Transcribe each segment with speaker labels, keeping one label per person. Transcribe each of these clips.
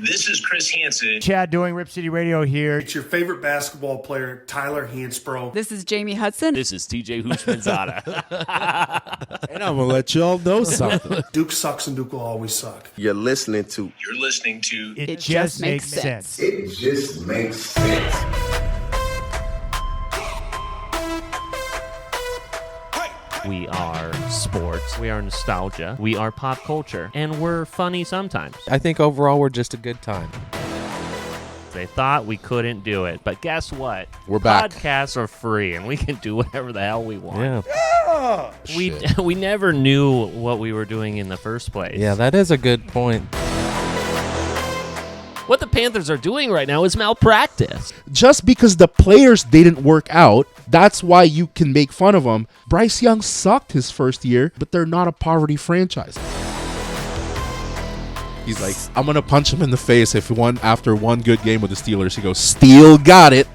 Speaker 1: This is Chris Hansen.
Speaker 2: Chad doing Rip City Radio here.
Speaker 3: It's your favorite basketball player, Tyler Hansbrough.
Speaker 4: This is Jamie Hudson.
Speaker 5: This is TJ Houshmandzadeh.
Speaker 6: And I'm going to let y'all know something.
Speaker 3: Duke sucks and Duke will always suck.
Speaker 1: You're listening to
Speaker 2: It Just Makes Sense.
Speaker 7: It just makes sense.
Speaker 5: We are sports. We are nostalgia. We are pop culture. And we're funny sometimes.
Speaker 6: I think overall we're just a good time.
Speaker 5: They thought we couldn't do it. But guess what?
Speaker 6: We're back.
Speaker 5: Podcasts are free, and we can do whatever the hell we want.
Speaker 6: Yeah.
Speaker 5: We never knew what we were doing in the first place.
Speaker 6: Yeah, that is a good point.
Speaker 5: What the Panthers are doing right now is malpractice.
Speaker 8: Just because the players didn't work out, that's why you can make fun of them. Bryce Young sucked his first year, but they're not a poverty franchise. He's like, I'm going to punch him in the face after one good game with the Steelers. He goes, Steel got it.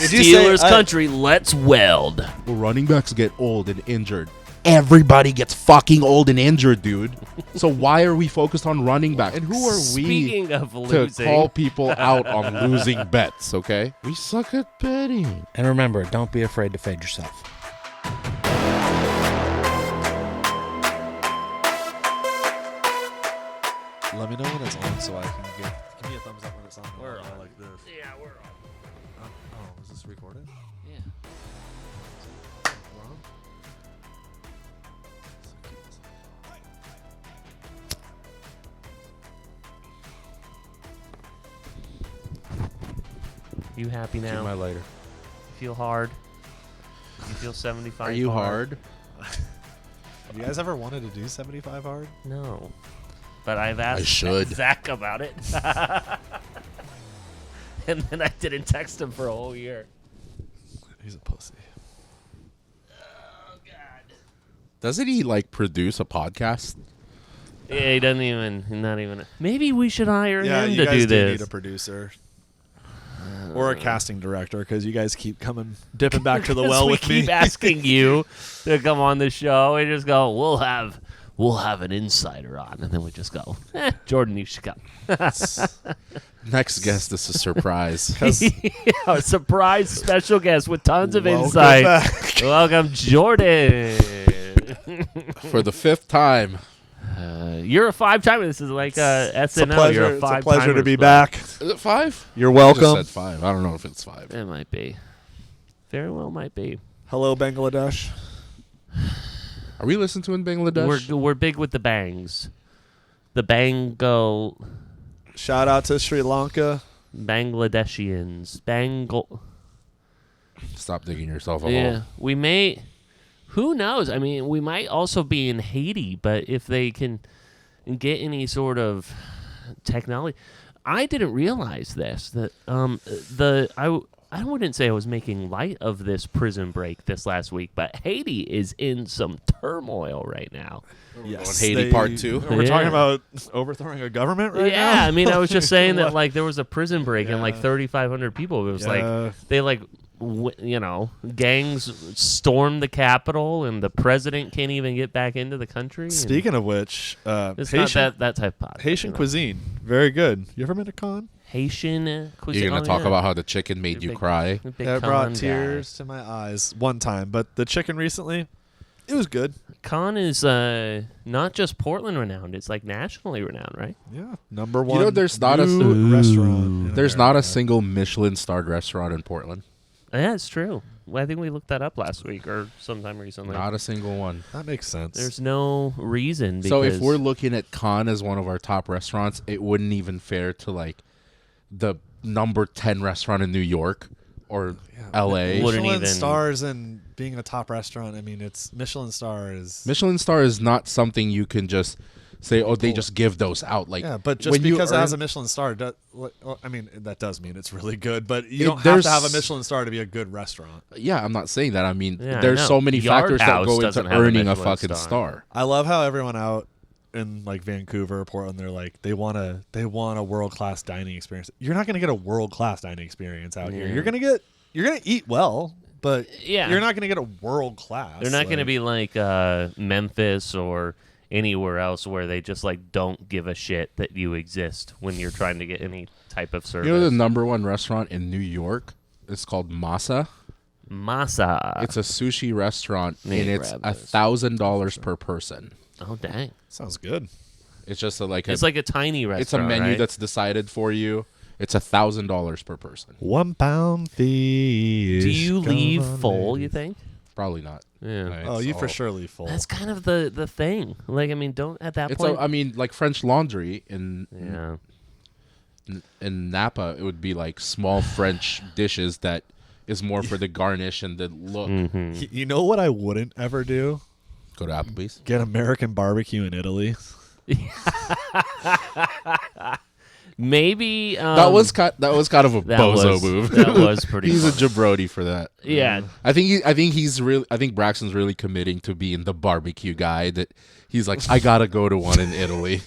Speaker 5: Steelers country, let's weld.
Speaker 8: Well, running backs get old and injured. Everybody gets fucking old and injured, dude. So why are we focused on running back? And who are
Speaker 5: Speaking
Speaker 8: we
Speaker 5: of
Speaker 8: to
Speaker 5: losing,
Speaker 8: call people out on losing bets, okay? We suck at betting.
Speaker 6: And remember, don't be afraid to fade yourself.
Speaker 9: Let me know when it's on so I can give me a thumbs up when it's on.
Speaker 5: We're on.
Speaker 9: Like this.
Speaker 5: Yeah, we're on.
Speaker 9: Oh, is this recorded?
Speaker 5: Yeah.
Speaker 9: We're on? So keep this
Speaker 5: You happy now?
Speaker 8: Give my lighter.
Speaker 5: You feel hard? You feel 75
Speaker 8: Are you hard?
Speaker 9: Have you guys ever wanted to do 75 hard?
Speaker 5: No. But I've asked
Speaker 8: should.
Speaker 5: Zach about it. And then I didn't text him for a whole year.
Speaker 9: He's a pussy.
Speaker 5: Oh, God.
Speaker 8: Doesn't he, produce a podcast?
Speaker 5: Yeah, he doesn't even, not even. Maybe we should hire
Speaker 9: Yeah,
Speaker 5: him
Speaker 9: you
Speaker 5: to
Speaker 9: guys
Speaker 5: do
Speaker 9: do
Speaker 5: this.
Speaker 9: need a producer. Or a casting director, because you guys keep dipping back to the well with me.
Speaker 5: We keep asking you to come on the show. We just go, we'll have an insider on, and then we just go, Jordan, you should come.
Speaker 8: Next guest is a surprise.
Speaker 5: A surprise special guest with tons of
Speaker 9: Welcome
Speaker 5: insight.
Speaker 9: back.
Speaker 5: Welcome, Jordan.
Speaker 8: For the fifth time.
Speaker 5: You're a five-timer. This is like SNL. You're a
Speaker 9: It's a
Speaker 5: five-timer.
Speaker 9: pleasure to be back.
Speaker 8: Is it 5?
Speaker 9: You're
Speaker 8: I
Speaker 9: welcome.
Speaker 8: just said 5. I don't know if it's 5.
Speaker 5: It might be. Very well might be.
Speaker 9: Hello, Bangladesh.
Speaker 8: Are we listening to in Bangladesh?
Speaker 5: We're big with the bangs. The Bango
Speaker 9: Shout out to Sri Lanka.
Speaker 5: Bangladeshians.
Speaker 8: Stop digging yourself a
Speaker 5: Yeah.
Speaker 8: hole.
Speaker 5: We may... Who knows? I mean, we might also be in Haiti, but if they can get any sort of technology... I didn't realize this, that I wouldn't say I was making light of this prison break this last week, but Haiti is in some turmoil right now.
Speaker 9: Yes,
Speaker 8: Haiti Part 2.
Speaker 9: We're
Speaker 5: Yeah.
Speaker 9: talking about overthrowing a government right now?
Speaker 5: Yeah, I mean, I was just saying that
Speaker 9: What?
Speaker 5: there was a prison break and 3,500 people. It was they gangs stormed the Capitol and the president can't even get back into the country.
Speaker 9: Speaking of which,
Speaker 5: It's
Speaker 9: Haitian,
Speaker 5: not that type of podcast.
Speaker 9: Haitian cuisine, very good. You ever been to Con?
Speaker 5: Haitian cuisine.
Speaker 8: You're going to talk about how the chicken made you cry?
Speaker 9: It brought tears to my eyes one time, but the chicken recently, it was good.
Speaker 5: Con is not just Portland renowned; it's nationally renowned, right?
Speaker 9: Yeah, number one.
Speaker 8: You know, there's not a
Speaker 9: restaurant. in
Speaker 8: There's not a
Speaker 9: America.
Speaker 8: single Michelin-starred restaurant in Portland.
Speaker 5: Yeah, it's true. Well, I think we looked that up last week or sometime recently.
Speaker 8: Not a single one.
Speaker 9: That makes sense.
Speaker 5: There's no reason.
Speaker 8: So if
Speaker 5: because-
Speaker 8: we're looking at Cannes as one of our top restaurants, it wouldn't even fare to the number 10 restaurant in New York or LA.
Speaker 5: Wouldn't
Speaker 9: Michelin
Speaker 5: even-
Speaker 9: stars and being a top restaurant. I mean, it's Michelin star is.
Speaker 8: Michelin star is not something you can just say, oh, they just give those out.
Speaker 9: Yeah, but just
Speaker 8: when you
Speaker 9: because it has a
Speaker 8: earn-
Speaker 9: Michelin star, I mean, that does mean it's really good. But you don't have
Speaker 8: there's-
Speaker 9: to have a Michelin star to be a good restaurant.
Speaker 8: Yeah, I'm not saying that. I mean,
Speaker 5: Yeah, I
Speaker 8: there's
Speaker 5: know.
Speaker 8: so many
Speaker 5: Yard
Speaker 8: factors that
Speaker 5: House
Speaker 8: go
Speaker 5: doesn't
Speaker 8: into
Speaker 5: have a
Speaker 8: earning a
Speaker 5: Michelin
Speaker 8: fucking
Speaker 5: star.
Speaker 8: star.
Speaker 9: I love how everyone out in Vancouver, Portland, they're they want a world class dining experience. You're not gonna get a world class dining experience out here.
Speaker 5: Yeah.
Speaker 9: You're gonna eat well, but
Speaker 5: Yeah.
Speaker 9: you're not gonna get a world class.
Speaker 5: they're not going to be like Memphis or anywhere else where they just like don't give a shit that you exist when you're trying to get any type of service.
Speaker 8: You know the number one restaurant in New York? It's called Masa.
Speaker 5: Masa.
Speaker 8: It's a sushi restaurant,
Speaker 5: Let me
Speaker 8: and it's
Speaker 5: grab this.
Speaker 8: $1,000 per person.
Speaker 5: Oh dang!
Speaker 9: Sounds good.
Speaker 8: It's just
Speaker 5: It's like a tiny restaurant.
Speaker 8: it's a menu
Speaker 5: right?
Speaker 8: that's decided for you. It's $1,000 per person.
Speaker 9: 1 pound fee.
Speaker 5: Do you leave full? You think?
Speaker 8: Probably not.
Speaker 5: Yeah.
Speaker 9: Oh, you for sure leave full.
Speaker 5: That's kind of the thing. Like, I mean, don't at that
Speaker 8: It's
Speaker 5: point.
Speaker 8: I mean, like French Laundry in
Speaker 5: yeah.
Speaker 8: in Napa, it would be like small French dishes that is more for the garnish and the look.
Speaker 9: You know what I wouldn't ever do?
Speaker 8: Go to Applebee's.
Speaker 9: Get American barbecue in Italy.
Speaker 5: Maybe
Speaker 8: That was kind of a
Speaker 5: that
Speaker 8: bozo
Speaker 5: was-
Speaker 8: move.
Speaker 5: that was pretty
Speaker 8: He's a
Speaker 5: fun.
Speaker 8: jabroni for that.
Speaker 5: Yeah.
Speaker 8: I think Braxton's really committing to being the barbecue guy. That he's like, I gotta go to one in Italy.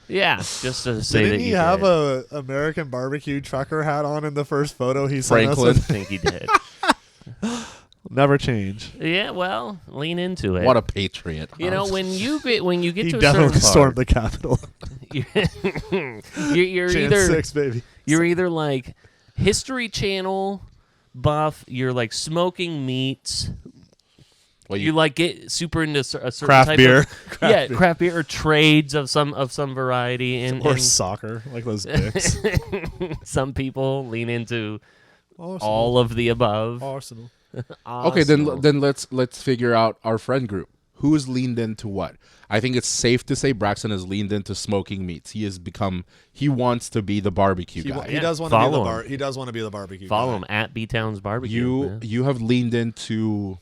Speaker 5: Yeah, just to say
Speaker 9: Didn't
Speaker 5: that
Speaker 9: he
Speaker 5: you
Speaker 9: have
Speaker 5: did.
Speaker 9: a American barbecue trucker hat on in the first photo he sent
Speaker 8: Franklin.
Speaker 5: I think he did.
Speaker 9: us? Never change.
Speaker 5: Yeah, well, lean into it.
Speaker 8: What a patriot!
Speaker 5: You know, when you get
Speaker 9: He
Speaker 5: to a
Speaker 9: definitely
Speaker 5: certain
Speaker 9: stormed
Speaker 5: part,
Speaker 9: the Capitol.
Speaker 5: you're
Speaker 9: Jan
Speaker 5: either
Speaker 9: 6, baby.
Speaker 5: you're either like History Channel buff, you're like smoking meats.
Speaker 8: Well,
Speaker 5: You like get super into a certain
Speaker 9: Craft
Speaker 5: type
Speaker 9: beer.
Speaker 5: of craft beer or trades of some variety, and,
Speaker 9: Or
Speaker 5: and
Speaker 9: soccer, like those dicks.
Speaker 5: some people lean into all of the above.
Speaker 9: Arsenal.
Speaker 8: okay, then let's figure out our friend group. Who's leaned into what? I think it's safe to say Braxton has leaned into smoking meats. He wants to be the barbecue guy.
Speaker 9: He does want to be
Speaker 5: Follow
Speaker 9: the
Speaker 5: him.
Speaker 9: He does want to be the barbecue.
Speaker 5: Follow
Speaker 9: guy.
Speaker 5: him at B Town's Barbecue.
Speaker 8: You have leaned into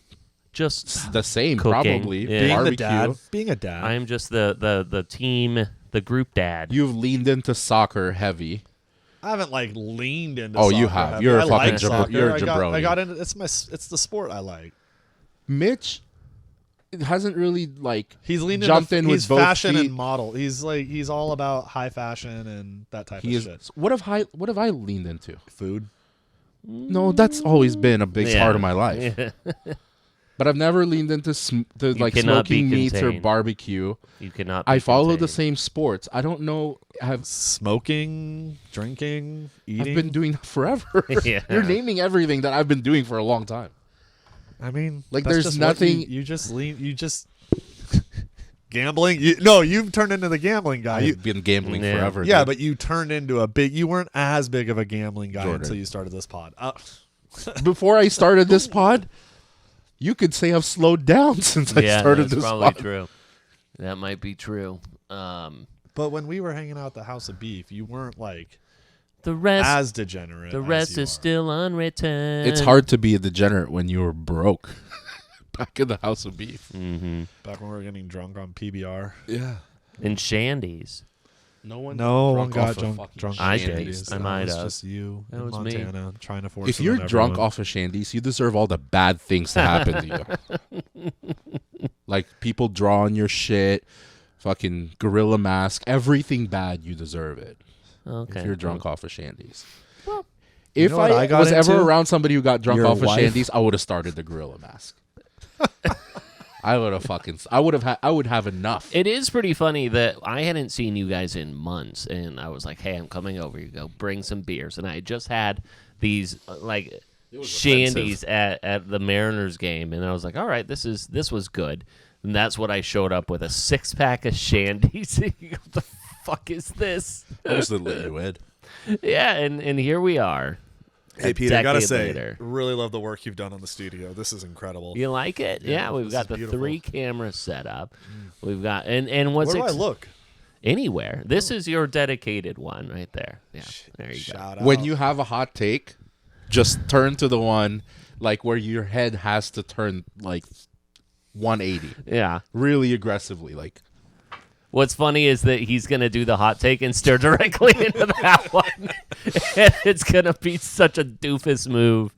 Speaker 5: just
Speaker 8: the same,
Speaker 5: Cooking,
Speaker 8: probably.
Speaker 5: yeah.
Speaker 9: Being
Speaker 8: Barbecue.
Speaker 9: the dad. Being a dad.
Speaker 5: I am just the team, the group dad.
Speaker 8: You've leaned into soccer heavy.
Speaker 9: I haven't like leaned into.
Speaker 8: Oh, you
Speaker 9: soccer
Speaker 8: have.
Speaker 9: heavy.
Speaker 8: You're a
Speaker 9: I
Speaker 8: fucking
Speaker 9: like soccer.
Speaker 8: you're a
Speaker 9: I
Speaker 8: jabroni.
Speaker 9: got into. It's the sport I like.
Speaker 8: Mitch hasn't really like
Speaker 9: He's leaned
Speaker 8: jumped
Speaker 9: into,
Speaker 8: in with
Speaker 9: he's
Speaker 8: both
Speaker 9: fashion
Speaker 8: feet.
Speaker 9: and model. He's all about high fashion and that type
Speaker 8: He
Speaker 9: of
Speaker 8: is.
Speaker 9: shit.
Speaker 8: What have I leaned into?
Speaker 9: Food.
Speaker 8: No, that's always been a big
Speaker 5: Yeah.
Speaker 8: part of my life.
Speaker 5: Yeah.
Speaker 8: But I've never leaned into like
Speaker 5: cannot be
Speaker 8: smoking meats or
Speaker 5: contained.
Speaker 8: barbecue.
Speaker 5: You cannot. Be
Speaker 8: I follow the
Speaker 5: contained.
Speaker 8: same sports. I don't know.
Speaker 9: Smoking, drinking, eating.
Speaker 8: I've been doing that forever.
Speaker 5: Yeah.
Speaker 8: You're naming everything that I've been doing for a long time.
Speaker 9: I mean,
Speaker 8: Like,
Speaker 9: that's
Speaker 8: there's
Speaker 9: just what
Speaker 8: nothing-
Speaker 9: You just lean. You just gambling. You've turned into the gambling guy.
Speaker 8: I've been gambling
Speaker 5: Yeah.
Speaker 8: forever.
Speaker 9: Yeah,
Speaker 8: dude.
Speaker 9: but you turned into a big. You weren't as big of a gambling guy
Speaker 8: Jordan.
Speaker 9: until you started this pod.
Speaker 8: Before I started this pod, you could say I've slowed down since I
Speaker 5: Yeah,
Speaker 8: started
Speaker 5: that's
Speaker 8: this
Speaker 5: probably
Speaker 8: pod.
Speaker 5: true. That might be true.
Speaker 9: But when we were hanging out at the House of Beef, you weren't like
Speaker 5: The rest,
Speaker 9: as degenerate.
Speaker 5: the
Speaker 9: as
Speaker 5: rest
Speaker 9: you
Speaker 5: is
Speaker 9: are.
Speaker 5: still unwritten.
Speaker 8: It's hard to be a degenerate when you were broke. Back in the House of Beef.
Speaker 5: Mm-hmm.
Speaker 9: Back when we were getting drunk on PBR.
Speaker 8: Yeah.
Speaker 5: And shandies.
Speaker 8: No one
Speaker 9: got
Speaker 8: off of
Speaker 9: drunk.
Speaker 8: fucking
Speaker 9: Drunk.
Speaker 5: I
Speaker 9: on
Speaker 5: did.
Speaker 9: shandies.
Speaker 5: I
Speaker 9: That
Speaker 5: might
Speaker 9: was
Speaker 5: have.
Speaker 9: just you
Speaker 5: That
Speaker 9: in
Speaker 5: was me.
Speaker 9: Montana trying to force.
Speaker 8: If
Speaker 9: it
Speaker 8: you're
Speaker 9: on
Speaker 8: drunk
Speaker 9: everyone.
Speaker 8: off of shandies, you deserve all the bad things to happen to you. Like people draw on your shit, fucking gorilla mask, everything bad, you deserve it.
Speaker 5: Okay.
Speaker 8: If you're drunk off of shandies.
Speaker 5: Well,
Speaker 8: If
Speaker 9: know what I got
Speaker 8: was ever
Speaker 9: into?
Speaker 8: around somebody who got drunk
Speaker 9: Your
Speaker 8: off of
Speaker 9: wife?
Speaker 8: shandies, I would have started the gorilla mask. I would have enough.
Speaker 5: It is pretty funny that I hadn't seen you guys in months, and I was like, "Hey, I'm coming over. You go bring some beers." And I had just had these shandies at the Mariners game, and I was like, "All right, this was good." And that's what I showed up with, a 6-pack of shandies. What the fuck is this?
Speaker 8: I was the let you in.
Speaker 5: Yeah, and here we are.
Speaker 9: Hey,
Speaker 5: a
Speaker 9: Pete, I gotta
Speaker 5: decade
Speaker 9: say,
Speaker 5: later.
Speaker 9: really love the work you've done on the studio. This is incredible.
Speaker 5: You like it? Yeah, we've
Speaker 9: this
Speaker 5: got
Speaker 9: is
Speaker 5: the
Speaker 9: beautiful.
Speaker 5: 3 cameras set up. We've got and what's
Speaker 9: Where do I look?
Speaker 5: anywhere. This is your dedicated one right there. Yeah, there you go.
Speaker 9: Shout out.
Speaker 8: When you have a hot take, just turn to the one like where your head has to turn like 180
Speaker 5: Yeah.
Speaker 8: really aggressively. Like
Speaker 5: What's funny is that he's going to do the hot take and stare directly into that one. And it's going to be such a doofus move.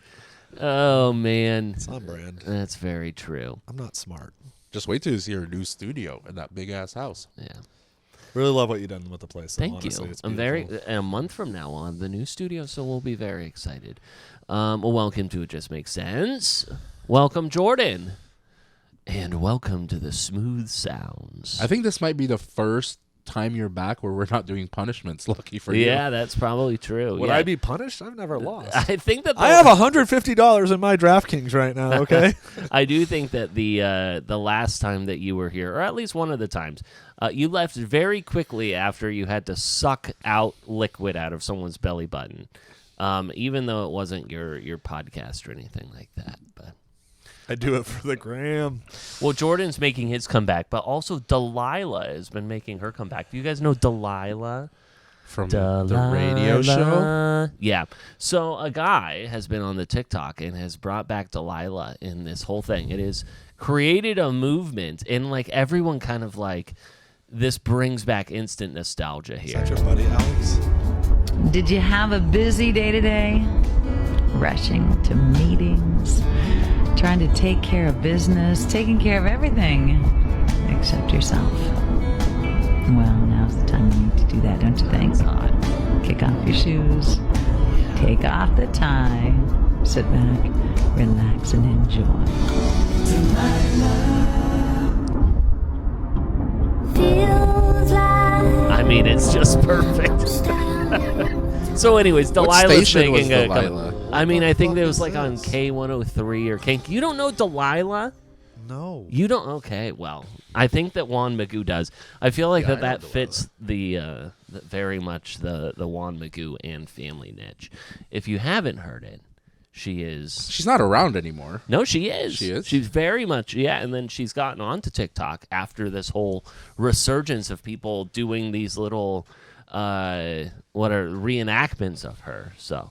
Speaker 5: Oh, man.
Speaker 9: it's on brand.
Speaker 5: That's very true.
Speaker 9: I'm not smart.
Speaker 8: just wait till you see your new studio in that big ass house.
Speaker 5: Yeah.
Speaker 9: Really love what you've done with the place. though,
Speaker 5: Thank
Speaker 9: honestly.
Speaker 5: you.
Speaker 9: It's
Speaker 5: I'm
Speaker 9: beautiful.
Speaker 5: very. A month from now, we'll have the new studio, so we'll be very excited. Well, welcome to It Just Makes Sense. Welcome, Jordan. And welcome to the Smooth Sounds.
Speaker 8: I think this might be the first time you're back where we're not doing punishments. Lucky for you.
Speaker 5: Yeah, that's probably true.
Speaker 9: Would
Speaker 5: yeah.
Speaker 9: I be punished? I've never lost.
Speaker 5: I think that
Speaker 9: I have $150 in my DraftKings right now. Okay.
Speaker 5: I do think that the last time that you were here, or at least one of the times, you left very quickly after you had to suck out liquid out of someone's belly button, even though it wasn't your podcast or anything like that. But
Speaker 9: I do it for the gram.
Speaker 5: well, Jordan's making his comeback, but also Delilah has been making her comeback. Do you guys know Delilah?
Speaker 8: From the radio show?
Speaker 5: Yeah. So a guy has been on the TikTok and has brought back Delilah in this whole thing. It has created a movement, and like everyone kind of like this brings back instant nostalgia here.
Speaker 9: Is that your buddy, Alex?
Speaker 4: Did you have a busy day today? Rushing to meetings, trying to take care of business, taking care of everything except yourself. Well, now's the time you need to do that, don't you think? Kick off your shoes, take off the tie, sit back, relax, and enjoy.
Speaker 5: I mean, it's just perfect. So anyways, Delilah's
Speaker 8: station was
Speaker 5: making a
Speaker 8: Delilah?
Speaker 5: I mean, I think it was like on K103 or K. You don't know Delilah?
Speaker 9: No.
Speaker 5: You don't? Okay, well, I think that Juan Magoo does. I feel like that fits the very much the Juan Magoo and family niche. If you haven't heard it, she's
Speaker 8: not around anymore.
Speaker 5: No, she is.
Speaker 8: She is?
Speaker 5: She's very much, yeah. And then she's gotten onto TikTok after this whole resurgence of people doing these little, reenactments of her. So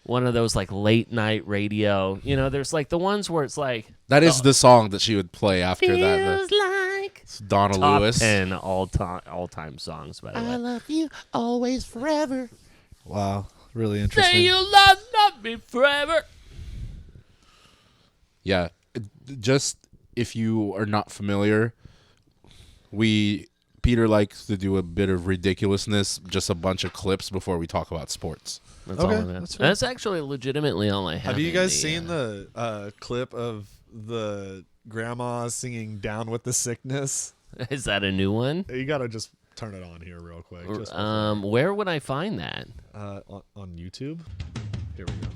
Speaker 5: one of those like late night radio, there's like the ones where it's like.
Speaker 8: That is the song that she would play after that.
Speaker 5: Feels like.
Speaker 8: It's Donna
Speaker 5: Top
Speaker 8: Lewis.
Speaker 5: 10 all-time songs, by the way.
Speaker 6: I love you always, forever.
Speaker 9: Wow. Really interesting.
Speaker 5: Say you love me forever.
Speaker 8: Yeah. Just if you are not familiar, Peter likes to do a bit of ridiculousness, just a bunch of clips before we talk about sports.
Speaker 5: That's
Speaker 9: Okay,
Speaker 5: all I have.
Speaker 9: that's fair.
Speaker 5: That's actually legitimately all I have.
Speaker 9: Have you
Speaker 5: in
Speaker 9: guys
Speaker 5: the,
Speaker 9: seen the clip of the grandma singing "Down with the Sickness"?
Speaker 5: Is that a new one?
Speaker 9: You gotta just turn it on here real quick. Just
Speaker 5: Where would I find that?
Speaker 9: on YouTube. Here we go.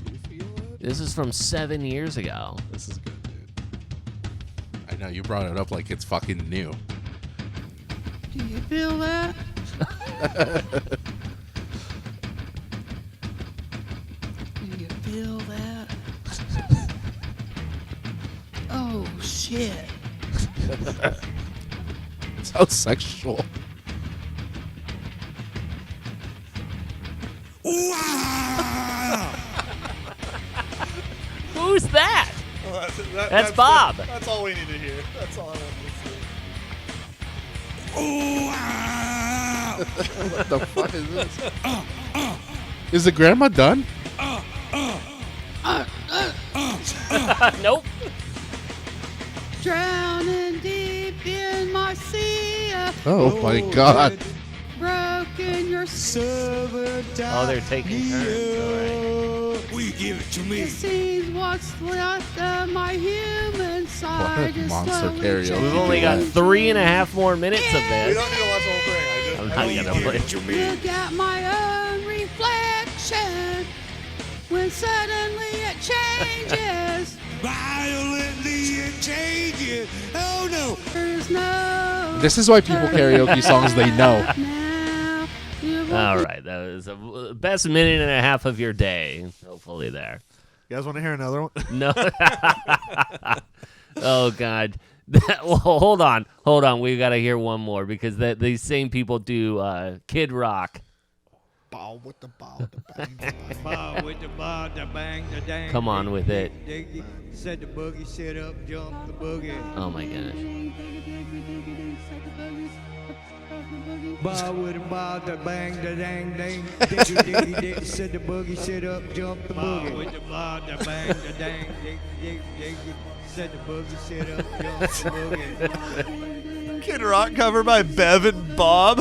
Speaker 9: Do you feel it?
Speaker 5: This is from 7 years ago.
Speaker 9: This is good, dude.
Speaker 8: I know, you brought it up like it's fucking new.
Speaker 6: Do you feel that? Do you feel that? Oh, shit.
Speaker 8: So sexual.
Speaker 5: Who's that? That's Bob.
Speaker 9: That's all we need to hear. That's all I want to see.
Speaker 8: What the fuck is this? Is the grandma done?
Speaker 5: Nope.
Speaker 6: Drowning deep in my sea.
Speaker 8: Oh my god.
Speaker 6: Broken your silver
Speaker 5: Oh, they're taking turns. All right.
Speaker 6: Will you give it to me? It seems what's left of my human side is
Speaker 8: monster
Speaker 6: slowly
Speaker 8: karaoke.
Speaker 6: changing.
Speaker 5: We've only got 3.5 more minutes of
Speaker 9: We
Speaker 5: this.
Speaker 9: don't need to watch the whole thing.
Speaker 5: I'm not gonna play it.
Speaker 6: Look at my own reflection when suddenly it changes. Violently it changes. Oh no. There's no.
Speaker 8: This is why people karaoke songs they know.
Speaker 6: Now you
Speaker 5: All right, that was the best minute and a half of your day. Hopefully, there.
Speaker 9: You guys want to hear another one?
Speaker 5: No. Oh God. Well, hold on. We gotta hear one more because these same people do Kid Rock.
Speaker 6: ball with the ball, the bang. Ball with the ball, the bang, the dang.
Speaker 5: Come on with it.
Speaker 6: Set the boogie, sit up, jump the boogie.
Speaker 5: Oh my gosh.
Speaker 6: Ball with the ball, the bang, the dang, dang. Diggy, diggy, diggy, set the boogie, sit up, jump the boogie. Ball with the ball, the bang, the dang, diggy, diggy, diggy. Set the boogie, sit up, jump the boogie.
Speaker 9: Kid Rock cover by Bev and Bob.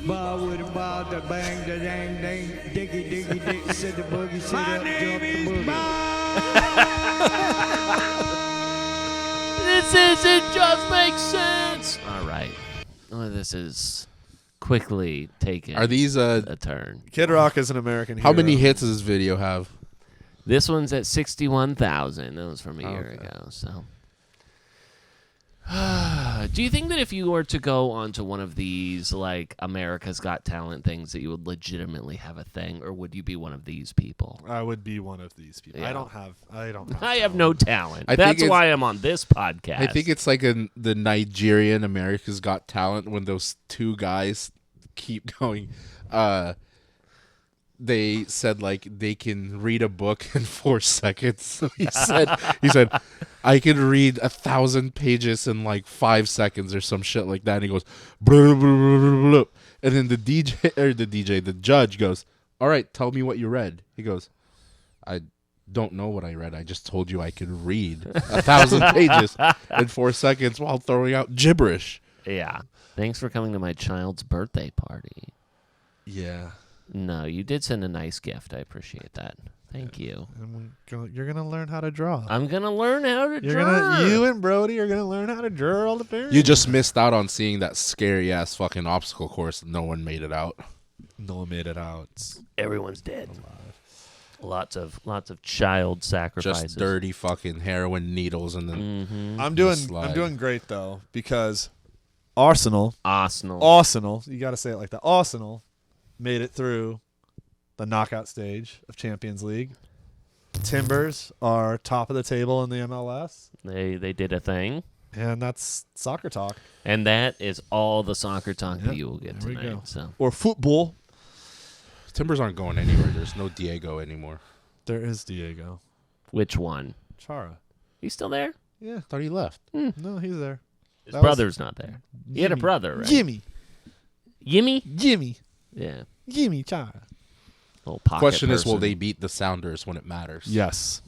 Speaker 6: Ball with the ball, the bang, the dang, dang. Diggy, diggy, diggy, set the boogie, sit up, jump the boogie.
Speaker 5: It just makes sense. All right. Well, this is quickly taking
Speaker 8: Are these
Speaker 5: a turn.
Speaker 9: Kid Rock is an American hero.
Speaker 8: how many hits does this video have?
Speaker 5: This one's at 61,000. That was from a year ago. So, do you think that if you were to go onto one of these like America's Got Talent things, that you would legitimately have a thing, or would you be one of these people?
Speaker 9: I would be one of these people.
Speaker 5: Yeah.
Speaker 9: I don't have.
Speaker 5: I have no talent.
Speaker 8: I think
Speaker 5: That's
Speaker 8: it's-
Speaker 5: why I'm on this podcast.
Speaker 8: I think it's like the Nigerian America's Got Talent when those two guys keep going. They said like they can read a book in 4 seconds. So he said, I can read 1,000 pages in like 5 seconds or some shit like that. And he goes, blah, blah, blah, blah, blah. And then the judge goes, all right, tell me what you read. He goes, I don't know what I read. I just told you I could read 1,000 pages in 4 seconds while throwing out gibberish.
Speaker 5: Yeah. Thanks for coming to my child's birthday party.
Speaker 9: Yeah.
Speaker 5: No, you did send a nice gift. I appreciate that. Thank you.
Speaker 9: You're gonna learn how to draw.
Speaker 5: I'm gonna learn how to draw.
Speaker 9: You and Brody are gonna learn how to draw all the parents.
Speaker 8: You just missed out on seeing that scary ass fucking obstacle course. No one made it out.
Speaker 9: No one made it out.
Speaker 5: Everyone's dead. Lots of child sacrifices.
Speaker 8: Just dirty fucking heroin needles and then
Speaker 9: I'm
Speaker 8: slide.
Speaker 9: doing great though because Arsenal. You got to say it like that. Arsenal made it through the knockout stage of Champions League. Timbers are top of the table in the MLS.
Speaker 5: They did a thing.
Speaker 9: And that's soccer talk.
Speaker 5: And that is all the soccer talk that you will get
Speaker 9: There we
Speaker 5: tonight.
Speaker 9: go.
Speaker 5: So.
Speaker 9: Or football.
Speaker 8: Timbers aren't going anywhere. There's no Diego anymore.
Speaker 9: There is Diego.
Speaker 5: Which one?
Speaker 9: Chara.
Speaker 5: He's still there?
Speaker 9: Yeah.
Speaker 8: Thought he left.
Speaker 9: No, he's there.
Speaker 5: His brother's not there. He had a brother, right?
Speaker 9: Jimmy.
Speaker 5: Jimmy? Yeah.
Speaker 9: Jimmy Chara.
Speaker 5: Little pocket
Speaker 8: Question is, will
Speaker 5: person.
Speaker 8: they beat the Sounders when it matters?
Speaker 9: Yes.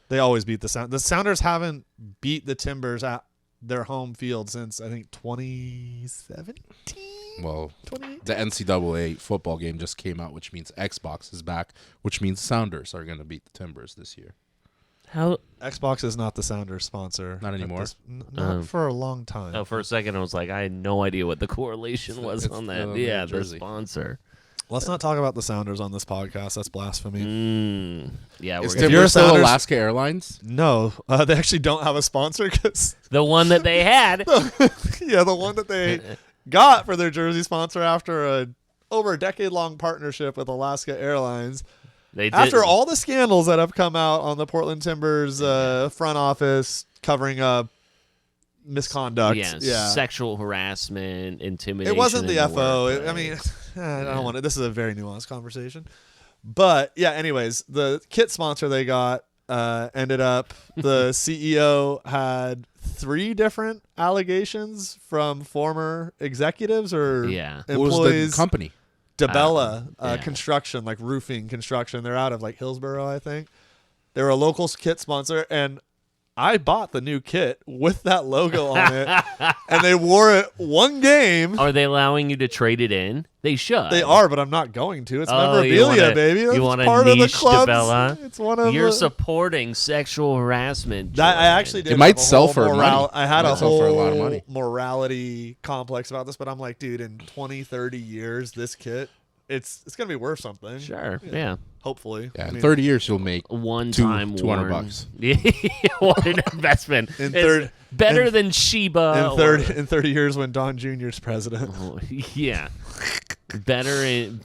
Speaker 9: They always beat the Sounders. The Sounders haven't beat the Timbers at their home field since, I think, 2017?
Speaker 8: Well,
Speaker 9: 28?
Speaker 8: the NCAA football game just came out, which means Xbox is back, which means Sounders are going to beat the Timbers this year.
Speaker 5: How?
Speaker 9: Xbox is not the Sounders sponsor.
Speaker 8: Not anymore?
Speaker 9: Not for a long time.
Speaker 5: Oh, for a second I was like, I had no idea what the correlation was
Speaker 8: It's
Speaker 5: on that.
Speaker 8: New
Speaker 5: Yeah, the
Speaker 8: Jersey.
Speaker 5: sponsor.
Speaker 9: Let's not talk about the Sounders on this podcast. That's blasphemy.
Speaker 5: Yeah,
Speaker 8: Is
Speaker 5: we're
Speaker 9: you're
Speaker 8: Timbers still
Speaker 9: Sounders-
Speaker 8: Alaska Airlines?
Speaker 9: No, they actually don't have a sponsor because
Speaker 5: the one that they had.
Speaker 9: the one that they got for their jersey sponsor after over a decade-long partnership with Alaska Airlines.
Speaker 5: They did.
Speaker 9: After all the scandals that have come out on the Portland Timbers front office covering up misconduct,
Speaker 5: sexual harassment, intimidation.
Speaker 9: it wasn't the
Speaker 5: in
Speaker 9: FO.
Speaker 5: workplace.
Speaker 9: I mean, I don't want to. This is a very nuanced conversation, but yeah. Anyways, the kit sponsor they got ended up. The CEO had 3 different allegations from former executives or
Speaker 8: What was
Speaker 9: employees.
Speaker 8: the company?
Speaker 9: Dahlilah construction, like roofing construction. They're out of like Hillsborough, I think. They were a local kit sponsor, and I bought the new kit with that logo on it, and they wore it one game.
Speaker 5: Are they allowing you to trade it in? They should.
Speaker 9: They are, but I'm not going to. It's
Speaker 5: you
Speaker 9: memorabilia,
Speaker 5: wanna-
Speaker 9: baby.
Speaker 5: You
Speaker 9: It's
Speaker 5: want
Speaker 9: part
Speaker 5: to
Speaker 9: of the
Speaker 5: niche
Speaker 9: club's.
Speaker 5: Delilah?
Speaker 9: It's one of
Speaker 5: You're
Speaker 9: the.
Speaker 5: supporting sexual harassment.
Speaker 9: That, I
Speaker 5: Jordan.
Speaker 9: actually did.
Speaker 8: It might
Speaker 9: have a
Speaker 8: sell
Speaker 9: whole
Speaker 8: for money.
Speaker 9: I had
Speaker 8: It
Speaker 9: a
Speaker 8: might sell for a lot of
Speaker 9: whole
Speaker 8: money.
Speaker 9: morality complex about this, but I'm like, dude, in 20, 30 years, this kit, it's gonna be worth something.
Speaker 5: Sure. Yeah.
Speaker 9: Hopefully.
Speaker 8: Yeah,
Speaker 9: I
Speaker 8: in
Speaker 9: mean,
Speaker 8: 30 years you'll make
Speaker 5: One time
Speaker 8: $200.
Speaker 5: Yeah, what an investment.
Speaker 9: In
Speaker 5: It's
Speaker 9: third-
Speaker 5: better
Speaker 9: in-
Speaker 5: than Sheba.
Speaker 9: in 30 years when Don Jr.'s president.
Speaker 5: Oh, yeah. Better in.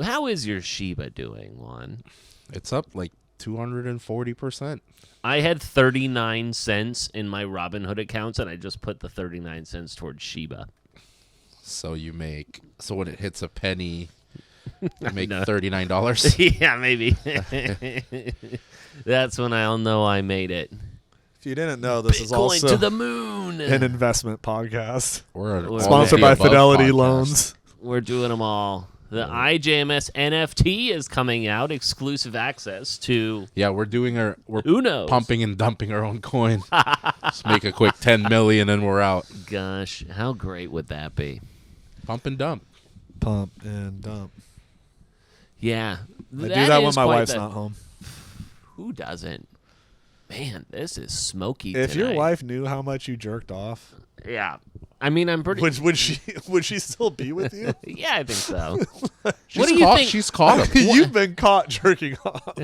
Speaker 5: How is your Sheba doing, Juan?
Speaker 8: It's up like 240%.
Speaker 5: I had 39 cents in my Robinhood accounts, and I just put the 39 cents towards Sheba.
Speaker 8: So when it hits a penny, you make
Speaker 5: No.
Speaker 8: $39.
Speaker 5: Yeah, maybe. That's when I'll know I made it.
Speaker 9: If you didn't know, this is
Speaker 5: Bitcoin
Speaker 9: also
Speaker 5: to the moon.
Speaker 9: an investment podcast.
Speaker 8: We're an
Speaker 5: We're-
Speaker 9: Sponsored
Speaker 8: all
Speaker 9: by
Speaker 8: of the above
Speaker 9: Fidelity
Speaker 8: podcast.
Speaker 9: Loans.
Speaker 5: We're doing them all. The IJMS NFT is coming out. Exclusive access to
Speaker 8: Yeah, we're
Speaker 5: who knows?
Speaker 8: pumping and dumping our own coin. Just make a quick 10 million and we're out.
Speaker 5: Gosh, how great would that be?
Speaker 8: Pump and dump.
Speaker 9: Pump and dump.
Speaker 5: Yeah.
Speaker 9: I do that when my wife's not home.
Speaker 5: Who doesn't? Man, this is smoky
Speaker 9: If
Speaker 5: tonight.
Speaker 9: your wife knew how much you jerked off,
Speaker 5: Yeah. I mean, I'm pretty...
Speaker 9: would she still be with you?
Speaker 5: Yeah, I think so.
Speaker 8: She's
Speaker 5: What do you
Speaker 8: caught,
Speaker 5: think?
Speaker 8: She's caught him.
Speaker 9: You've been caught jerking off.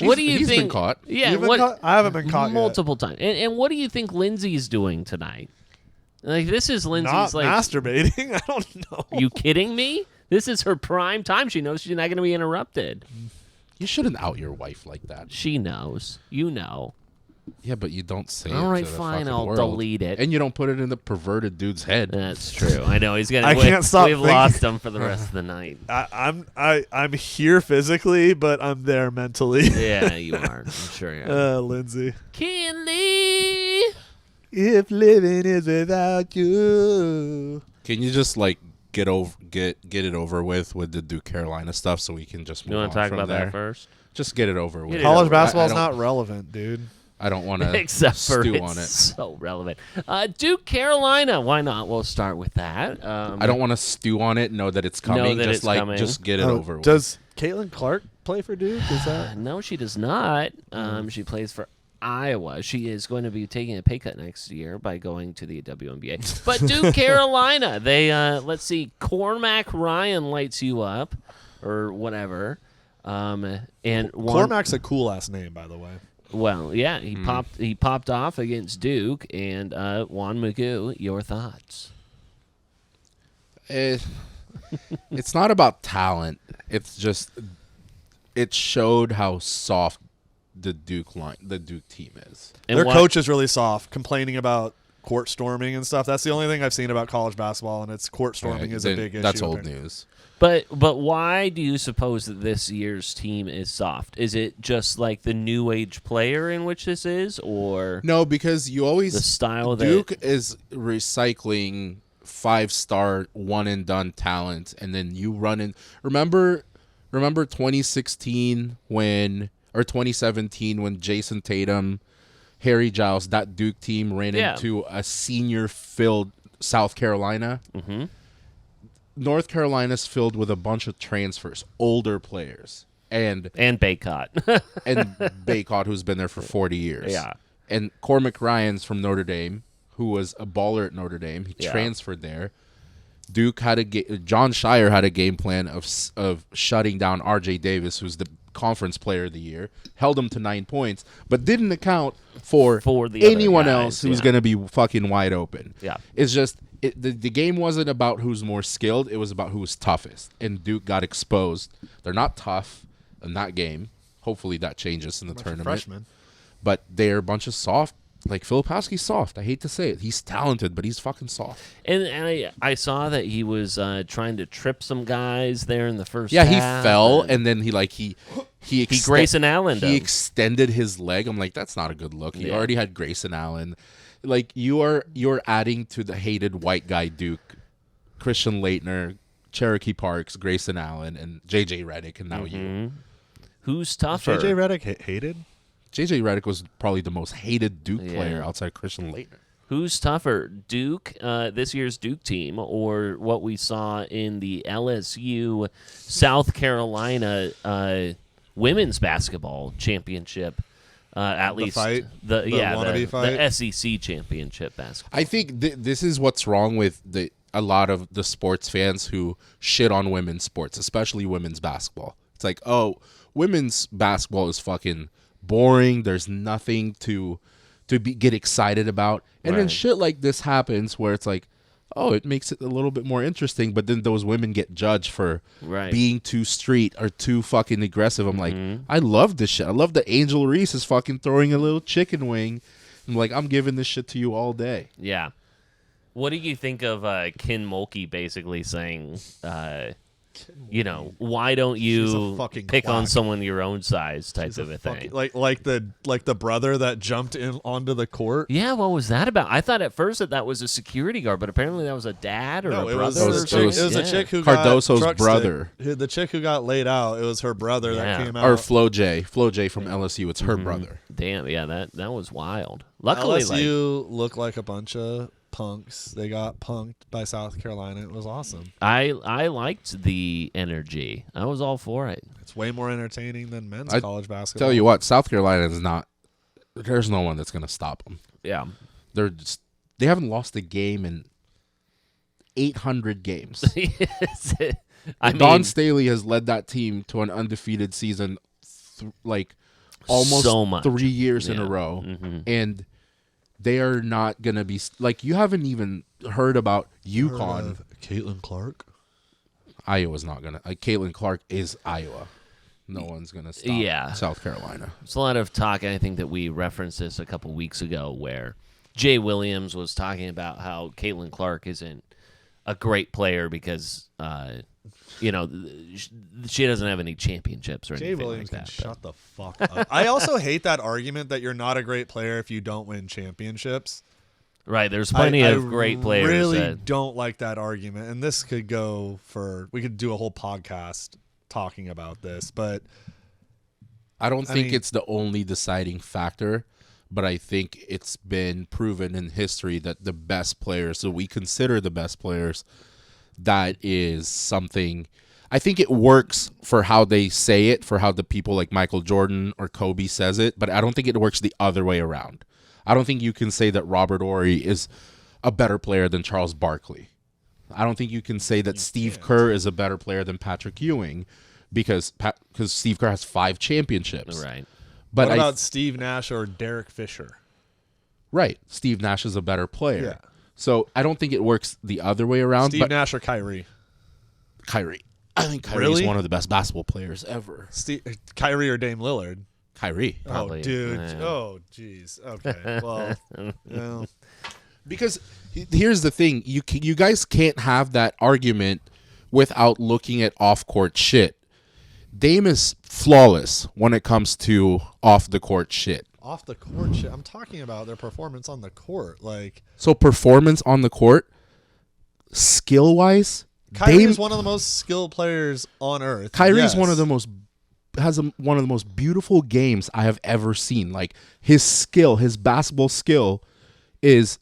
Speaker 5: What do you
Speaker 8: He's
Speaker 5: think?
Speaker 8: been caught.
Speaker 5: Yeah,
Speaker 9: You've been
Speaker 5: what,
Speaker 9: caught? I haven't been caught
Speaker 5: multiple times. And what do you think Lindsay's doing tonight? Like, this is
Speaker 9: yet.
Speaker 5: Lindsay's,
Speaker 9: Not
Speaker 5: like...
Speaker 9: masturbating. I don't know.
Speaker 5: You kidding me? This is her prime time. She knows she's not going to be interrupted.
Speaker 8: You shouldn't out your wife like that.
Speaker 5: She knows. You know.
Speaker 8: Yeah, but you don't say
Speaker 5: All
Speaker 8: it
Speaker 5: right,
Speaker 8: to the
Speaker 5: fine,
Speaker 8: fucking
Speaker 5: I'll
Speaker 8: world.
Speaker 5: delete it.
Speaker 8: And you don't put it in the perverted dude's head.
Speaker 5: That's true. I know he's gonna.
Speaker 9: I can't stop
Speaker 5: We've
Speaker 9: thinking-
Speaker 5: lost him for the rest of the night.
Speaker 9: I'm here physically, but I'm there mentally.
Speaker 5: Yeah, you are. I'm sure you are.
Speaker 9: Lindsay.
Speaker 5: Kinley.
Speaker 9: If living is without you.
Speaker 8: Can you just like get it over with the Duke Carolina stuff so we can just move
Speaker 5: You
Speaker 8: on
Speaker 5: want to talk
Speaker 8: from
Speaker 5: about
Speaker 8: there?
Speaker 5: that first?
Speaker 8: Just get it over with.
Speaker 5: Get it
Speaker 9: College
Speaker 5: over.
Speaker 9: basketball's
Speaker 8: I
Speaker 9: not
Speaker 8: don't-
Speaker 9: relevant, dude.
Speaker 8: I don't want to
Speaker 5: Except for
Speaker 8: stew
Speaker 5: it's
Speaker 8: on it.
Speaker 5: so relevant. Duke Carolina. Why not? We'll start with that.
Speaker 8: I don't want to stew on it. Know that it's coming.
Speaker 5: that
Speaker 8: just
Speaker 5: it's coming.
Speaker 8: just get it over with.
Speaker 9: Does Caitlin Clark play for Duke? Is that
Speaker 5: No, she does not. She plays for Iowa. She is going to be taking a pay cut next year by going to the WNBA. But Duke Carolina, they let's see, Cormac Ryan lights you up, or whatever. And
Speaker 9: Cormac's a cool ass name, by the way.
Speaker 5: Well, yeah, he popped off against Duke, and Juan Magoo, your thoughts?
Speaker 8: It's not about talent. It's just it showed how soft the Duke team is.
Speaker 5: And
Speaker 9: Their
Speaker 5: why-
Speaker 9: coach is really soft, complaining about court storming and stuff. That's the only thing I've seen about college basketball, and it's court storming is a big issue.
Speaker 8: That's old
Speaker 9: apparently.
Speaker 8: news.
Speaker 5: But why do you suppose that this year's team is soft? Is it just like the new age player in which this is, or
Speaker 8: No, because you always
Speaker 5: the style that
Speaker 8: Duke is recycling 5-star one and done talent, and then you run in. Remember 2016 or 2017 when Jason Tatum, Harry Giles, that Duke team ran into a senior-filled South Carolina.
Speaker 5: Mm-hmm.
Speaker 8: North Carolina's filled with a bunch of transfers, older players, and
Speaker 5: Baycott.
Speaker 8: and Baycott, who's been there for 40 years.
Speaker 5: Yeah.
Speaker 8: And Cormac Ryan's from Notre Dame, who was a baller at Notre Dame. He
Speaker 5: Yeah.
Speaker 8: transferred there. Duke had John Shire had a game plan of shutting down R.J. Davis, who's the conference player of the year, held him to 9 points, but didn't account for
Speaker 5: the other
Speaker 8: anyone
Speaker 5: guys,
Speaker 8: else who's
Speaker 5: yeah.
Speaker 8: going to be fucking wide open.
Speaker 5: Yeah.
Speaker 8: It's just the game wasn't about who's more skilled. It was about who was toughest, and Duke got exposed. They're not tough in that game. Hopefully that changes in the tournament.
Speaker 9: Freshmen.
Speaker 8: But they're a bunch of soft. Like Filipowski's soft. I hate to say it. He's talented, but he's fucking soft.
Speaker 5: And I saw that he was trying to trip some guys there in the first
Speaker 8: Yeah, he
Speaker 5: half,
Speaker 8: fell, and then he
Speaker 5: Grayson Allen
Speaker 8: he extended his leg. I'm like, that's not a good look. He already had Grayson Allen. Like you're adding to the hated white guy Duke, Christian Laettner, Cherokee Parks, Grayson Allen, and JJ Redick, and now you.
Speaker 5: Who's tougher?
Speaker 9: JJ Redick hated?
Speaker 8: JJ Redick was probably the most hated Duke player outside Christian Laettner.
Speaker 5: Who's tougher, Duke, this year's Duke team, or what we saw in the LSU South Carolina women's basketball championship? At least
Speaker 9: fight? The wannabe fight?
Speaker 5: the SEC championship basketball.
Speaker 8: I think this is what's wrong with a lot of the sports fans who shit on women's sports, especially women's basketball. It's like, oh, women's basketball is fucking boring. There's nothing to get excited about. And then
Speaker 5: Right.
Speaker 8: shit like this happens where it's like, oh, it makes it a little bit more interesting, but then those women get judged for
Speaker 5: Right.
Speaker 8: being too street or too fucking aggressive. I'm like, I love this shit. I love that Angel Reese is fucking throwing a little chicken wing. I'm like, I'm giving this shit to you all day.
Speaker 5: Yeah. What do you think of Ken Mulkey basically saying, why don't
Speaker 9: She's a
Speaker 5: you
Speaker 9: fucking
Speaker 5: pick on
Speaker 9: quack.
Speaker 5: someone your own size type of a thing?
Speaker 9: Like the brother that jumped in onto the court.
Speaker 5: Yeah, what was that about? I thought at first that was a security guard, but apparently that was a dad or
Speaker 9: No,
Speaker 5: a
Speaker 9: it was,
Speaker 5: brother.
Speaker 9: it
Speaker 5: or
Speaker 9: was,
Speaker 5: something.
Speaker 9: it was a chick who
Speaker 8: Cardoso's
Speaker 9: got truck
Speaker 8: brother.
Speaker 9: stick. The chick who got laid out. It was her brother that came out.
Speaker 8: Or Flo J from LSU. It's her brother.
Speaker 5: Damn, yeah, that was wild. Luckily,
Speaker 9: LSU look like a bunch of punks. They got punked by South Carolina. It was awesome.
Speaker 5: I liked the energy. I was all for it.
Speaker 9: It's way more entertaining than men's college basketball.
Speaker 8: Tell you what, South Carolina is not. There's no one that's going to stop them.
Speaker 5: Yeah.
Speaker 8: They haven't lost a game in 800 games. Don Staley has led that team to an undefeated season, almost
Speaker 5: so much.
Speaker 8: 3 years in a row, and they are not gonna be you haven't even heard about UConn.
Speaker 9: Caitlin Clark.
Speaker 8: Iowa's not gonna. Caitlin Clark is Iowa. No one's gonna stop. South Carolina.
Speaker 5: There's a lot of talk, and I think that we referenced this a couple weeks ago, where Jay Williams was talking about how Caitlin Clark isn't a great player because she doesn't have any championships or anything
Speaker 9: Jay Williams
Speaker 5: like that.
Speaker 9: can shut the fuck up. I also hate that argument that you're not a great player if you don't win championships.
Speaker 5: Right, there's plenty of great players.
Speaker 9: I really don't like that argument, and this could go for. We could do a whole podcast talking about this, but
Speaker 8: I don't think it's the only deciding factor. But I think it's been proven in history that the best players, so we consider the best players, that is something. I think it works for how they say it, for how the people like Michael Jordan or Kobe says it, but I don't think it works the other way around. I don't think you can say that Robert Horry is a better player than Charles Barkley. I don't think you can say that Steve Kerr is a better player than Patrick Ewing because Steve Kerr has 5 championships.
Speaker 5: Right.
Speaker 8: But
Speaker 9: what about Steve Nash or Derek Fisher?
Speaker 8: Right. Steve Nash is a better player.
Speaker 9: Yeah.
Speaker 8: So I don't think it works the other way around.
Speaker 9: Steve Nash or Kyrie?
Speaker 8: Kyrie. I think Kyrie is one of the best basketball players ever.
Speaker 9: Kyrie or Dame Lillard?
Speaker 8: Kyrie.
Speaker 5: Probably.
Speaker 9: Oh, dude. Oh, jeez. Okay. Well,
Speaker 8: because here's the thing. You guys can't have that argument without looking at off-court shit. Dame is flawless when it comes to off-the-court shit.
Speaker 9: Off the court shit. I'm talking about their performance on the court.
Speaker 8: So performance on the court, skill-wise,
Speaker 9: Kyrie is one of the most skilled players on earth.
Speaker 8: Kyrie is one of the most one of the most beautiful games I have ever seen. His skill, his basketball skill, is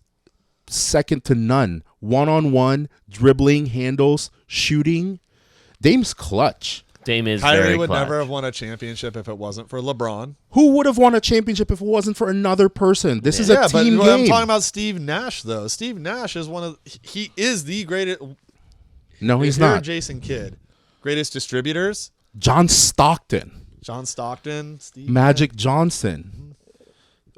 Speaker 8: second to none. One-on-one, dribbling, handles, shooting. Dame's clutch.
Speaker 5: Dame is
Speaker 9: Kyrie
Speaker 5: very
Speaker 9: would
Speaker 5: clutch.
Speaker 9: never have won a championship if it wasn't for LeBron.
Speaker 8: Who would have won a championship if it wasn't for another person? This is a team
Speaker 9: but
Speaker 8: game.
Speaker 9: I'm talking about Steve Nash, though. Steve Nash is he is the greatest.
Speaker 8: No, he's
Speaker 9: not.
Speaker 8: not.
Speaker 9: Jason Kidd. Greatest distributors?
Speaker 8: John Stockton.
Speaker 9: Steve
Speaker 8: Magic Johnson.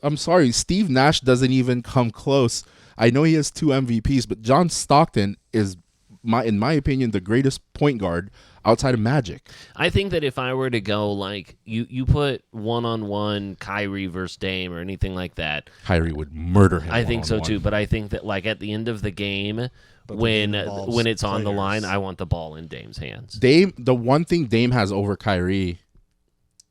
Speaker 8: I'm sorry, Steve Nash doesn't even come close. I know he has 2 MVPs, but John Stockton is, in my opinion, the greatest point guard outside of Magic.
Speaker 5: I think that if I were to go you put one-on-one Kyrie versus Dame or anything like that,
Speaker 8: Kyrie would murder him.
Speaker 5: I think so too, but I think that at the end of the game, when it's on the line, I want the ball in Dame's hands.
Speaker 8: The one thing Dame has over Kyrie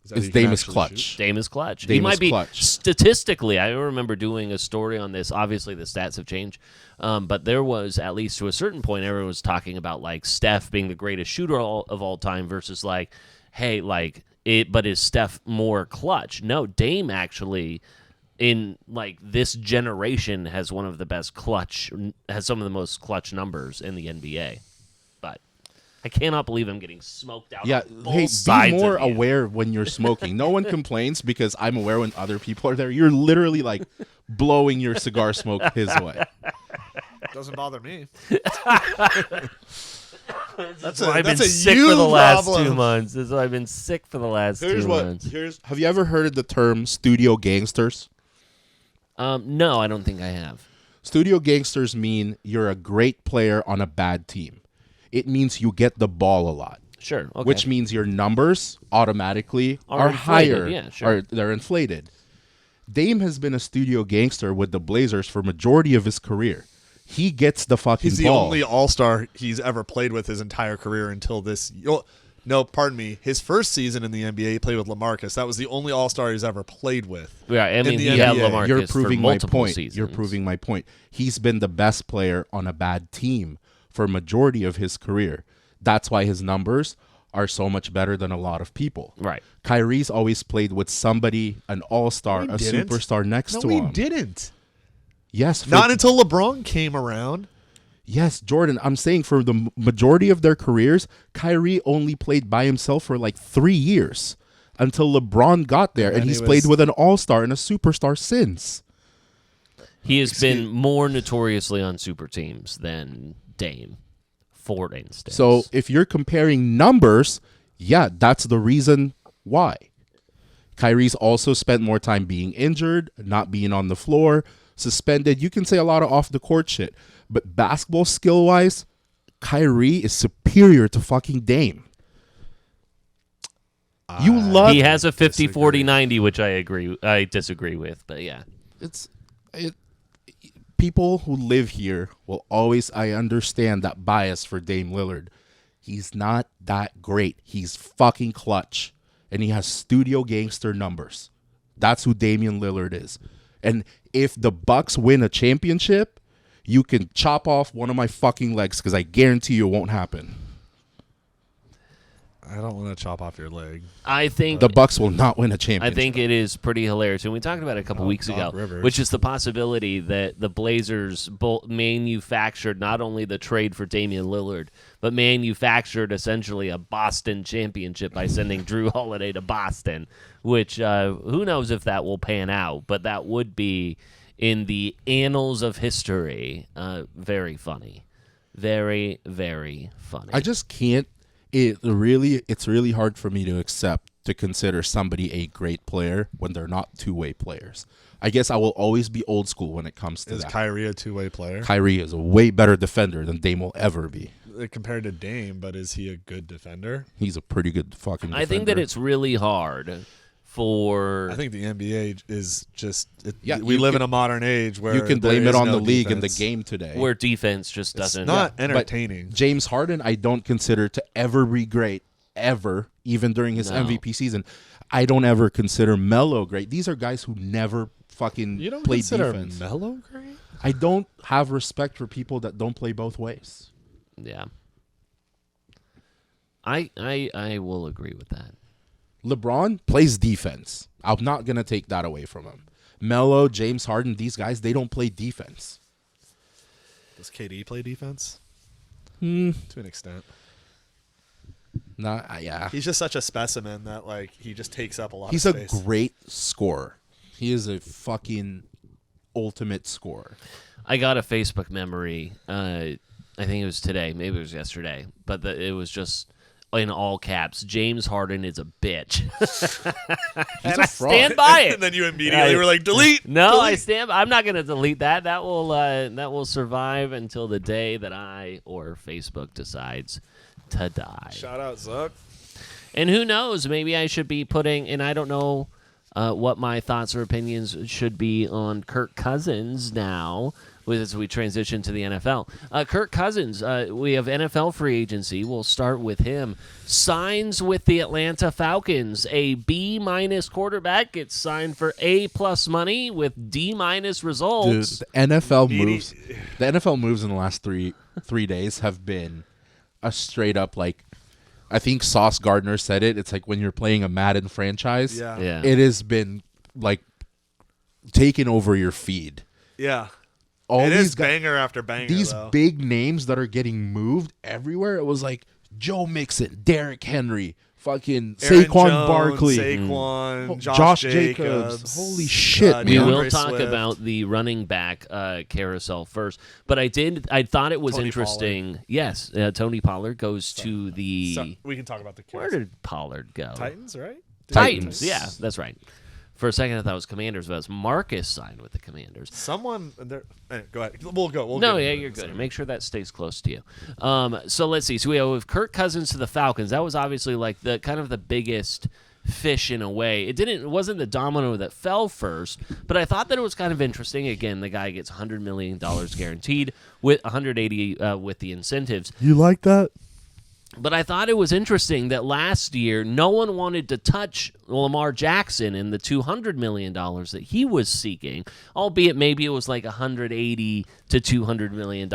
Speaker 8: is Dame is clutch.
Speaker 5: Dame is clutch.
Speaker 8: Dame
Speaker 5: He might
Speaker 8: is
Speaker 5: be
Speaker 8: clutch.
Speaker 5: statistically. I remember doing a story on this. Obviously, the stats have changed, but there was, at least to a certain point, everyone was talking about Steph being the greatest shooter of all time versus but is Steph more clutch? No, Dame actually, in this generation, has one of the best has some of the most clutch numbers in the NBA. But I cannot believe I'm getting smoked out.
Speaker 8: Yeah,
Speaker 5: on both
Speaker 8: hey,
Speaker 5: sides
Speaker 8: be more
Speaker 5: of you.
Speaker 8: aware when you're smoking. No one complains because I'm aware when other people are there. You're literally blowing your cigar smoke his way.
Speaker 9: Doesn't bother me.
Speaker 5: That's why I've been sick for the last 2 months. That's why I've been sick for the last 2 months.
Speaker 8: Have you ever heard of the term studio gangsters?
Speaker 5: No, I don't think I have.
Speaker 8: Studio gangsters mean you're a great player on a bad team. It means you get the ball a lot.
Speaker 5: Sure. Okay.
Speaker 8: Which means your numbers automatically are
Speaker 5: inflated,
Speaker 8: higher.
Speaker 5: yeah, sure.
Speaker 8: They're inflated. Dame has been a studio gangster with the Blazers for majority of his career. He gets the fucking
Speaker 9: He's the
Speaker 8: ball.
Speaker 9: only all-star he's ever played with his entire career until this. No, pardon me. His first season in the NBA, he played with LaMarcus. That was the only all-star he's ever played with.
Speaker 5: Yeah, I mean, he
Speaker 9: NBA.
Speaker 5: had LaMarcus
Speaker 8: You're proving
Speaker 5: for
Speaker 8: my
Speaker 5: multiple
Speaker 8: point.
Speaker 5: seasons.
Speaker 8: You're proving my point. He's been the best player on a bad team for a majority of his career. That's why his numbers are so much better than a lot of people.
Speaker 5: Right.
Speaker 8: Kyrie's always played with somebody, an all-star, a superstar next to him.
Speaker 9: No, he didn't.
Speaker 8: Yes.
Speaker 9: Not until LeBron came around.
Speaker 8: Yes, Jordan, I'm saying for the majority of their careers, Kyrie only played by himself for like 3 years until LeBron got there, and he's played with an all-star and a superstar since.
Speaker 5: He has been more notoriously on super teams than Dame, for instance.
Speaker 8: So if you're comparing numbers, yeah, that's the reason why. Kyrie's also spent more time being injured, not being on the floor, suspended. You can say a lot of off-the-court shit. But basketball skill-wise, Kyrie is superior to fucking Dame.
Speaker 5: He has a 50-40-90, which I disagree with, but yeah.
Speaker 8: People who live here will always, I understand that bias for Dame Lillard. He's not that great. He's fucking clutch. And he has studio gangster numbers. That's who Damian Lillard is. And if the Bucks win a championship, you can chop off one of my fucking legs because I guarantee you it won't happen.
Speaker 9: I don't want to chop off your leg.
Speaker 5: I think
Speaker 8: the Bucks will not win a championship.
Speaker 5: I think it is pretty hilarious. And we talked about it a couple weeks ago, which is the possibility that the Blazers manufactured not only the trade for Damian Lillard, but manufactured essentially a Boston championship by sending Drew Holiday to Boston, which who knows if that will pan out, but that would be, in the annals of history, very funny. Very, very funny.
Speaker 8: I just can't. It's really hard for me to consider somebody a great player when they're not two-way players. I guess I will always be old school when it comes to that.
Speaker 9: Is Kyrie a two-way player?
Speaker 8: Kyrie is a way better defender than Dame will ever be.
Speaker 9: Compared to Dame, but is he a good defender?
Speaker 8: He's a pretty good fucking defender.
Speaker 5: I think that it's really hard for...
Speaker 9: I think the NBA is just...
Speaker 8: Yeah,
Speaker 9: we live in a modern age where
Speaker 8: you can blame it on the league and the
Speaker 9: defense.
Speaker 8: game today.
Speaker 5: Where defense just doesn't...
Speaker 9: It's not entertaining.
Speaker 8: But James Harden, I don't consider to ever be great, ever, even during his MVP season. I don't ever consider Melo great. These are guys who never fucking
Speaker 9: You don't
Speaker 8: play
Speaker 9: consider
Speaker 8: defense.
Speaker 9: Melo great?
Speaker 8: I don't have respect for people that don't play both ways.
Speaker 5: Yeah. I will agree with that.
Speaker 8: LeBron plays defense. I'm not going to take that away from him. Melo, James Harden, these guys, they don't play defense.
Speaker 9: Does KD play defense?
Speaker 8: To
Speaker 9: an extent.
Speaker 8: Yeah.
Speaker 9: He's just such a specimen that he just takes up a lot
Speaker 8: He's
Speaker 9: of space.
Speaker 8: a great scorer. He is a fucking ultimate scorer.
Speaker 5: I got a Facebook memory. I think it was today. Maybe it was yesterday. But it was just... in all caps, James Harden is a bitch. And I stand by it.
Speaker 9: And then you immediately were like, delete.
Speaker 5: No,
Speaker 9: delete.
Speaker 5: I stand. I'm not going to delete that. That will survive until the day that I or Facebook decides to die.
Speaker 9: Shout out, Zuck.
Speaker 5: And who knows? Maybe I should be putting. And I don't know what my thoughts or opinions should be on Kirk Cousins now, as we transition to the NFL. Kirk Cousins, we have NFL free agency. We'll start with him. Signs with the Atlanta Falcons. A B- quarterback gets signed for A+ money with D- results.
Speaker 8: Dude, the NFL moves. The NFL moves in the last three days have been a straight up I think Sauce Gardner said it. It's like when you're playing a Madden franchise.
Speaker 9: Yeah.
Speaker 8: It has been taking over your feed.
Speaker 9: Yeah.
Speaker 8: All
Speaker 9: it
Speaker 8: these
Speaker 9: is banger after banger.
Speaker 8: These
Speaker 9: though.
Speaker 8: big names that are getting moved everywhere. It was like Joe Mixon, Derrick Henry, fucking
Speaker 9: Aaron
Speaker 8: Saquon
Speaker 9: Jones,
Speaker 8: Barkley,
Speaker 9: Saquon,
Speaker 8: Josh
Speaker 9: Jacobs.
Speaker 8: Holy shit,
Speaker 5: We
Speaker 8: man.
Speaker 5: will talk
Speaker 9: Swift.
Speaker 5: about the running back carousel first, but I thought it was
Speaker 9: Tony
Speaker 5: interesting.
Speaker 9: Pollard.
Speaker 5: Yes, Tony Pollard goes to the.
Speaker 9: So, we can talk about the
Speaker 5: Where did Pollard go?
Speaker 9: Titans, right?
Speaker 5: Titans. Yeah, that's right. For a second, I thought it was Commanders, but it was Marcus signed with the Commanders.
Speaker 9: Someone there. Go ahead. We'll go.
Speaker 5: No, yeah, you're good. Make sure that stays close to you. So let's see. So we have Kirk Cousins to the Falcons. That was obviously the kind of the biggest fish in a way. It wasn't the domino that fell first, but I thought that it was kind of interesting. Again, the guy gets $100 million guaranteed with $180 with the incentives.
Speaker 9: You like that?
Speaker 5: But I thought it was interesting that last year no one wanted to touch Lamar Jackson in the $200 million that he was seeking, albeit maybe it was like $180 to $200 million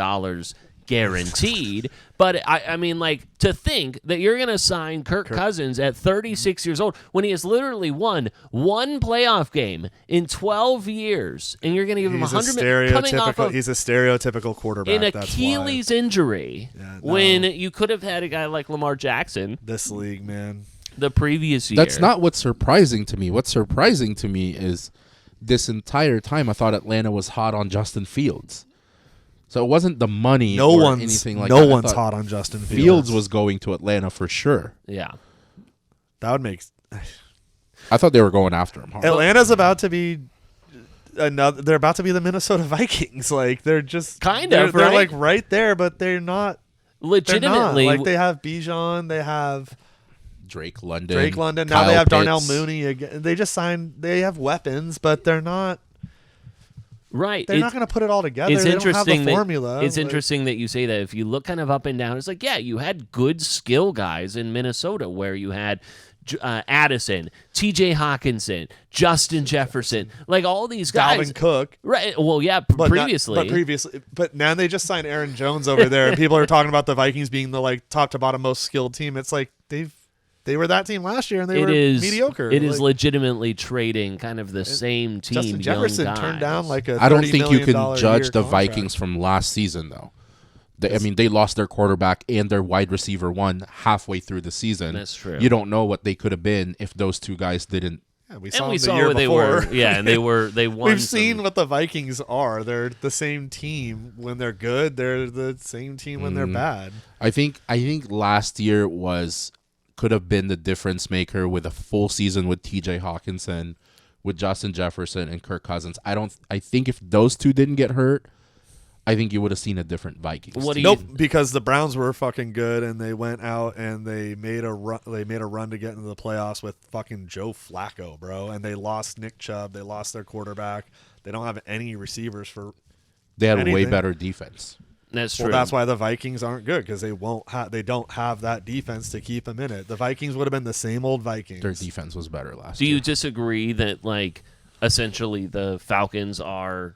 Speaker 5: guaranteed. But I mean, like, to think that you're going to sign Kirk Cousins at 36 years old when he has literally won one playoff game in 12 years, and you're going to give him $100 million coming off of
Speaker 9: he's a stereotypical quarterback.
Speaker 5: an Achilles injury when you could have had a guy like Lamar Jackson.
Speaker 9: This league, man.
Speaker 5: The previous year.
Speaker 8: That's not what's surprising to me. What's surprising to me is this entire time I thought Atlanta was hot on Justin Fields. So it wasn't the money or anything like that.
Speaker 9: No one's hot on Justin Fields.
Speaker 8: Fields was going to Atlanta for sure.
Speaker 5: Yeah.
Speaker 9: That would make...
Speaker 8: I thought they were going after him hard.
Speaker 9: Atlanta's about to be... They're about to be the Minnesota Vikings. Like, they're just...
Speaker 5: They're
Speaker 9: like right there, but they're not...
Speaker 5: Legitimately.
Speaker 9: Like, they have Bijan, they have...
Speaker 8: Drake London.
Speaker 9: Now
Speaker 8: Kyle
Speaker 9: they have
Speaker 8: Pitts.
Speaker 9: Darnell Mooney again. They just signed... They have weapons, but they're not...
Speaker 5: Right.
Speaker 9: They're not going to put it all together.
Speaker 5: It's
Speaker 9: they don't
Speaker 5: interesting
Speaker 9: have the formula.
Speaker 5: It's interesting that you say that. If you look kind of up and down, it's like, yeah, you had good skill guys in Minnesota where you had Addison, T.J. Hawkinson, Justin Jefferson, like all these guys.
Speaker 9: Dalvin Cook.
Speaker 5: Right. Well, yeah, previously.
Speaker 9: But now they just signed Aaron Jones over there, and people are talking about the Vikings being the like top to bottom most skilled team. It's like they were that team last year, and they were mediocre.
Speaker 5: It is legitimately trading kind of the same team.
Speaker 9: Justin Jefferson turned down like a $30
Speaker 8: I don't think you can
Speaker 9: million
Speaker 8: judge the
Speaker 9: contract.
Speaker 8: Vikings from last season, though. They lost their quarterback and their wide receiver one halfway through the season.
Speaker 5: That's true.
Speaker 8: You don't know what they could have been if those two guys didn't.
Speaker 9: Yeah, we
Speaker 5: And
Speaker 9: saw
Speaker 5: where they were. Yeah, and they won.
Speaker 9: We've seen what the Vikings are. They're the same team when they're good. They're the same team when they're bad.
Speaker 8: I think last year could have been the difference maker with a full season with T.J. Hawkinson, with Justin Jefferson and Kirk Cousins. I think if those two didn't get hurt, I think you would have seen a different Vikings.
Speaker 9: Nope, because the Browns were fucking good, and they went out and they made a run. They made a run to get into the playoffs with fucking Joe Flacco, bro. And they lost Nick Chubb. They lost their quarterback. They don't have any receivers for.
Speaker 8: They had
Speaker 9: anything.
Speaker 8: a way better defense.
Speaker 5: That's true.
Speaker 9: Well, that's why the Vikings aren't good, because they don't have that defense to keep them in it. The Vikings would have been the same old Vikings.
Speaker 8: Their defense was better last
Speaker 5: Do
Speaker 8: year.
Speaker 5: you disagree that, like, essentially the Falcons are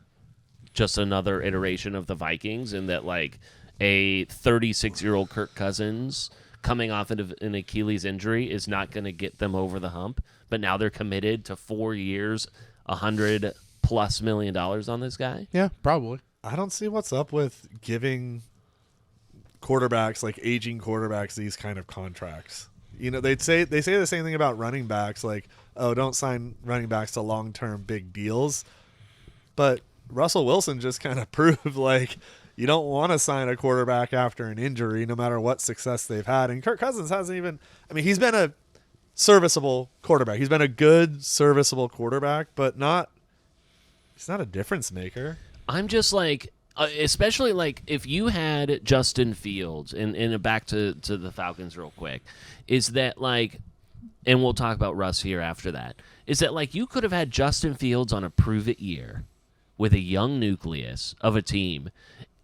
Speaker 5: just another iteration of the Vikings, and that, like, a 36-year-old Kirk Cousins coming off of an Achilles injury is not going to get them over the hump, but now they're committed to 4 years, $100+ million on this guy?
Speaker 8: Yeah, probably.
Speaker 9: I don't see what's up with giving quarterbacks, like aging quarterbacks, these kind of contracts. You know, they say the same thing about running backs, like, oh, don't sign running backs to long-term big deals. But Russell Wilson just kind of proved, like, you don't want to sign a quarterback after an injury, no matter what success they've had. And Kirk Cousins hasn't even – I mean, he's been a serviceable quarterback. He's been a good, serviceable quarterback, but he's not a difference maker.
Speaker 5: I'm just like, especially like if you had Justin Fields, and back to the Falcons real quick, is that like, and we'll talk about Russ here after that, is that like you could have had Justin Fields on a prove-it year with a young nucleus of a team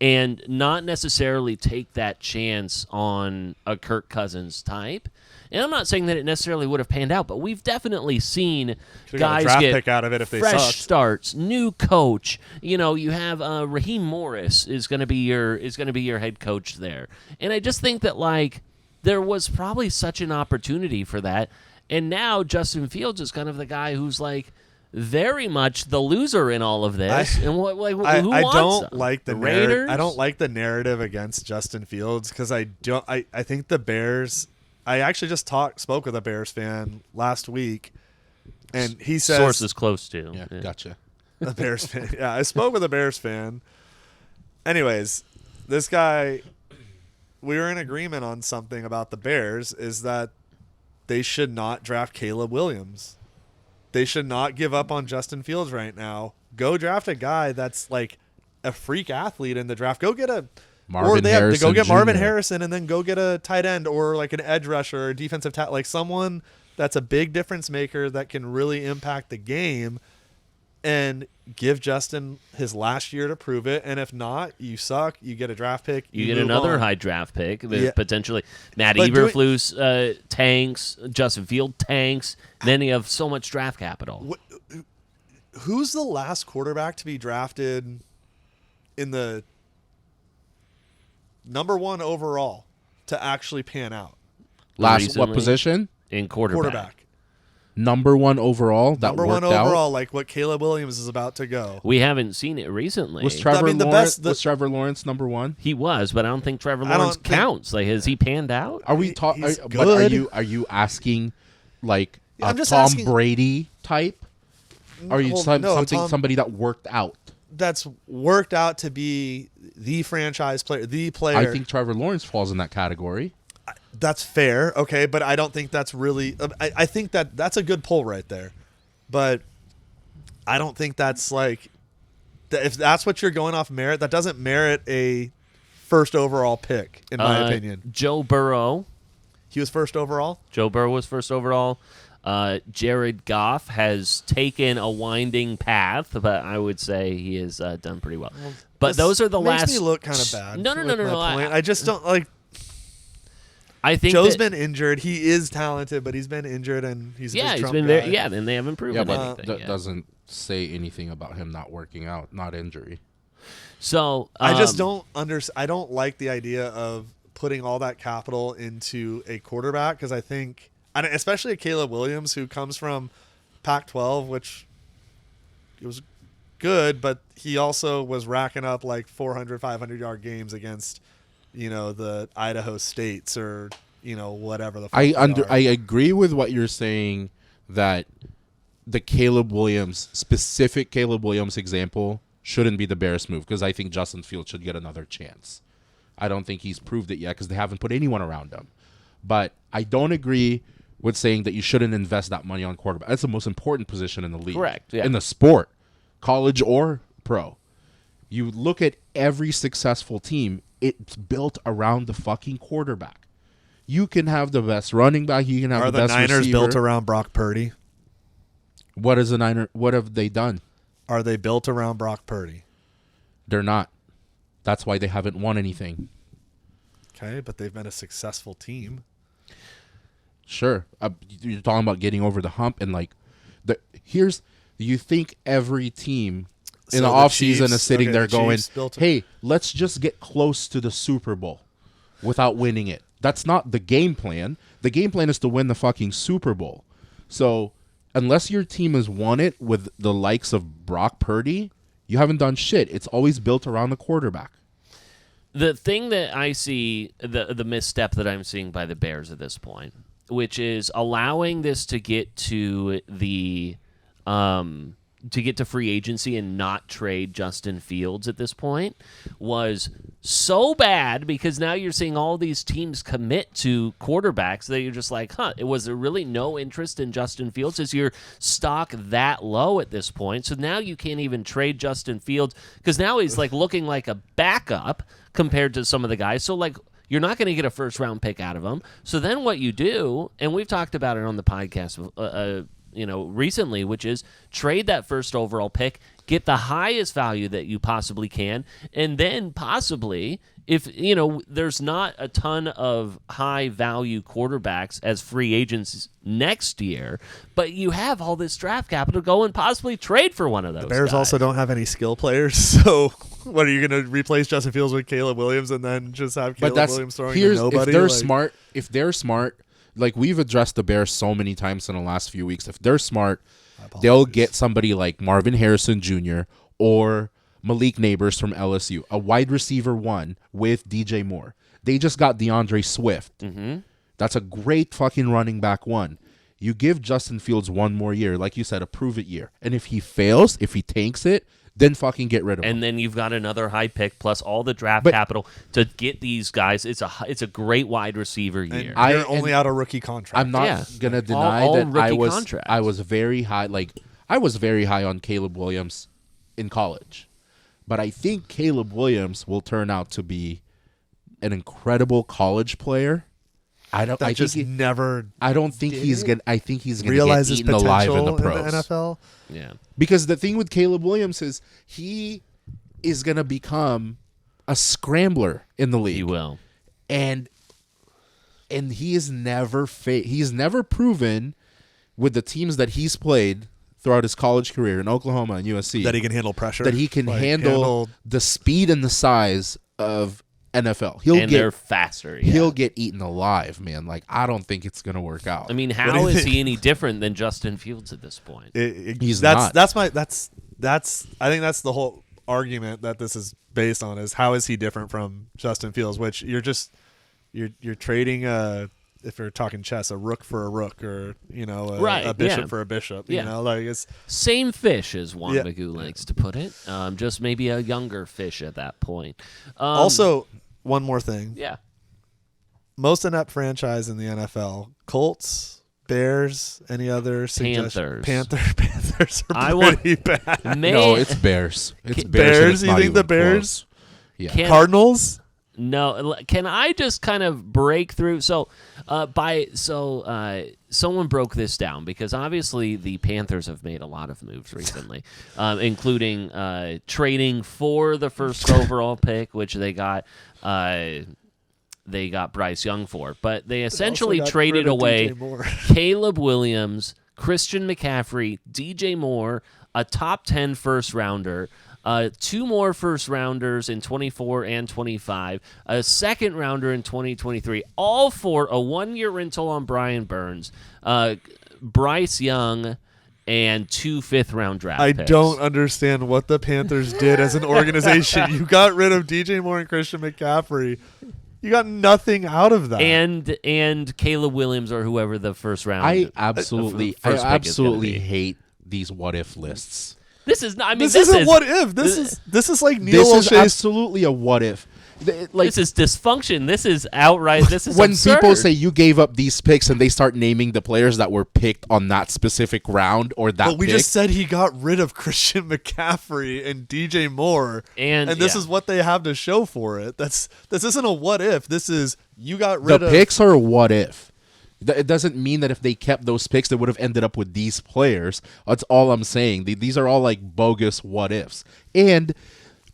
Speaker 5: and not necessarily take that chance on a Kirk Cousins type. And I'm not saying that it necessarily would have panned out, but we've definitely seen guys
Speaker 9: draft
Speaker 5: get
Speaker 9: pick out of it if they
Speaker 5: fresh
Speaker 9: sucked.
Speaker 5: starts, new coach. You know, you have Raheem Morris is going to be your head coach there, and I just think that like there was probably such an opportunity for that, and now Justin Fields is kind of the guy who's like very much the loser in all of this.
Speaker 9: I
Speaker 5: wants
Speaker 9: don't
Speaker 5: him?
Speaker 9: like the
Speaker 5: Raiders.
Speaker 9: I don't like the narrative against Justin Fields, because I think the Bears. I actually just spoke with a Bears fan last week, and he says
Speaker 5: sources close to.
Speaker 8: Yeah, gotcha.
Speaker 9: A Bears fan. Yeah, I spoke with a Bears fan. Anyways, this guy, we were in agreement on something about the Bears, is that they should not draft Caleb Williams. They should not give up on Justin Fields right now. Go draft a guy that's like a freak athlete in the draft. Go get a
Speaker 8: Marvin
Speaker 9: they have to
Speaker 8: Harrison
Speaker 9: go get Marvin
Speaker 8: Jr.
Speaker 9: Harrison, and then go get a tight end or like an edge rusher or a defensive tackle, like someone that's a big difference maker that can really impact the game, and give Justin his last year to prove it. And if not, you suck. You get a draft pick.
Speaker 5: You get
Speaker 9: move
Speaker 5: another
Speaker 9: on.
Speaker 5: high draft pick.
Speaker 9: Yeah.
Speaker 5: Potentially Matt
Speaker 9: But
Speaker 5: Eberflus tanks, Justin Field tanks. Then you have so much draft capital.
Speaker 9: Who's the last quarterback to be drafted in the number 1 overall to actually pan out.
Speaker 8: What
Speaker 5: Recently,
Speaker 8: position?
Speaker 5: in quarterback.
Speaker 8: Number 1 overall. That
Speaker 9: Number 1
Speaker 8: worked out.
Speaker 9: overall, like what Caleb Williams is about to go.
Speaker 5: We haven't seen it recently.
Speaker 8: Was Trevor
Speaker 9: I mean,
Speaker 8: Lawrence? Was Trevor Lawrence number 1?
Speaker 5: He was, but I don't think Trevor
Speaker 9: I don't
Speaker 5: Lawrence
Speaker 9: think-
Speaker 5: counts. Like, has he panned out?
Speaker 8: Are we talking?
Speaker 9: He's
Speaker 8: But are
Speaker 9: good.
Speaker 8: you asking like a
Speaker 9: I'm just
Speaker 8: Tom
Speaker 9: asking-
Speaker 8: Brady type? Are you
Speaker 9: Well, no,
Speaker 8: somebody that worked out?
Speaker 9: That's worked out to be the franchise player, the player.
Speaker 8: I think Trevor Lawrence falls in that category.
Speaker 9: That's fair, okay, but I don't think that's really. I think that's a good pull right there, but I don't think that's like if that's what you're going off merit, that doesn't merit a first overall pick, in my opinion.
Speaker 5: Joe Burrow.
Speaker 9: He was first overall.
Speaker 5: Joe Burrow was first overall. Jared Goff has taken a winding path, but I would say he has done pretty well. But
Speaker 9: This
Speaker 5: those are the
Speaker 9: makes
Speaker 5: last.
Speaker 9: me look kind of bad.
Speaker 5: No.
Speaker 9: with my point. I just don't like.
Speaker 5: I think
Speaker 9: Joe's
Speaker 5: that-
Speaker 9: been injured. He is talented, but he's been injured, and he's a
Speaker 5: Yeah,
Speaker 9: big
Speaker 5: he's
Speaker 9: Trump
Speaker 5: been
Speaker 9: guy.
Speaker 5: very. Yeah, and they haven't proven
Speaker 8: Yeah, but
Speaker 5: anything.
Speaker 8: that
Speaker 5: yet.
Speaker 8: doesn't say anything about him not working out, not injury.
Speaker 5: So
Speaker 9: I just don't I don't like the idea of putting all that capital into a quarterback because I think, and especially a Caleb Williams who comes from Pac-12, which it was good, but he also was racking up like 400, 500-yard games against, the Idaho States or whatever the.
Speaker 8: I
Speaker 9: fuck they are.
Speaker 8: agree with what you're saying that the specific Caleb Williams example shouldn't be the Bears move because I think Justin Fields should get another chance. I don't think he's proved it yet because they haven't put anyone around him. But I don't agree with saying that you shouldn't invest that money on quarterback. That's the most important position in the league.
Speaker 5: Correct, yeah.
Speaker 8: In the sport, college or pro. You look at every successful team, it's built around the fucking quarterback. You can have the best running back. You can have
Speaker 9: Are
Speaker 8: the
Speaker 9: the
Speaker 8: best
Speaker 9: Niners
Speaker 8: receiver.
Speaker 9: built around Brock Purdy?
Speaker 8: What is the Niner? What have they done?
Speaker 9: Are they built around Brock Purdy?
Speaker 8: They're not. That's why they haven't won anything.
Speaker 9: Okay, but they've been a successful team.
Speaker 8: Sure, you're talking about getting over the hump and you think every team in
Speaker 9: So
Speaker 8: the
Speaker 9: the
Speaker 8: offseason
Speaker 9: Chiefs-
Speaker 8: is sitting
Speaker 9: okay,
Speaker 8: there
Speaker 9: the
Speaker 8: going,
Speaker 9: Chiefs built a-
Speaker 8: hey, let's just get close to the Super Bowl without winning it. That's not the game plan. The game plan is to win the fucking Super Bowl. So unless your team has won it with the likes of Brock Purdy, you haven't done shit. It's always built around the quarterback.
Speaker 5: The thing that I see, the misstep that I'm seeing by the Bears at this point, which is allowing this to get to the free agency and not trade Justin Fields at this point, was so bad because now you're seeing all these teams commit to quarterbacks that you're just like, was there really no interest in Justin Fields? Is your stock that low at this point? So now you can't even trade Justin Fields because now he's like looking like a backup compared to some of the guys. So like you're not going to get a first round pick out of him. So then what you do, and we've talked about it on the podcast recently, which is trade that first overall pick, get the highest value that you possibly can, and then possibly, if there's not a ton of high value quarterbacks as free agents next year, but you have all this draft capital to go and possibly trade for one of those.
Speaker 9: The Bears
Speaker 5: guys.
Speaker 9: also don't have any skill players, so what are you going to replace Justin Fields with Caleb Williams and then just have Caleb Williams throwing to nobody?
Speaker 8: If they're smart, like we've addressed the Bears so many times in the last few weeks, if they're smart, they'll get somebody like Marvin Harrison Jr. or Malik Neighbors from LSU, a wide receiver 1 with DJ Moore. They just got DeAndre Swift. Mm-hmm. That's a great fucking running back 1. You give Justin Fields one more year, like you said, a prove-it year. And if he fails, if he tanks it, then fucking get rid of him.
Speaker 5: And then you've got another high pick plus all the draft capital to get these guys. It's a great wide receiver year.
Speaker 9: And you're only out a rookie contract.
Speaker 8: I'm not gonna deny
Speaker 5: all
Speaker 8: that
Speaker 5: rookie contracts.
Speaker 8: I was very high. I was very high on Caleb Williams in college, but I think Caleb Williams will turn out to be an incredible college player. I don't think he's gonna
Speaker 9: realize
Speaker 8: get
Speaker 9: his
Speaker 8: eaten alive
Speaker 9: potential
Speaker 8: in the pros.
Speaker 9: in the NFL.
Speaker 5: Yeah.
Speaker 8: Because the thing with Caleb Williams is he is going to become a scrambler in the league.
Speaker 5: He will.
Speaker 8: And he is he's never proven with the teams that he's played throughout his college career in Oklahoma and USC
Speaker 9: That he can handle pressure.
Speaker 8: that he can handle the speed and the size of NFL.
Speaker 5: They're faster. Yeah.
Speaker 8: He'll get eaten alive, man. Like, I don't think it's gonna work out.
Speaker 5: I mean, how is he any different than Justin Fields at this point?
Speaker 8: He's not.
Speaker 9: That's I think that's the whole argument that this is based on, is how is he different from Justin Fields? Which you're trading if you're talking chess, a rook for a rook, or a bishop for a bishop. You know, like it's
Speaker 5: same fish, as Juan Magoo likes to put it. Just maybe a younger fish at that point.
Speaker 9: Also, one more thing.
Speaker 5: Yeah.
Speaker 9: Most inept franchise in the NFL: Colts, Bears, any other suggestions? Panthers are pretty bad.
Speaker 8: No, it's Bears. It's
Speaker 9: Bears. You think the Bears?
Speaker 8: Close. Yeah.
Speaker 9: Cardinals?
Speaker 5: No, can I just kind of break through? So, someone broke this down, because obviously the Panthers have made a lot of moves recently, including trading for the first overall pick, which they got Bryce Young for, but they essentially traded away Caleb Williams, Christian McCaffrey, DJ Moore, a top 10 first rounder. 2 more first rounders in 24 and 25, a second rounder in 2023, all for a 1-year rental on Brian Burns, Bryce Young, and 2 fifth-round draft picks.
Speaker 9: I don't understand what the Panthers did as an organization. You got rid of DJ Moore and Christian McCaffrey. You got nothing out of that.
Speaker 5: And Caleb Williams, or whoever the first round.
Speaker 8: I absolutely hate these what if lists.
Speaker 5: This is not. I mean,
Speaker 9: this isn't what if. This is like Neil
Speaker 8: This is
Speaker 9: O'Shea's.
Speaker 8: absolutely a what if.
Speaker 5: This is dysfunction. This is outright. This is
Speaker 8: when
Speaker 5: absurd.
Speaker 8: people say you gave up these picks and they start naming the players that were picked on that specific round or that.
Speaker 9: But we just said he got rid of Christian McCaffrey and DJ Moore, and this is what they have to show for it. This isn't a what if. This is you got rid of
Speaker 8: the picks are a what if. It doesn't mean that if they kept those picks, they would have ended up with these players. That's all I'm saying. These are all like bogus what ifs. And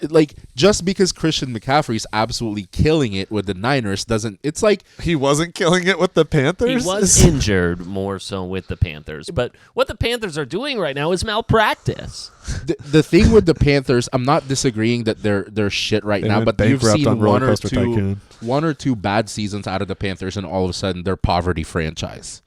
Speaker 8: like, just because Christian McCaffrey is absolutely killing it with the Niners doesn't. It's like
Speaker 9: he wasn't killing it with the Panthers.
Speaker 5: He was injured more so with the Panthers. But what the Panthers are doing right now is malpractice.
Speaker 8: The thing with the Panthers, I'm not disagreeing that they're shit right now, but you've seen one or two bad seasons out of the Panthers, and all of a sudden they're poverty franchise.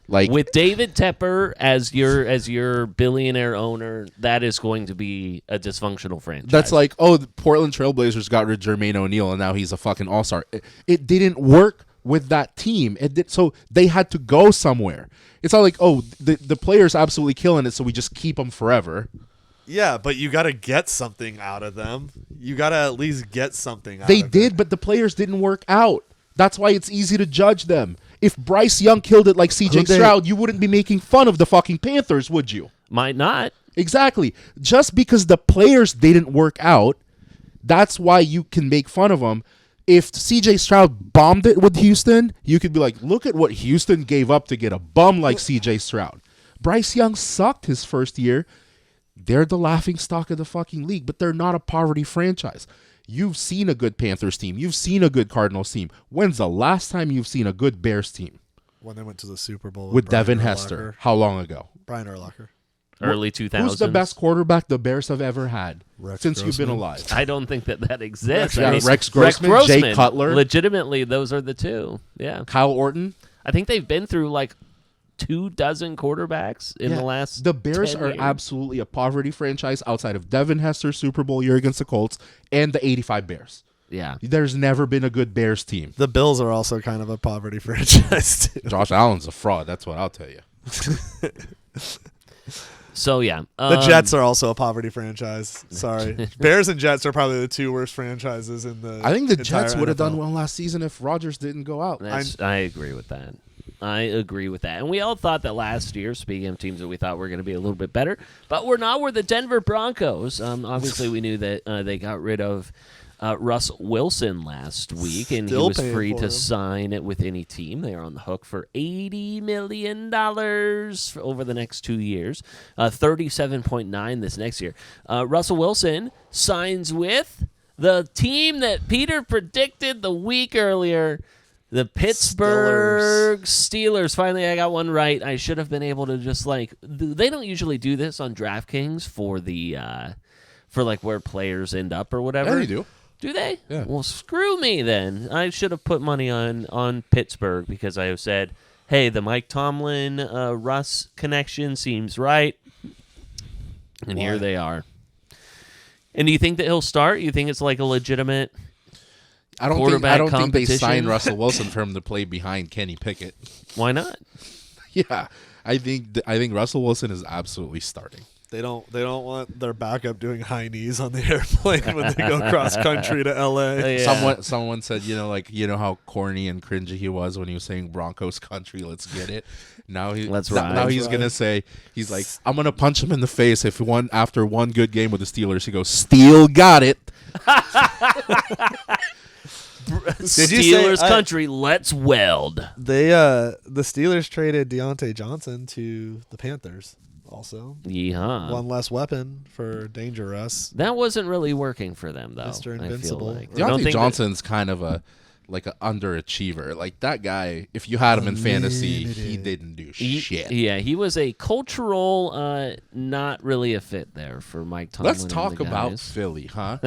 Speaker 8: Like,
Speaker 5: with David Tepper as your billionaire owner, that is going to be a dysfunctional franchise.
Speaker 8: That's like, the Portland Trailblazers got rid of Jermaine O'Neal, and now he's a fucking all-star. It didn't work with that team. So they had to go somewhere. It's not like, the player's absolutely killing it, so we just keep them forever.
Speaker 9: Yeah, but you got to get something out of them. You got to at least get something out
Speaker 8: of them. They did, but the players didn't work out. That's why it's easy to judge them. If Bryce Young killed it like CJ Stroud, you wouldn't be making fun of the fucking Panthers, would you?
Speaker 5: Might not.
Speaker 8: Exactly. Just because the players didn't work out, that's why you can make fun of them. If CJ Stroud bombed it with Houston, you could be like, look at what Houston gave up to get a bum like CJ Stroud. Bryce Young sucked his first year. They're the laughingstock of the fucking league, but they're not a poverty franchise. You've seen a good Panthers team. You've seen a good Cardinals team. When's the last time you've seen a good Bears team?
Speaker 9: When they went to the Super Bowl
Speaker 8: with Devin Hester. How long ago?
Speaker 9: Brian Urlacher.
Speaker 5: Early 2000s.
Speaker 8: Who's the best quarterback the Bears have ever had since
Speaker 9: Grossman.
Speaker 8: You've been alive?
Speaker 5: I don't think that exists.
Speaker 8: Rex Grossman, Jay Cutler.
Speaker 5: Legitimately, those are the two. Yeah.
Speaker 8: Kyle Orton.
Speaker 5: I think they've been through like 24 quarterbacks in the last.
Speaker 8: The Bears
Speaker 5: 10
Speaker 8: are
Speaker 5: years.
Speaker 8: absolutely a poverty franchise outside of Devin Hester's Super Bowl year against the Colts and the 85 Bears.
Speaker 5: Yeah.
Speaker 8: There's never been a good Bears team.
Speaker 9: The Bills are also kind of a poverty franchise, too.
Speaker 8: Josh Allen's a fraud. That's what I'll tell you.
Speaker 5: So, yeah.
Speaker 9: The Jets are also a poverty franchise. Sorry. Bears and Jets are probably the two worst franchises in the
Speaker 8: I think the Jets
Speaker 9: entire
Speaker 8: would have
Speaker 9: NFL.
Speaker 8: done well last season if Rodgers didn't go out.
Speaker 5: I agree with that. And we all thought that last year, speaking of teams that we thought were going to be a little bit better, but we're not. We're the Denver Broncos. Obviously, we knew that they got rid of Russ Wilson last week, and
Speaker 9: Still
Speaker 5: he was
Speaker 9: paying
Speaker 5: free
Speaker 9: for
Speaker 5: to
Speaker 9: him.
Speaker 5: sign it with any team. They are on the hook for $80 million over the next 2 years, 37.9 this next year. Russell Wilson signs with the team that Peter predicted the week earlier, the Pittsburgh Steelers. Finally, I got one right. I should have been able to just they don't usually do this on DraftKings for the for like where players end up or whatever.
Speaker 8: Yeah, they do.
Speaker 5: Do they?
Speaker 8: Yeah.
Speaker 5: Well, screw me then. I should have put money on Pittsburgh because I have said, hey, the Mike Tomlin Russ connection seems right. And here they are. And do you think that he'll start? You think it's like a legitimate
Speaker 8: I don't think they signed Russell Wilson for him to play behind Kenny Pickett.
Speaker 5: Why not?
Speaker 8: Yeah, I think Russell Wilson is absolutely starting.
Speaker 9: They don't want their backup doing high knees on the airplane when they go cross country to L.A.
Speaker 5: Yeah.
Speaker 8: Someone said, how corny and cringy he was when he was saying Broncos country, let's get it. Now he's gonna say, he's like, I'm gonna punch him in the face if after one good game with the Steelers he goes, Steel got it.
Speaker 5: Steelers country, let's weld.
Speaker 9: The Steelers traded Deontay Johnson to the Panthers. Also,
Speaker 5: yeehaw.
Speaker 9: One less weapon for Danger Russ.
Speaker 5: That wasn't really working for them, though.
Speaker 9: Mr. Invincible.
Speaker 5: I feel like.
Speaker 8: Deontay Johnson's kind of an underachiever. Like that guy, if you had him in fantasy, he didn't do shit.
Speaker 5: Yeah, he was a cultural, not really a fit there for Mike Tomlin.
Speaker 8: Let's talk about Philly, huh?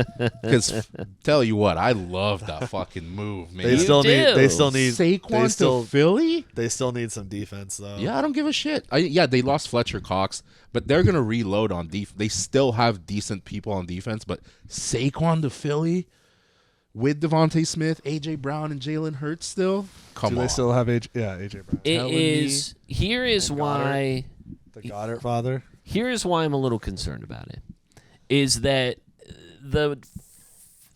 Speaker 8: Because tell you what, I love that fucking move, man.
Speaker 9: They still need
Speaker 8: Saquon to Philly.
Speaker 9: They still need some defense, though.
Speaker 8: Yeah, I don't give a shit. They lost Fletcher Cox, but they're gonna reload on defense. They still have decent people on defense, but Saquon to Philly. With Devontae Smith, A.J. Brown, and Jalen Hurts still? Come on.
Speaker 9: Do they still have A.J. Brown?
Speaker 5: Here is why...
Speaker 9: The Goddard father?
Speaker 5: Here is why I'm a little concerned about it. Is that the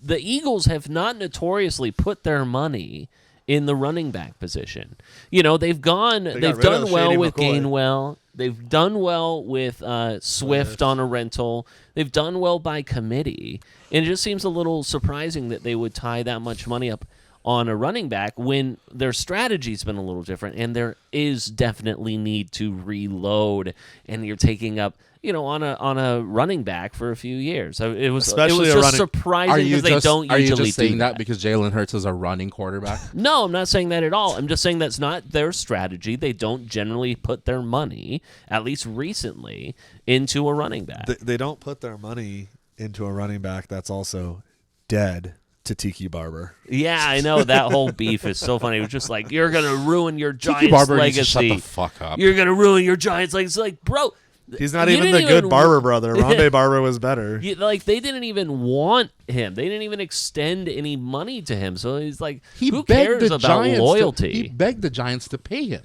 Speaker 5: Eagles have not notoriously put their money in the running back position. They've done well with Gainwell. They've done well with Swift on a rental. They've done well by committee. And it just seems a little surprising that they would tie that much money up on a running back when their strategy's been a little different, and there is definitely need to reload, and you're taking up, on a running back for a few years. It was just surprising because they don't usually do that. Are you just saying that
Speaker 8: because Jalen Hurts is a running quarterback?
Speaker 5: No, I'm not saying that at all. I'm just saying that's not their strategy. They don't generally put their money, at least recently, into a running back.
Speaker 9: They don't put their money into a running back that's also dead to Tiki Barber.
Speaker 5: Yeah, I know. That whole beef is so funny. It was just like, you're going to ruin your Giants
Speaker 8: Barber
Speaker 5: legacy.
Speaker 8: Needs to shut the fuck up.
Speaker 5: You're going to ruin your Giants legacy. It's like, bro.
Speaker 9: He's not even the good Barber brother. Rondé Barber was better.
Speaker 5: They didn't even want him. They didn't even extend any money to him. So he's like, who cares about loyalty?
Speaker 8: He begged the Giants to pay him.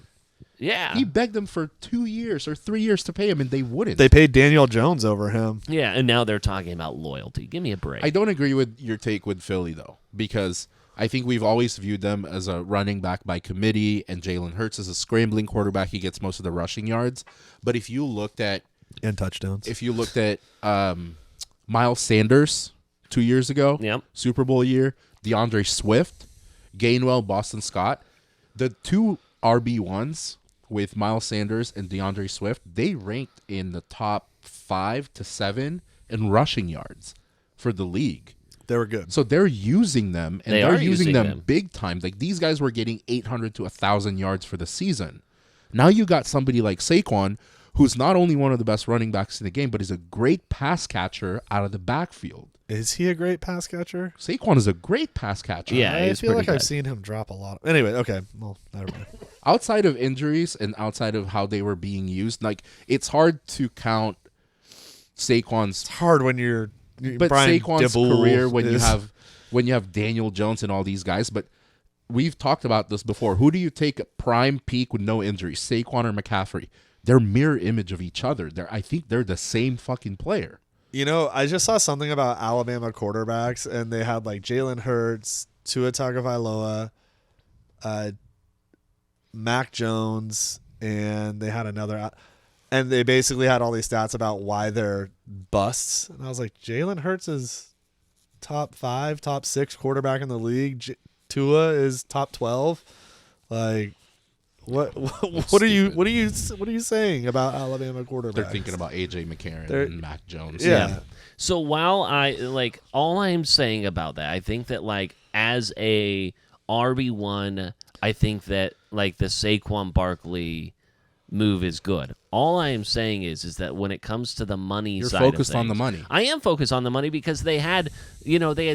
Speaker 5: Yeah.
Speaker 8: He begged them for 2 years or 3 years to pay him, and they wouldn't.
Speaker 9: They paid Daniel Jones over him.
Speaker 5: Yeah, and now they're talking about loyalty. Give me a break.
Speaker 8: I don't agree with your take with Philly, though, because I think we've always viewed them as a running back by committee, and Jalen Hurts is a scrambling quarterback. He gets most of the rushing yards. But if you looked at...
Speaker 9: And touchdowns.
Speaker 8: If you looked at Miles Sanders 2 years ago, Super Bowl year, DeAndre Swift, Gainwell, Boston Scott, the two RB1s with Miles Sanders and DeAndre Swift, they ranked in the top 5 to 7 in rushing yards for the league.
Speaker 9: They were good.
Speaker 8: So they're using them, and they're using them big time. Like, these guys were getting 800 to 1,000 yards for the season. Now you got somebody like Saquon, who's not only one of the best running backs in the game, but is a great pass catcher out of the backfield.
Speaker 9: Is he a great pass catcher?
Speaker 8: Saquon is a great pass catcher.
Speaker 5: Yeah,
Speaker 9: I feel like I've seen him drop a lot. Anyway, okay. Well, never mind.
Speaker 8: Outside of injuries and outside of how they were being used, like, it's hard to count Saquon's...
Speaker 9: It's hard when you're...
Speaker 8: But
Speaker 9: Brian
Speaker 8: Saquon's
Speaker 9: Deboul
Speaker 8: career when you have Daniel Jones and all these guys, but we've talked about this before. Who do you take at prime peak with no injuries, Saquon or McCaffrey? They're mirror image of each other. I think they're the same fucking player.
Speaker 9: I just saw something about Alabama quarterbacks, and they had like Jalen Hurts, Tua Tagovailoa, Mac Jones, and they had another. And they basically had all these stats about why they're busts. And I was like, Jalen Hurts is top 5, top 6 quarterback in the league. Tua is top 12. Like, what are you saying about Alabama quarterbacks?
Speaker 8: They're thinking about AJ McCarron and Mac Jones.
Speaker 9: Yeah.
Speaker 5: So while all I'm saying about that, I think that as a RB1, I think that the Saquon Barkley move is good. All I am saying is that when it comes to the money
Speaker 8: You're
Speaker 5: side of
Speaker 8: focused on the
Speaker 5: things,
Speaker 8: money.
Speaker 5: I am focused on the money because they had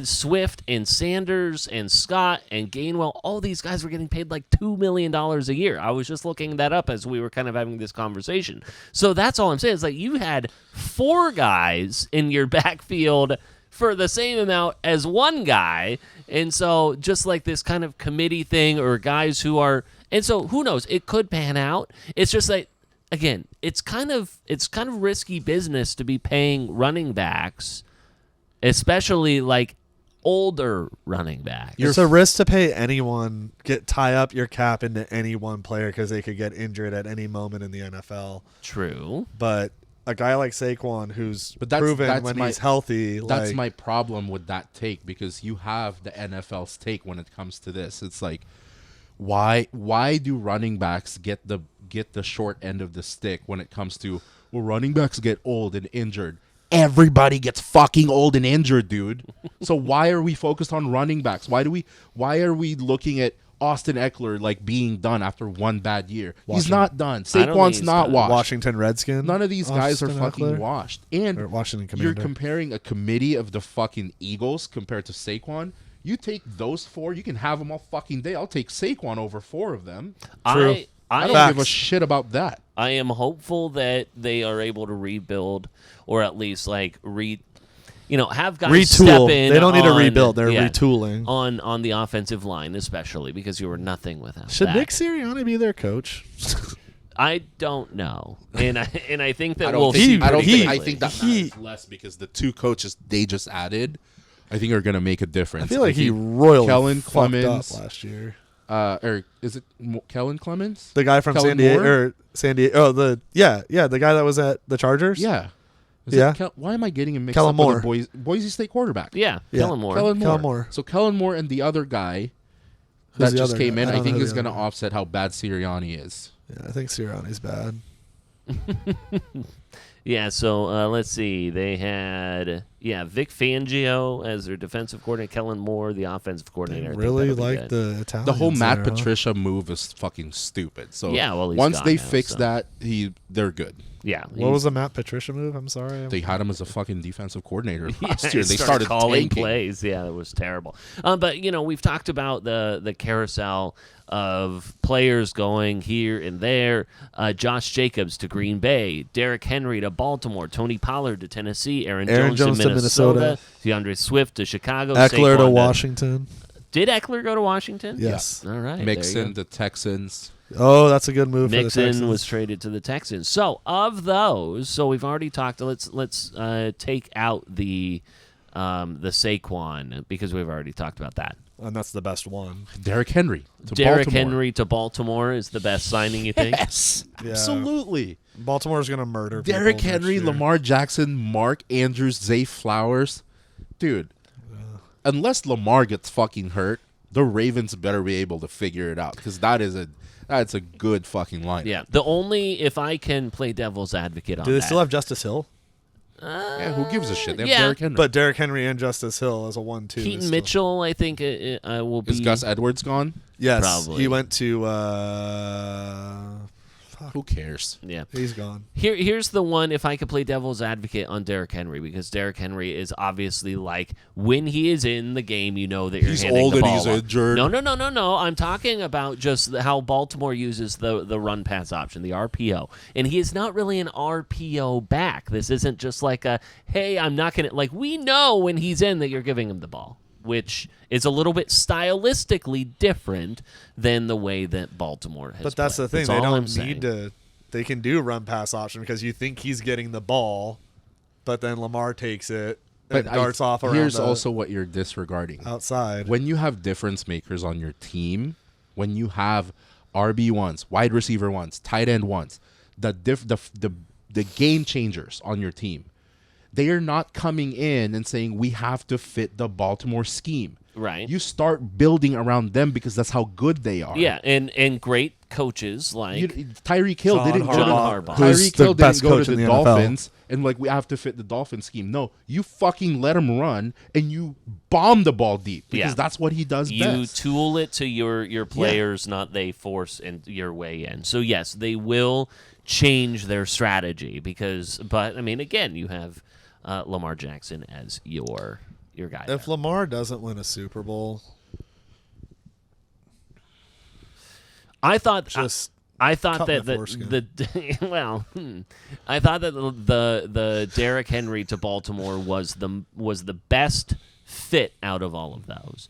Speaker 5: Swift and Sanders and Scott and Gainwell. All these guys were getting paid like $2 million a year. I was just looking that up as we were kind of having this conversation. So that's all I'm saying. It's like you had 4 guys in your backfield for the same amount as one guy. And so just like this kind of committee thing or guys who are, and so who knows, it could pan out. It's just like, again, it's kind of risky business to be paying running backs, especially like older running backs.
Speaker 9: It's a risk to pay anyone, tie up your cap into any one player because they could get injured at any moment in the NFL.
Speaker 5: True.
Speaker 9: But a guy like Saquon who's
Speaker 8: that's
Speaker 9: proven when he's healthy.
Speaker 8: That's my problem with that take, because you have the NFL's take when it comes to this. It's like, why do running backs get the short end of the stick when it comes to, well, running backs get old and injured? Everybody gets fucking old and injured, dude. So why are we focused on running backs? Why are we looking at Austin Eckler like being done after one bad year? He's not done. Saquon's not washed.
Speaker 9: Washington Redskins.
Speaker 8: None of these guys are
Speaker 9: Austin
Speaker 8: fucking
Speaker 9: Eckler?
Speaker 8: washed. And
Speaker 9: Or Washington
Speaker 8: you're
Speaker 9: Commander.
Speaker 8: comparing a committee of the fucking Eagles compared to Saquon. You take those 4, you can have them all fucking day. I'll take Saquon over 4 of them.
Speaker 9: True.
Speaker 8: I don't give a shit about that.
Speaker 5: I am hopeful that they are able to rebuild, or at least like have guys
Speaker 9: Retool.
Speaker 5: step in.
Speaker 9: They don't need to
Speaker 5: on-
Speaker 9: rebuild. They're retooling.
Speaker 5: on the offensive line, especially because you were nothing without
Speaker 9: Should
Speaker 5: that.
Speaker 9: Nick Sirianni be their coach?
Speaker 5: I don't know, and I think that
Speaker 8: I
Speaker 5: we'll
Speaker 8: don't
Speaker 5: see.
Speaker 8: think, I don't
Speaker 5: pretty
Speaker 8: think I
Speaker 5: quickly.
Speaker 8: think that matters less, because the 2 coaches they just added, I think, are going to make a difference.
Speaker 9: I feel like he
Speaker 8: think
Speaker 9: royally
Speaker 8: Kellen
Speaker 9: fucked
Speaker 8: Clemens
Speaker 9: up last year.
Speaker 8: Or is it Kellen Clemens?
Speaker 9: The guy from
Speaker 8: Kellen
Speaker 9: San Diego,
Speaker 8: Moore?
Speaker 9: or San Diego. Oh, the guy that was at the Chargers.
Speaker 8: Yeah. Is
Speaker 9: Yeah.
Speaker 8: it why am I getting him mixed
Speaker 9: Kellen
Speaker 8: up
Speaker 9: Moore.
Speaker 8: with the Boise State quarterback?
Speaker 5: Yeah,
Speaker 9: Yeah.
Speaker 5: Kellen Moore.
Speaker 9: Kellen Moore.
Speaker 8: So Kellen Moore and the other guy
Speaker 9: Who's
Speaker 8: that
Speaker 9: the
Speaker 8: just
Speaker 9: other
Speaker 8: came
Speaker 9: guy?
Speaker 8: in,
Speaker 9: I
Speaker 8: I
Speaker 9: don't
Speaker 8: think
Speaker 9: know
Speaker 8: is
Speaker 9: the
Speaker 8: going to
Speaker 9: other one.
Speaker 8: offset how bad Sirianni is.
Speaker 9: Yeah, I think Sirianni's bad.
Speaker 5: Yeah, so let's see. They had Vic Fangio as their defensive coordinator, Kellen Moore, the offensive coordinator. I think
Speaker 9: Really
Speaker 5: that'll be
Speaker 9: like
Speaker 5: good.
Speaker 9: the Italians
Speaker 8: The whole Matt
Speaker 9: there, huh?
Speaker 8: Patricia move is fucking stupid. So
Speaker 5: Yeah, well, he's
Speaker 8: once
Speaker 5: gone
Speaker 8: they
Speaker 5: now,
Speaker 8: fix
Speaker 5: so.
Speaker 8: that, they're good.
Speaker 5: Yeah,
Speaker 9: What was the Matt Patricia move? I'm sorry.
Speaker 8: They had him as a fucking defensive coordinator
Speaker 5: Yeah,
Speaker 8: last year.
Speaker 5: he
Speaker 8: They started
Speaker 5: calling
Speaker 8: tanking.
Speaker 5: plays. Yeah, it was terrible. But we've talked about the carousel of players going here and there. Josh Jacobs to Green Bay, Derrick Henry to Baltimore, Tony Pollard to Tennessee, Aaron Jones
Speaker 9: to
Speaker 5: to Minnesota,
Speaker 9: Minnesota.
Speaker 5: DeAndre Swift to Chicago,
Speaker 9: Eckler to
Speaker 5: Saquon
Speaker 9: Washington.
Speaker 5: Did Eckler go to Washington?
Speaker 9: Yes.
Speaker 5: All right. there you
Speaker 8: Mixon,
Speaker 5: go.
Speaker 8: the Texans.
Speaker 9: Oh, that's a good move for the
Speaker 5: Mixon
Speaker 9: Texans.
Speaker 5: was traded to the Texans. So of those, so we've already talked. Let's take out the Saquon, because we've already talked about that.
Speaker 9: And that's the best one.
Speaker 8: Derrick Henry to
Speaker 5: Derrick
Speaker 8: Baltimore.
Speaker 5: Henry to Baltimore is the best signing, you think?
Speaker 8: Yes,
Speaker 9: Yeah.
Speaker 8: absolutely.
Speaker 9: Baltimore's going to murder people
Speaker 8: Derrick
Speaker 9: next
Speaker 8: Henry,
Speaker 9: year.
Speaker 8: Lamar Jackson, Mark Andrews, Zay Flowers. Dude, unless Lamar gets fucking hurt, the Ravens better be able to figure it out, because that's a good fucking line.
Speaker 5: Yeah. The only, if I can play devil's advocate on
Speaker 9: Do they
Speaker 5: that.
Speaker 9: still have Justice Hill?
Speaker 8: Yeah, who gives a shit? They have
Speaker 5: yeah.
Speaker 8: Derrick Henry.
Speaker 9: But Derrick Henry and Justice Hill as a 1-2. is
Speaker 5: Keaton
Speaker 9: still-
Speaker 5: Mitchell, I think, will be.
Speaker 8: Is Gus Edwards gone?
Speaker 9: Yes.
Speaker 5: Probably.
Speaker 9: He went to...
Speaker 8: Who cares?
Speaker 5: Yeah.
Speaker 9: he's gone.
Speaker 5: Here's the one, if I could play devil's advocate on Derrick Henry, because Derrick Henry is obviously like, when he is in the game, you know that you're
Speaker 8: He's
Speaker 5: handing
Speaker 8: old
Speaker 5: the
Speaker 8: and
Speaker 5: ball
Speaker 8: he's
Speaker 5: off.
Speaker 8: injured.
Speaker 5: No. I'm talking about just how Baltimore uses the run pass option, the RPO. And he is not really an RPO back. This isn't just like a, hey, I'm not going to, like, we know when he's in that you're giving him the ball, which is a little bit stylistically different than the way that Baltimore has
Speaker 9: But that's
Speaker 5: played.
Speaker 9: the thing.
Speaker 5: That's
Speaker 9: They
Speaker 5: all I'm
Speaker 9: don't
Speaker 5: saying.
Speaker 9: need to... They can do run pass option because you think he's getting the ball, but then Lamar takes it and darts off around
Speaker 8: Here's
Speaker 9: the
Speaker 8: also what you're disregarding.
Speaker 9: outside.
Speaker 8: When you have difference makers on your team, when you have RB1s, wide receiver 1s, tight end 1s, the game changers on your team, they are not coming in and saying we have to fit the Baltimore scheme.
Speaker 5: Right.
Speaker 8: You start building around them because that's how good they are.
Speaker 5: Yeah, and great coaches like
Speaker 8: Tyreek Hill
Speaker 9: John
Speaker 8: didn't go to
Speaker 5: Harbaugh.
Speaker 9: Who's
Speaker 8: Tyreek
Speaker 9: the
Speaker 8: Hill
Speaker 9: best
Speaker 8: didn't go
Speaker 9: coach
Speaker 8: to
Speaker 9: in
Speaker 8: the
Speaker 9: the NFL.
Speaker 8: Dolphins and like we have to fit the Dolphin scheme. No, you fucking let him run and you bomb the ball deep because that's what he does
Speaker 5: you
Speaker 8: best.
Speaker 5: tool it to your players, not they force your way in. So yes, they will change their strategy but I mean, again, you have Lamar Jackson as your guy.
Speaker 9: If Lamar doesn't win a Super Bowl,
Speaker 5: I thought
Speaker 9: I
Speaker 5: thought that I thought that the Derrick Henry to Baltimore was the best fit out of all of those.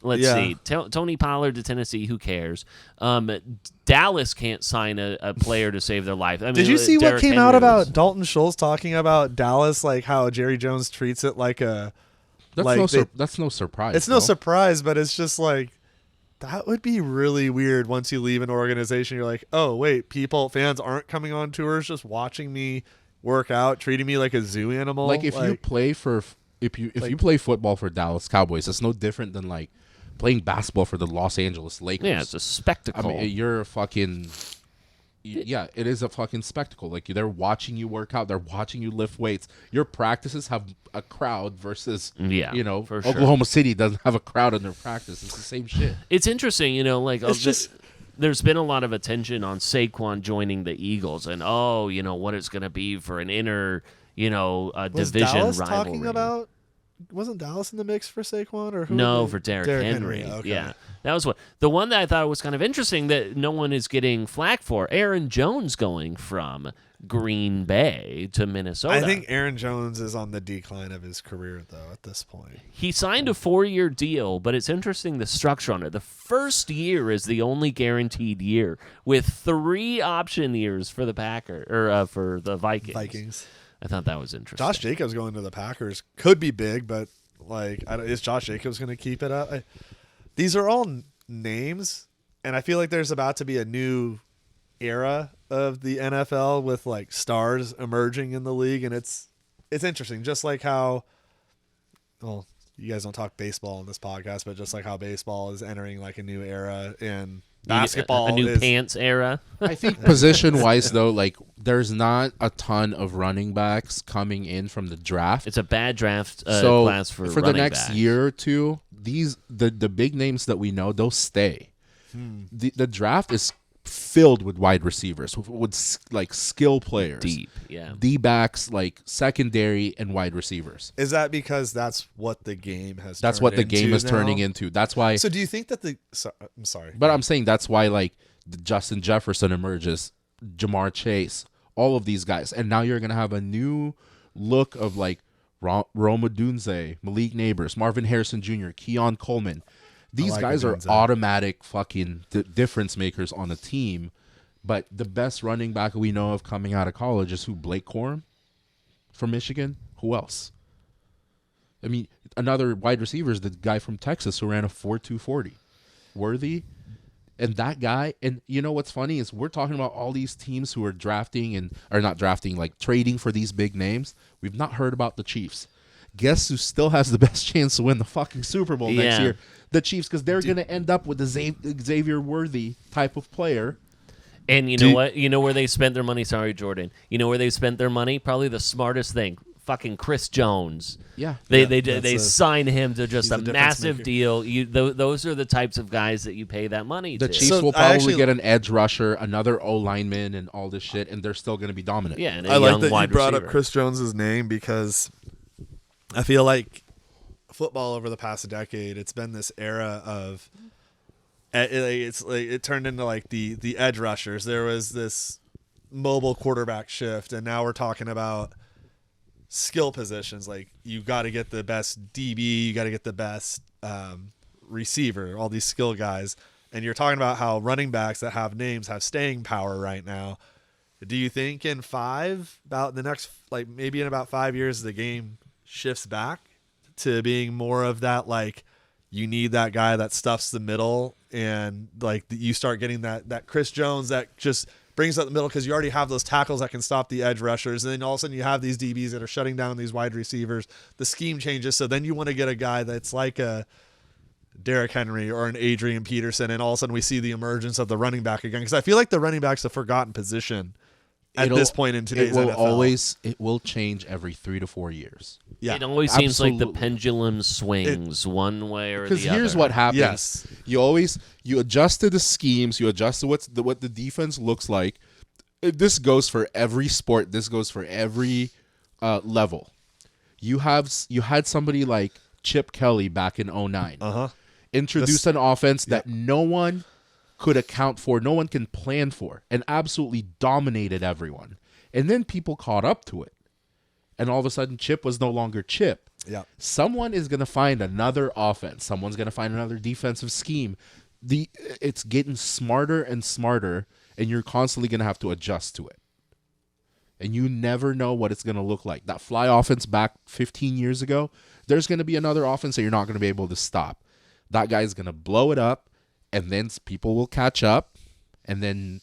Speaker 5: Let's see. Tony Pollard to Tennessee, who cares? Dallas can't sign a player to save their life. I mean,
Speaker 9: did you see
Speaker 5: Derrick
Speaker 9: what came
Speaker 5: Henry
Speaker 9: out about
Speaker 5: was-
Speaker 9: Dalton Schultz talking about Dallas, like how Jerry Jones treats it like a
Speaker 8: That's no surprise.
Speaker 9: It's no surprise, but it's just like that would be really weird once you leave an organization. You're like, oh wait, fans aren't coming on tours, just watching me work out, treating me like a zoo animal.
Speaker 8: Like if you play football for Dallas Cowboys, it's no different than like playing basketball for the Los Angeles Lakers.
Speaker 5: Yeah, it's a spectacle.
Speaker 8: I mean, you're a fucking. Yeah, it is a fucking spectacle. Like they're watching you work out, they're watching you lift weights. Your practices have a crowd versus,
Speaker 5: for sure.
Speaker 8: Oklahoma City doesn't have a crowd in their practice. It's the same shit.
Speaker 5: It's interesting, like
Speaker 9: It's just-
Speaker 5: there's been a lot of attention on Saquon joining the Eagles, and what it's going to be for an inner,
Speaker 9: was
Speaker 5: division
Speaker 9: Dallas
Speaker 5: rivalry.
Speaker 9: talking about? Wasn't Dallas in the mix for Saquon or who?
Speaker 5: No,
Speaker 9: were they?
Speaker 5: for Derrick Henry.
Speaker 9: Okay.
Speaker 5: Yeah, that was the one that I thought was kind of interesting that no one is getting flack for. Aaron Jones going from Green Bay to Minnesota.
Speaker 9: I think Aaron Jones is on the decline of his career, though, at this point.
Speaker 5: He signed a 4-year deal, but it's interesting the structure on it. The first year is the only guaranteed year, with 3 option years for the for the Vikings. I thought that was interesting.
Speaker 9: Josh Jacobs going to the Packers could be big, but is Josh Jacobs going to keep it up? These are all names, and I feel like there's about to be a new era of the NFL with like stars emerging in the league, and it's interesting. Just like how, well, you guys don't talk baseball on this podcast, but just like how baseball is entering like a new era and basketball
Speaker 5: a new pants era.
Speaker 8: I think position-wise, though, like there's not a ton of running backs coming in from the draft.
Speaker 5: It's a bad draft
Speaker 8: so
Speaker 5: class for
Speaker 8: the
Speaker 5: running
Speaker 8: next
Speaker 5: backs.
Speaker 8: year or two. The big names that we know, they'll stay. The draft is filled with wide receivers, with like skill players,
Speaker 5: deep, yeah,
Speaker 8: D-backs, like secondary and wide receivers.
Speaker 9: Is that because that's what the game has?
Speaker 8: That's
Speaker 9: turned
Speaker 8: what the game
Speaker 9: into
Speaker 8: is
Speaker 9: now?
Speaker 8: turning into. That's why.
Speaker 9: So do you think that I'm sorry,
Speaker 8: but I'm saying that's why like Justin Jefferson emerges, Jamar Chase, all of these guys, and now you're gonna have a new look of like Rome Odunze, Malik Neighbors, Marvin Harrison Jr., Keon Coleman. These guys are automatic fucking difference makers on a team. But the best running back we know of coming out of college is who? Blake Corum from Michigan? Who else? I mean, another wide receiver is the guy from Texas who ran a 4.240. Worthy. And that guy, and you know what's funny is we're talking about all these teams who are trading for these big names. We've not heard about the Chiefs. Guess who still has the best chance to win the fucking Super Bowl next year? The Chiefs, because they're going to end up with the Xavier Worthy type of player.
Speaker 5: And you know what? You know where they spent their money? Sorry, Jordan. You know where they spent their money? Probably the smartest thing. Fucking Chris Jones.
Speaker 8: Yeah.
Speaker 5: They sign him to just a massive
Speaker 9: maker.
Speaker 5: deal. Those are the types of guys that you pay that money
Speaker 8: The
Speaker 5: to.
Speaker 8: Chiefs will probably get an edge rusher, another O-lineman, and all this shit, and they're still going to be dominant.
Speaker 5: Yeah, and
Speaker 9: I like that
Speaker 5: wide
Speaker 9: you brought
Speaker 5: receiver.
Speaker 9: up Chris Jones's name because I feel like football over the past decade, it's been this era of it turned into like the edge rushers. There was this mobile quarterback shift, and now we're talking about skill positions. Like you got to get the best DB, you got to get the best receiver, all these skill guys. And you're talking about how running backs that have names have staying power right now. Do you think in maybe in about 5 years, the game shifts back to being more of that, like you need that guy that stuffs the middle, and like you start getting that Chris Jones that just brings up the middle because you already have those tackles that can stop the edge rushers, and then all of a sudden you have these DBs that are shutting down these wide receivers. The scheme changes, so then you want to get a guy that's like a Derrick Henry or an Adrian Peterson, and all of a sudden we see the emergence of the running back again. Because I feel like the running back's a forgotten position at this point in today's NFL.
Speaker 8: It will change every 3 to 4 years.
Speaker 5: Yeah, it always seems like the pendulum swings one way or the other.
Speaker 8: Because here's what happens:
Speaker 9: Yes.
Speaker 8: you adjust to the schemes, you adjust to what the defense looks like. This goes for every sport. This goes for every level. You had somebody like Chip Kelly back in 2009. Introduced an offense that no one could account for, no one can plan for, and absolutely dominated everyone. And then people caught up to it. And all of a sudden, Chip was no longer Chip.
Speaker 9: Yeah.
Speaker 8: Someone is going to find another offense. Someone's going to find another defensive scheme. It's getting smarter and smarter, and you're constantly going to have to adjust to it. And you never know what it's going to look like. That fly offense back 15 years ago, there's going to be another offense that you're not going to be able to stop. That guy's going to blow it up, and then people will catch up, and then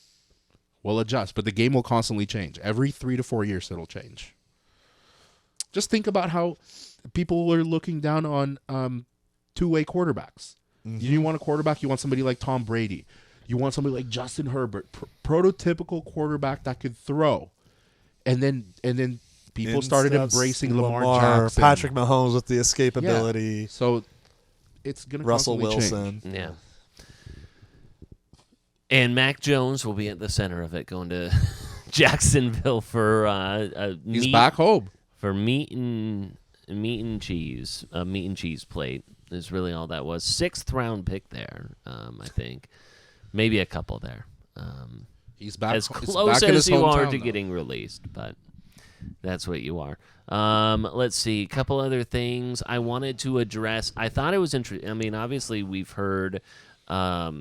Speaker 8: we'll adjust. But the game will constantly change. Every 3 to 4 years, it'll change. Just think about how people are looking down on two-way quarterbacks. You want a quarterback, you want somebody like Tom Brady. You want somebody like Justin Herbert, prototypical quarterback that could throw. And then people started embracing Lamar Jackson.
Speaker 9: Patrick Mahomes with the escapability.
Speaker 8: Yeah. So it's going to
Speaker 9: Russell Wilson.
Speaker 8: change.
Speaker 5: Yeah. And Mac Jones will be at the center of it, going to Jacksonville for
Speaker 8: he's back home.
Speaker 5: For meat and cheese. A meat and cheese plate is really all that was. 6th round pick there, I think. Maybe a couple there.
Speaker 8: He's back
Speaker 5: as close as you are to getting released, but that's what you are. Let's see. A couple other things I wanted to address. I thought it was interesting. I mean, obviously, we've heard a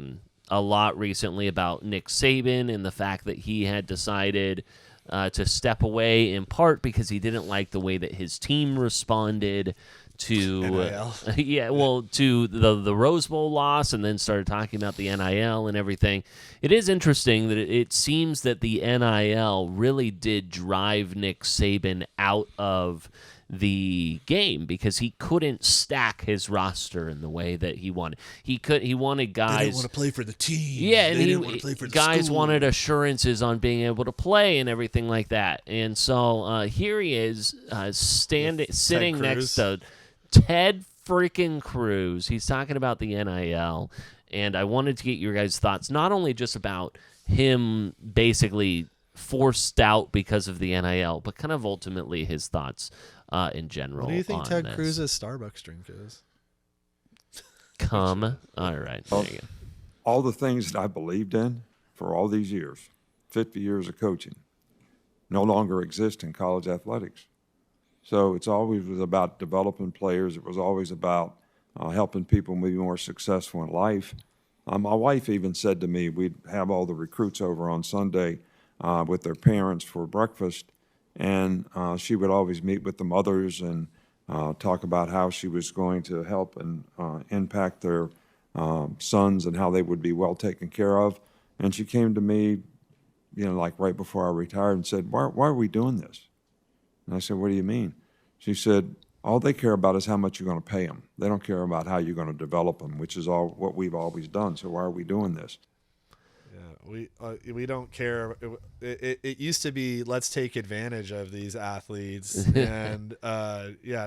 Speaker 5: lot recently about Nick Saban and the fact that he had decided to step away in part because he didn't like the way that his team responded to to the Rose Bowl loss, and then started talking about the NIL and everything. It is interesting that it seems that the NIL really did drive Nick Saban out of the game because he couldn't stack his roster in the way that he wanted. He wanted guys.
Speaker 9: They didn't want to play for the team.
Speaker 5: Yeah, and
Speaker 9: they didn't want to play for the
Speaker 5: guys
Speaker 9: school.
Speaker 5: wanted assurances on being able to play and everything like that. And so here he is sitting next to Ted freaking Cruz. He's talking about the NIL, and I wanted to get your guys' thoughts, not only just about him basically forced out because of the NIL, but kind of ultimately his thoughts in general.
Speaker 9: What do you think Ted
Speaker 5: this.
Speaker 9: Cruz's Starbucks drink is?
Speaker 5: All right. There you go.
Speaker 10: All the things that I believed in for all these years, 50 years of coaching, no longer exist in college athletics. So it's always was about developing players. It was always about helping people be more successful in life. My wife even said to me, we'd have all the recruits over on Sunday with their parents for breakfast, and she would always meet with the mothers and talk about how she was going to help and impact their sons and how they would be well taken care of. And she came to me, like right before I retired and said, why are we doing this? And I said, what do you mean? She said, all they care about is how much you're going to pay them. They don't care about how you're going to develop them, which is all what we've always done. So why are we doing this?
Speaker 9: Yeah, we don't care. It used to be, let's take advantage of these athletes. And,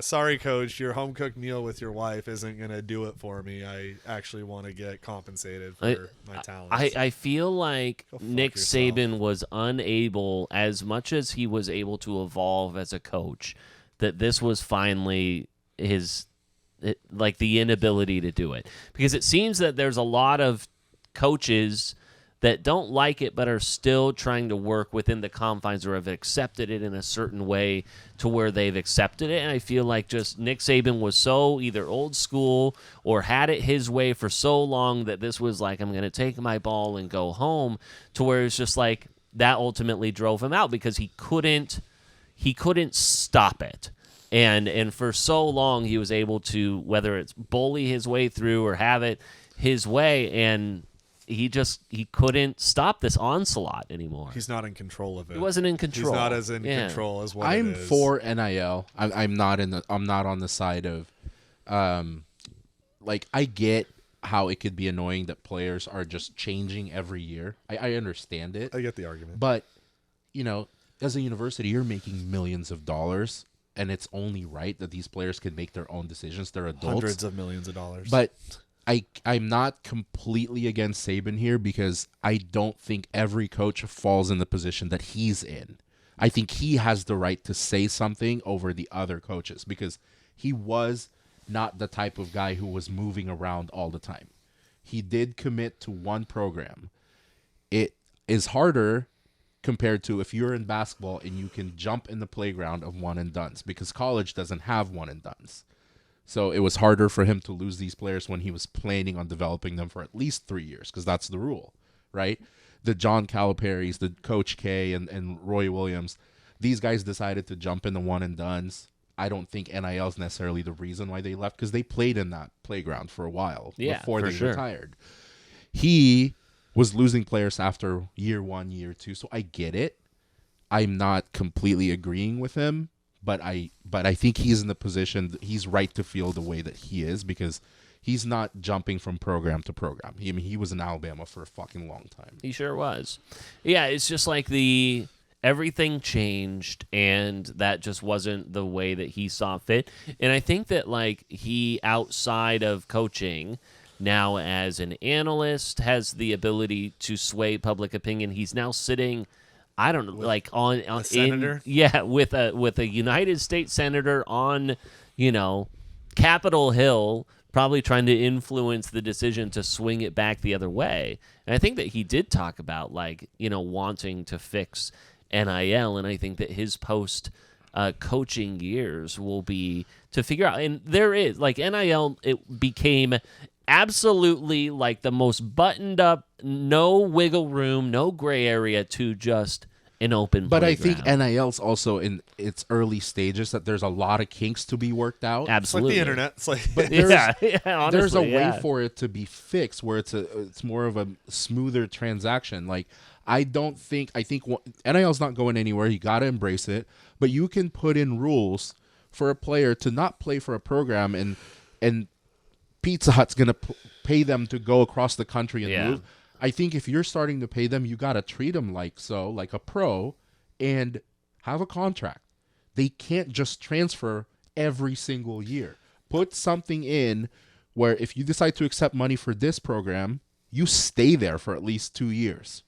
Speaker 9: sorry, Coach, your home-cooked meal with your wife isn't going to do it for me. I actually want to get compensated for my talents.
Speaker 5: I feel like Nick Saban was unable, as much as he was able to evolve as a coach, that this was finally the inability to do it. Because it seems that there's a lot of coaches that don't like it but are still trying to work within the confines or have accepted it in a certain way to where they've accepted it. And I feel like just Nick Saban was so either old school or had it his way for so long that this was like, I'm going to take my ball and go home, to where it's just like that ultimately drove him out because he couldn't stop it. And for so long he was able to, whether it's bully his way through or have it his way, and he couldn't stop this onslaught anymore.
Speaker 9: He's not in control of it.
Speaker 5: He wasn't in control.
Speaker 9: He's not as in control as what
Speaker 8: I'm
Speaker 9: it is.
Speaker 8: for NIL. I'm not on the side of I get how it could be annoying that players are just changing every year. I understand it.
Speaker 9: I get the argument.
Speaker 8: But, as a university, you're making millions of dollars, and it's only right that these players can make their own decisions. They're adults.
Speaker 9: Hundreds of millions of dollars.
Speaker 8: But I'm not completely against Saban here because I don't think every coach falls in the position that he's in. I think he has the right to say something over the other coaches because he was not the type of guy who was moving around all the time. He did commit to one program. It is harder compared to if you're in basketball and you can jump in the playground of one and dones because college doesn't have one and dones. So it was harder for him to lose these players when he was planning on developing them for at least 3 years because that's the rule, right? The John Calipari's, the Coach K and Roy Williams, these guys decided to jump in the one and dones. I don't think NIL is necessarily the reason why they left because they played in that playground for a while before they retired. He was losing players after year 1, year 2, so I get it. I'm not completely agreeing with him, but I think he's in the position that he's right to feel the way that he is because he's not jumping from program to program. He was in Alabama for a fucking long time.
Speaker 5: He sure was. Yeah, it's just like everything changed, and that just wasn't the way that he saw fit. And I think that he, outside of coaching, now as an analyst, has the ability to sway public opinion. He's now sitting, I don't know, on
Speaker 9: a senator?
Speaker 5: with a United States senator on, Capitol Hill, probably trying to influence the decision to swing it back the other way. And I think that he did talk about wanting to fix NIL, and I think that his post coaching years will be to figure out. And there is NIL, it became absolutely the most buttoned up, no wiggle room, no gray area to just an open
Speaker 8: But
Speaker 5: playground.
Speaker 8: I think NIL's also in its early stages that there's a lot of kinks to be worked out.
Speaker 5: Absolutely.
Speaker 9: It's like the internet. It's like
Speaker 8: But
Speaker 5: honestly,
Speaker 8: there's a way for it to be fixed where it's more of a smoother transaction. I think NIL's not going anywhere. You got to embrace it, but you can put in rules for a player to not play for a program and Pizza Hut's going to pay them to go across the country and move. I think if you're starting to pay them, you got to treat them like a pro and have a contract. They can't just transfer every single year. Put something in where if you decide to accept money for this program, you stay there for at least 2 years.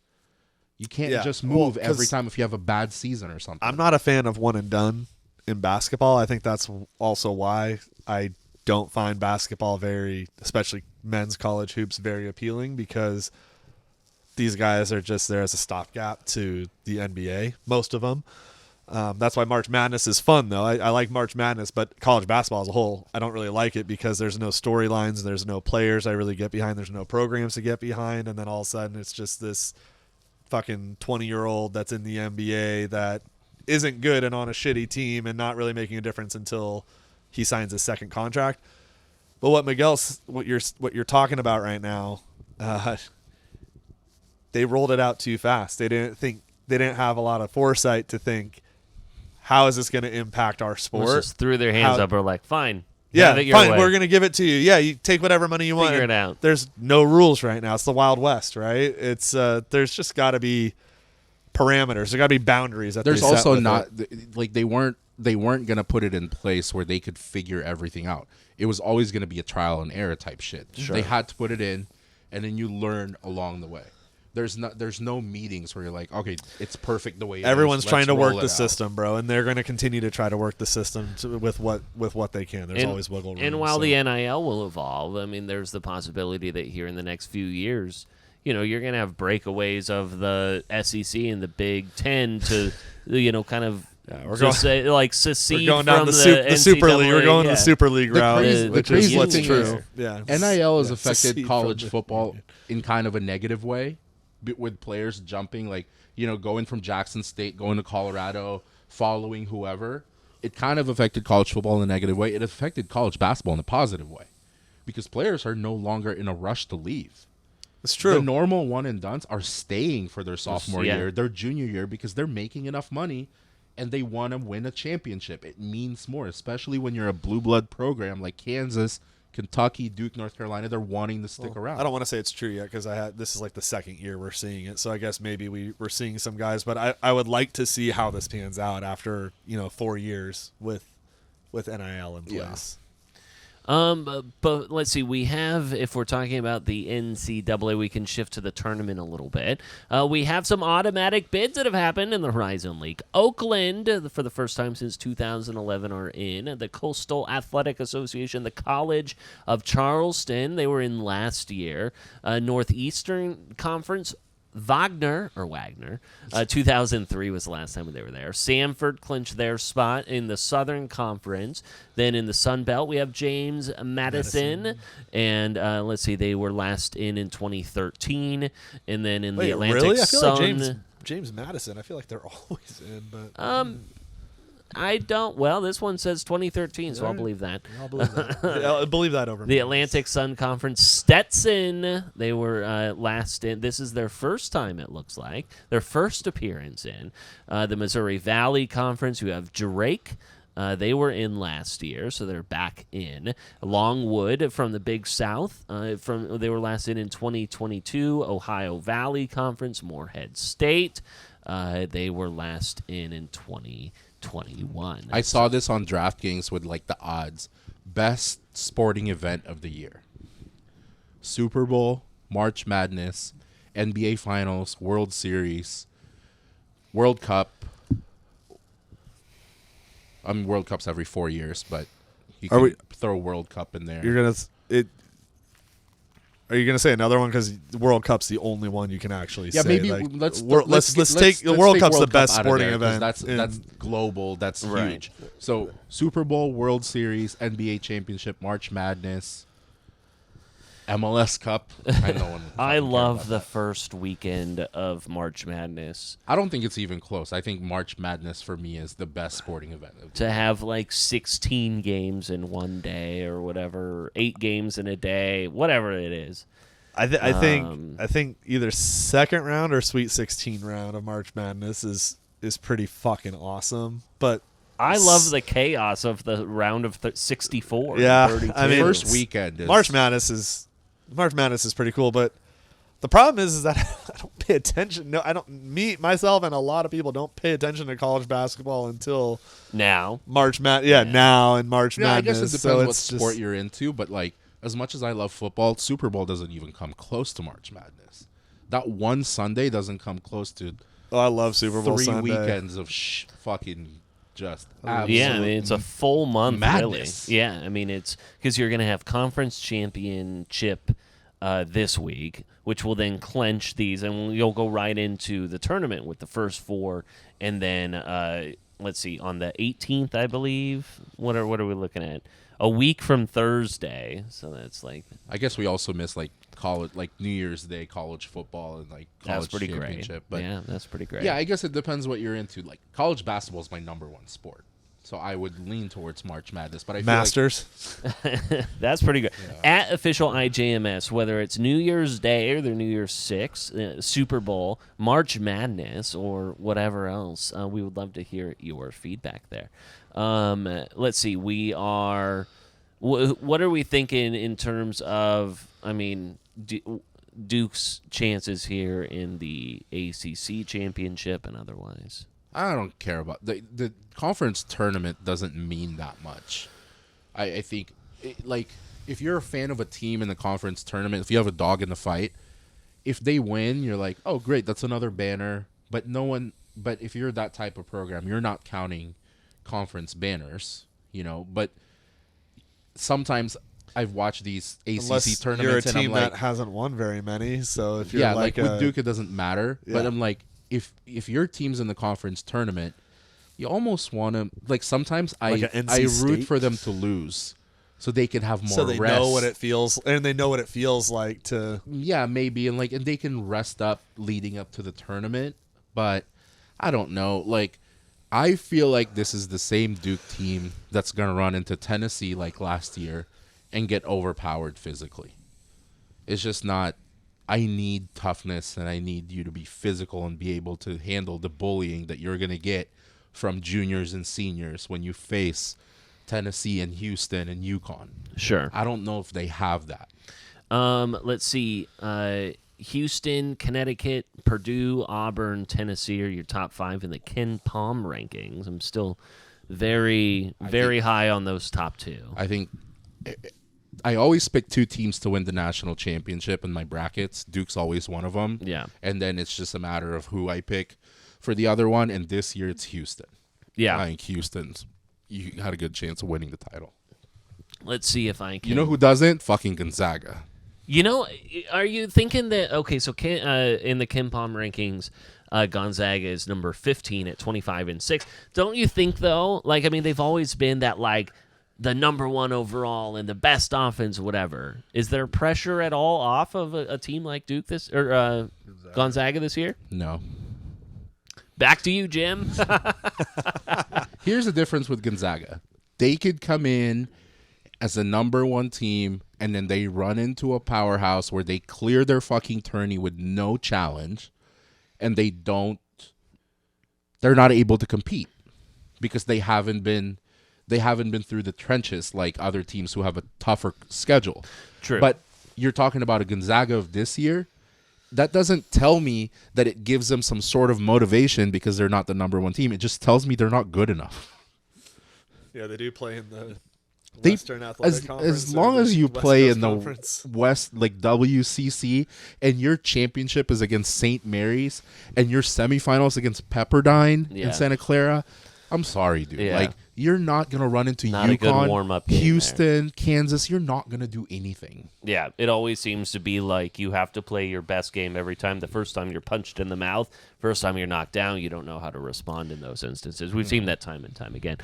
Speaker 8: You can't just move every time if you have a bad season or something.
Speaker 9: I'm not a fan of one and done in basketball. I think that's also why I don't find basketball especially men's college hoops, very appealing because these guys are just there as a stopgap to the NBA, most of them. That's why March Madness is fun, though. I like March Madness, but college basketball as a whole, I don't really like it because there's no storylines, there's no players I really get behind, there's no programs to get behind, and then all of a sudden it's just this fucking 20-year-old that's in the NBA that isn't good and on a shitty team and not really making a difference until he signs his second contract. But what you're talking about right now, they rolled it out too fast. They didn't have a lot of foresight to think, how is this going to impact our sport?
Speaker 5: Just threw their hands up or fine.
Speaker 9: Yeah,
Speaker 5: have it your
Speaker 9: fine.
Speaker 5: way.
Speaker 9: We're going to give it to you. Yeah, you take whatever money you want.
Speaker 5: Figure it out.
Speaker 9: There's no rules right now. It's the Wild West, right? It's there's just got to be parameters. There got to be boundaries.
Speaker 8: There's also not they weren't going to put it in place where they could figure everything out. It was always going to be a trial and error type shit.
Speaker 9: Sure.
Speaker 8: They had to put it in, and then you learn along the way. There's no meetings where you're like, okay, it's perfect the way it
Speaker 9: everyone's
Speaker 8: is.
Speaker 9: trying to work the
Speaker 8: out.
Speaker 9: system, bro, and they're going to continue to try to work the system with what they can. There's always wiggle room.
Speaker 5: And while the NIL will evolve, I mean, there's the possibility that here in the next few years, you're going to have breakaways of the SEC and the Big Ten to, kind of.
Speaker 9: We're going
Speaker 5: secede
Speaker 9: we're going down
Speaker 5: from
Speaker 9: the
Speaker 5: NCAA,
Speaker 9: Super League. We're going the Super League route, which is what's
Speaker 8: thing
Speaker 9: true.
Speaker 8: Is, NIL has affected
Speaker 9: secede
Speaker 8: college
Speaker 9: from
Speaker 8: football in kind of a negative way, with players jumping, going from Jackson State, going to Colorado, following whoever. It kind of affected college football in a negative way. It affected college basketball in a positive way, because players are no longer in a rush to leave.
Speaker 9: It's true.
Speaker 8: The normal one and dones are staying for their sophomore year, their junior year, because they're making enough money and they want to win a championship. It means more, especially when you're a blue blood program like Kansas, Kentucky, Duke, North Carolina, they're wanting to stick around.
Speaker 9: I don't want to say it's true yet because this is like the second year we're seeing it. So I guess maybe we're seeing some guys, but I would like to see how this pans out after 4 years with NIL in place.
Speaker 5: But let's see. We have, if we're talking about the NCAA, we can shift to the tournament a little bit. We have some automatic bids that have happened in the Horizon League. Oakland, for the first time since 2011, are in. The Coastal Athletic Association, the College of Charleston, they were in last year. Northeastern Conference, Wagner, 2003 was the last time they were there. Samford clinched their spot in the Southern Conference. Then in the Sun Belt, we have James Madison. And let's see, they were last in 2013. And then in the Atlantic
Speaker 9: really? I feel
Speaker 5: Sun,
Speaker 9: like James Madison, I feel like they're always in. But
Speaker 5: I don't. Well, this one says 2013, so I'll believe that.
Speaker 9: I'll believe that. I'll believe that over
Speaker 5: the Atlantic Sun Conference. Stetson, they were last in. This is their first time, it looks like. Their first appearance in. The Missouri Valley Conference, you have Drake. They were in last year, so they're back in. Longwood from the Big South, they were last in 2022. Ohio Valley Conference, Morehead State. They were last in 2021.
Speaker 8: I saw this on DraftKings with like the odds. Best sporting event of the year. Super Bowl, March Madness, NBA Finals, World Series, World Cup. World Cup's every 4 years, but you can throw World Cup in there.
Speaker 9: Are you gonna say another one because the World Cup's the only one you can actually say?
Speaker 8: Yeah, maybe
Speaker 9: like,
Speaker 8: let's
Speaker 9: take the World Cup's
Speaker 8: World
Speaker 9: the best
Speaker 8: Cup
Speaker 9: sporting
Speaker 8: there,
Speaker 9: event.
Speaker 8: That's global. That's huge. So Super Bowl, World Series, NBA Championship, March Madness, MLS Cup. I know.
Speaker 5: I love the first weekend of March Madness.
Speaker 8: I don't think it's even close. I think March Madness for me is the best sporting event.
Speaker 5: To have like 16 games in one day or whatever, 8 games in a day, whatever it is.
Speaker 9: I think either second round or Sweet 16 round of March Madness is pretty fucking awesome. But
Speaker 5: I love the chaos of the round of 64.
Speaker 9: Yeah,
Speaker 5: 32.
Speaker 8: I mean, first weekend is
Speaker 9: March Madness is pretty cool, but the problem is that I don't pay attention. No, I don't. Myself and a lot of people don't pay attention to college basketball until
Speaker 5: now.
Speaker 9: Now and March Madness.
Speaker 8: I guess it depends what
Speaker 9: so
Speaker 8: sport you're into, but like as much as I love football, Super Bowl doesn't even come close to March Madness. That one Sunday doesn't come close to.
Speaker 9: Oh, I love Super Bowl
Speaker 8: 3
Speaker 9: Sunday.
Speaker 8: weekends of fucking just.
Speaker 5: Yeah, I mean it's a full month,
Speaker 8: madness.
Speaker 5: really. Yeah, I mean it's because you're going to have conference championship this week, which will then clinch these, and you'll go right into the tournament with the first 4, and then let's see, on the 18th, I believe. What are we looking at? A week from Thursday, so that's like.
Speaker 8: I guess we also miss like college, like New Year's Day college football and like college
Speaker 5: that's pretty
Speaker 8: championship.
Speaker 5: Great.
Speaker 8: But
Speaker 5: yeah, that's pretty great.
Speaker 8: Yeah, I guess it depends what you're into. Like college basketball is my number 1 sport, so I would lean towards March Madness. But I feel
Speaker 9: Masters.
Speaker 5: That's pretty good.
Speaker 8: Yeah.
Speaker 5: At official IJMS, whether it's New Year's Day or their New Year's 6, Super Bowl, March Madness, or whatever else, we would love to hear your feedback there. Let's see. We are. What are we thinking in terms of? I mean, Duke's chances here in the ACC championship and otherwise.
Speaker 8: I don't care about the conference tournament. Doesn't mean that much. I think like if you're a fan of a team in the conference tournament, if you have a dog in the fight, if they win, you're like, oh great, that's another banner. But if you're that type of program, you're not counting conference banners, But sometimes I've watched these ACC
Speaker 9: Unless
Speaker 8: tournaments,
Speaker 9: you're a
Speaker 8: and
Speaker 9: team
Speaker 8: I'm like,
Speaker 9: that hasn't won very many. So if you're
Speaker 8: like with Duke, it doesn't matter.
Speaker 9: Yeah.
Speaker 8: But I'm like, if your team's in the conference tournament, you almost want to like. Sometimes I root for them to lose, so they can have more.
Speaker 9: So they
Speaker 8: rest.
Speaker 9: know what it feels, and they know what it feels like to.
Speaker 8: Yeah, maybe, and they can rest up leading up to the tournament. But I don't know. Like, I feel like this is the same Duke team that's gonna run into Tennessee like last year, and get overpowered physically. It's just not. I need toughness, and I need you to be physical and be able to handle the bullying that you're going to get from juniors and seniors when you face Tennessee and Houston and UConn.
Speaker 5: Sure.
Speaker 8: I don't know if they have that.
Speaker 5: Let's see. Houston, Connecticut, Purdue, Auburn, Tennessee are your top 5 in the Ken Palm rankings. I'm still very high on those top 2.
Speaker 8: I think I always pick 2 teams to win the national championship in my brackets. Duke's always one of them.
Speaker 5: Yeah.
Speaker 8: And then it's just a matter of who I pick for the other one. And this year it's Houston.
Speaker 5: Yeah.
Speaker 8: I think Houston's you had a good chance of winning the title.
Speaker 5: Let's see if I can.
Speaker 8: You know who doesn't? Fucking Gonzaga.
Speaker 5: You know, are you thinking that, okay, so in the Ken Palm rankings, Gonzaga is number 15 at 25-6. Don't you think, though, like, I mean, they've always been that, like, the number 1 overall and the best offense, whatever. Is there pressure at all off of a team like Duke Gonzaga this year?
Speaker 8: No.
Speaker 5: Back to you, Jim.
Speaker 8: Here's the difference with Gonzaga. They could come in as a number 1 team, and then they run into a powerhouse where they clear their fucking tourney with no challenge, and they're not able to compete because they haven't been through the trenches like other teams who have a tougher schedule.
Speaker 5: True.
Speaker 8: But you're talking about a Gonzaga of this year. That doesn't tell me that it gives them some sort of motivation because they're not the number 1 team. It just tells me they're not good enough.
Speaker 9: Yeah, they do play in the
Speaker 8: They,
Speaker 9: Western Athletic Conference.
Speaker 8: as long
Speaker 9: or
Speaker 8: as you
Speaker 9: West
Speaker 8: play
Speaker 9: Coast
Speaker 8: in
Speaker 9: Conference.
Speaker 8: the West, like WCC, and your championship is against St. Mary's, and your semifinals against Pepperdine in Santa Clara, I'm sorry, dude.
Speaker 5: Yeah.
Speaker 8: Like, you're not going to run into
Speaker 5: Not a good
Speaker 8: UConn,
Speaker 5: warm-up game
Speaker 8: Houston, Kansas. You're not going to do anything.
Speaker 5: Yeah, it always seems to be like you have to play your best game every time. The first time you're punched in the mouth, first time you're knocked down, you don't know how to respond in those instances. We've seen that time and time again.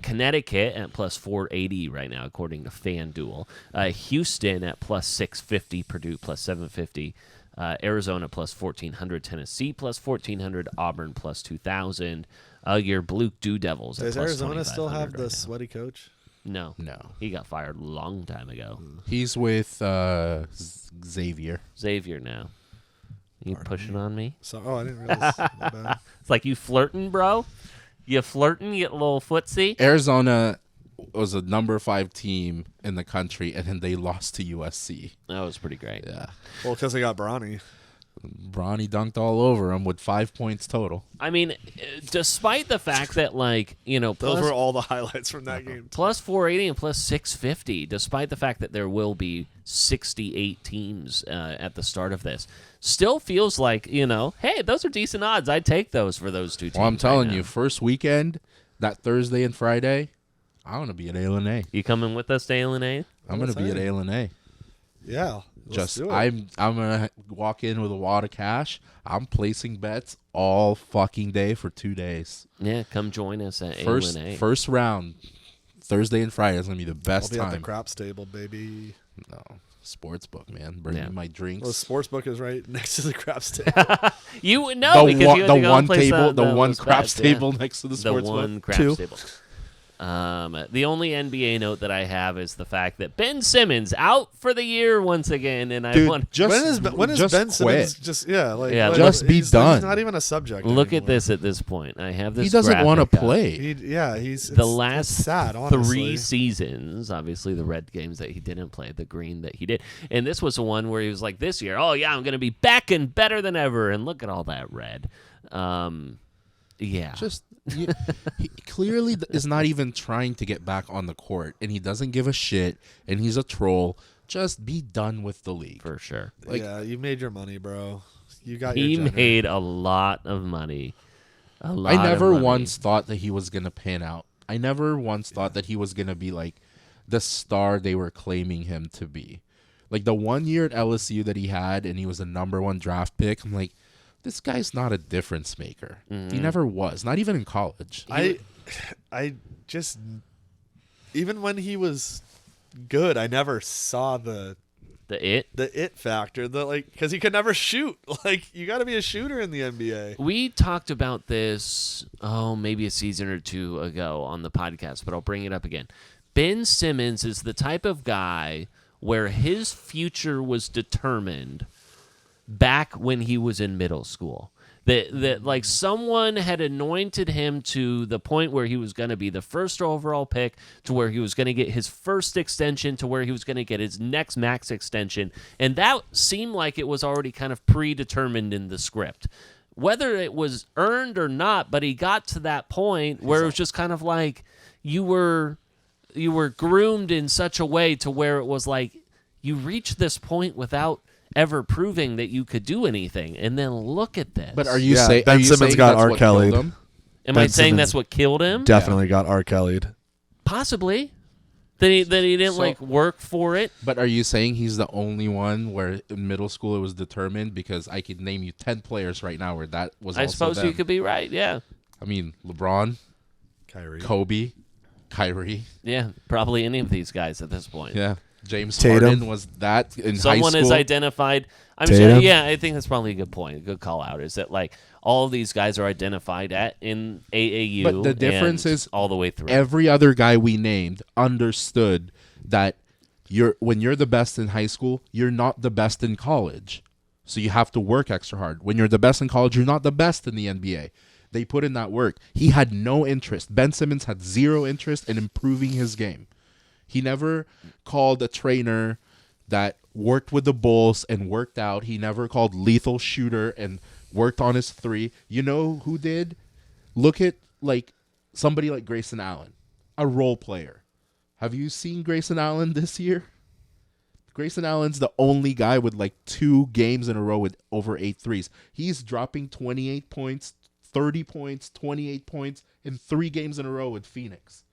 Speaker 5: Connecticut at plus 480 right now, according to FanDuel. Houston at plus 650, Purdue plus 750. Arizona plus 1,400, Tennessee plus 1,400, Auburn plus 2,000. Your Blue Dew Devils at
Speaker 9: Does
Speaker 5: plus
Speaker 9: Arizona still have
Speaker 5: 2,500
Speaker 9: the
Speaker 5: right now.
Speaker 9: sweaty coach?
Speaker 5: No. He got fired a long time ago.
Speaker 8: He's with Xavier.
Speaker 5: Xavier now. You pushing on me?
Speaker 9: So, I didn't realize. My bad.
Speaker 5: It's like you flirting, bro. You flirting, you get a little footsie.
Speaker 8: Arizona was a number 5 team in the country, and then they lost to USC.
Speaker 5: That was pretty great.
Speaker 8: Yeah.
Speaker 9: Well, because they got Bronny.
Speaker 8: Bronny dunked all over him with 5 points total.
Speaker 5: I mean, despite the fact that, like, you know,
Speaker 9: Those were all the highlights from that game.
Speaker 5: plus 480 and plus 650, despite the fact that there will be 68 teams at the start of this, still feels like, you know, hey, those are decent odds. I'd take those for those 2 teams.
Speaker 8: Well, I'm telling
Speaker 5: right
Speaker 8: you,
Speaker 5: now.
Speaker 8: first weekend, that Thursday and Friday, I'm going to be at A&A.
Speaker 5: You coming with us to A&A?
Speaker 8: I'm going to be at A&A.
Speaker 9: Yeah. Let's do it.
Speaker 8: I'm gonna walk in with a wad of cash. I'm placing bets all fucking day for 2 days.
Speaker 5: Yeah, come join us at A&A.
Speaker 8: First round, Thursday and Friday is gonna be the best
Speaker 9: I'll be
Speaker 8: time.
Speaker 9: at the craps table, baby.
Speaker 8: No, sports book, man. Bring me my drinks.
Speaker 9: Well, the sports book is right next to the craps table.
Speaker 5: You know
Speaker 8: the
Speaker 5: because
Speaker 8: one,
Speaker 5: you had
Speaker 8: the
Speaker 5: to go
Speaker 8: one
Speaker 5: and place
Speaker 8: table, the one
Speaker 5: those
Speaker 8: craps
Speaker 5: bets, yeah.
Speaker 8: table next to the sports
Speaker 5: The one
Speaker 8: book.
Speaker 5: craps
Speaker 8: 2.
Speaker 5: table. The only NBA note that I have is the fact that Ben Simmons out for the year once again, and I
Speaker 8: Dude,
Speaker 5: want
Speaker 9: when is
Speaker 8: just
Speaker 9: Ben
Speaker 8: quit.
Speaker 9: Simmons just like
Speaker 8: just be done.
Speaker 9: He's not even a subject.
Speaker 5: look
Speaker 9: anymore.
Speaker 5: at this at this point. I have this.
Speaker 8: He doesn't want to
Speaker 5: graphic up.
Speaker 8: play.
Speaker 9: He's
Speaker 5: The last
Speaker 9: it's sad, honestly.
Speaker 5: 3 seasons, obviously the red games that he didn't play, the green that he did, and this was the one where he was like, "This year, oh yeah, I'm going to be back and better than ever." And look at all that red. Yeah,
Speaker 8: Just he clearly is not even trying to get back on the court, and he doesn't give a shit, and he's a troll. Just be done with the league.
Speaker 5: for sure.
Speaker 8: Like,
Speaker 9: yeah, you made your money, bro. You got
Speaker 5: He
Speaker 9: your Jenner.
Speaker 5: made a lot of money. A lot.
Speaker 8: I never
Speaker 5: of money.
Speaker 8: once thought that he was going to pan out. I never once thought that he was going to be like the star they were claiming him to be. Like the 1 year at LSU that he had, and he was a number 1 draft pick. I'm like, this guy's not a difference maker. He never was, not even in college.
Speaker 9: I just, even when he was good, I never saw the it factor. Because he could never shoot. Like, you got to be a shooter in the NBA.
Speaker 5: We talked about this, maybe a season or 2 ago on the podcast, but I'll bring it up again. Ben Simmons is the type of guy where his future was determined back when he was in middle school. That like someone had anointed him to the point where he was going to be the first overall pick, to where he was going to get his first extension, to where he was going to get his next max extension. And that seemed like it was already kind of predetermined in the script. Whether it was earned or not, but he got to that point where it was just kind of like you were groomed in such a way to where it was like you reached this point without ever proving that you could do anything, and then look at this.
Speaker 8: But are you saying
Speaker 9: Ben Simmons got R. Kelly'd?
Speaker 5: Am I saying that's what killed him?
Speaker 9: Definitely got R. Kelly'd.
Speaker 5: Possibly. That he didn't like work for it.
Speaker 8: But are you saying he's the only one where in middle school it was determined? Because I could name you 10 players right now where that was.
Speaker 5: I
Speaker 8: also
Speaker 5: suppose
Speaker 8: them.
Speaker 5: you could be right. Yeah.
Speaker 8: I mean, LeBron, Kobe, Kyrie.
Speaker 5: Yeah, probably any of these guys at this point.
Speaker 8: Yeah. James
Speaker 9: Tatum.
Speaker 8: Harden was that in high school.
Speaker 5: Someone is identified. I'm
Speaker 9: Tatum.
Speaker 5: sure, yeah, I think that's probably a good point. A good call out is that like all of these guys are identified in AAU.
Speaker 8: But the difference is
Speaker 5: all the way through.
Speaker 8: Every other guy we named understood that when you're the best in high school, you're not the best in college. So you have to work extra hard. When you're the best in college, you're not the best in the NBA. They put in that work. He had no interest. Ben Simmons had zero interest in improving his game. He never called a trainer that worked with the Bulls and worked out. He never called lethal shooter and worked on his three. You know who did? Look at like somebody like Grayson Allen, a role player. Have you seen Grayson Allen this year? Grayson Allen's the only guy with like 2 games in a row with over 8 threes. He's dropping 28 points, 30 points, 28 points in 3 games in a row with Phoenix.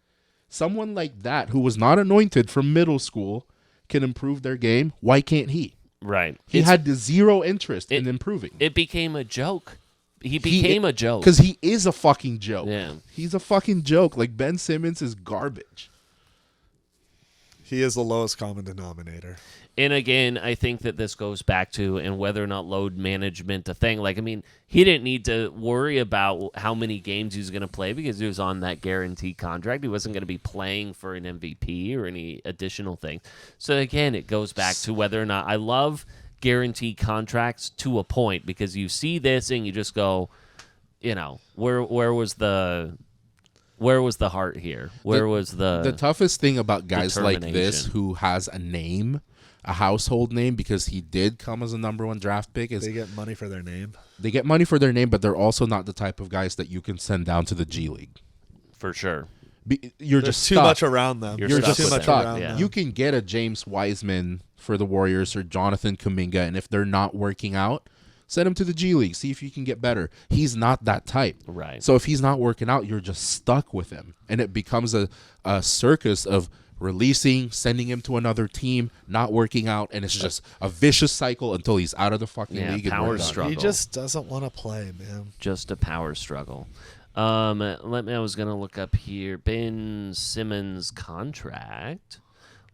Speaker 8: Someone like that who was not anointed from middle school can improve their game. Why can't he?
Speaker 5: Right.
Speaker 8: He had zero interest in improving.
Speaker 5: It became a joke. He became a joke.
Speaker 8: Because he is a fucking joke.
Speaker 5: Yeah.
Speaker 8: He's a fucking joke. Like Ben Simmons is garbage.
Speaker 9: He is the lowest common denominator.
Speaker 5: And again, I think that this goes back to and whether or not load management a thing. Like, I mean, he didn't need to worry about how many games he was going to play because he was on that guaranteed contract. He wasn't going to be playing for an MVP or any additional thing. So again, it goes back to whether or not I love guaranteed contracts to a point because you see this and you just go, you know, where was the heart here? Where was the
Speaker 8: toughest thing about guys like this
Speaker 5: determination?
Speaker 8: who has a name, a household name, because he did come as a number 1 draft pick, is
Speaker 9: They get money for their name.
Speaker 8: they get money for their name, but they're also not the type of guys that you can send down to the G League.
Speaker 5: For sure.
Speaker 8: You're
Speaker 9: There's
Speaker 8: just
Speaker 9: too
Speaker 8: stuck.
Speaker 9: much around them.
Speaker 5: You're
Speaker 8: You're
Speaker 5: stuck
Speaker 8: just
Speaker 5: with
Speaker 9: too much
Speaker 5: them.
Speaker 9: around
Speaker 5: Yeah.
Speaker 9: them.
Speaker 8: You can get a James Wiseman for the Warriors or Jonathan Kuminga, and if they're not working out, send him to the G League. See if you can get better. He's not that type.
Speaker 5: Right.
Speaker 8: So if he's not working out, you're just stuck with him. And it becomes a circus of releasing, sending him to another team, not working out, and it's just a vicious cycle until he's out of the fucking league. And
Speaker 5: power
Speaker 8: we're done.
Speaker 5: struggle.
Speaker 9: He just doesn't want to play, man.
Speaker 5: Just a power struggle. I was gonna look up here Ben Simmons' contract.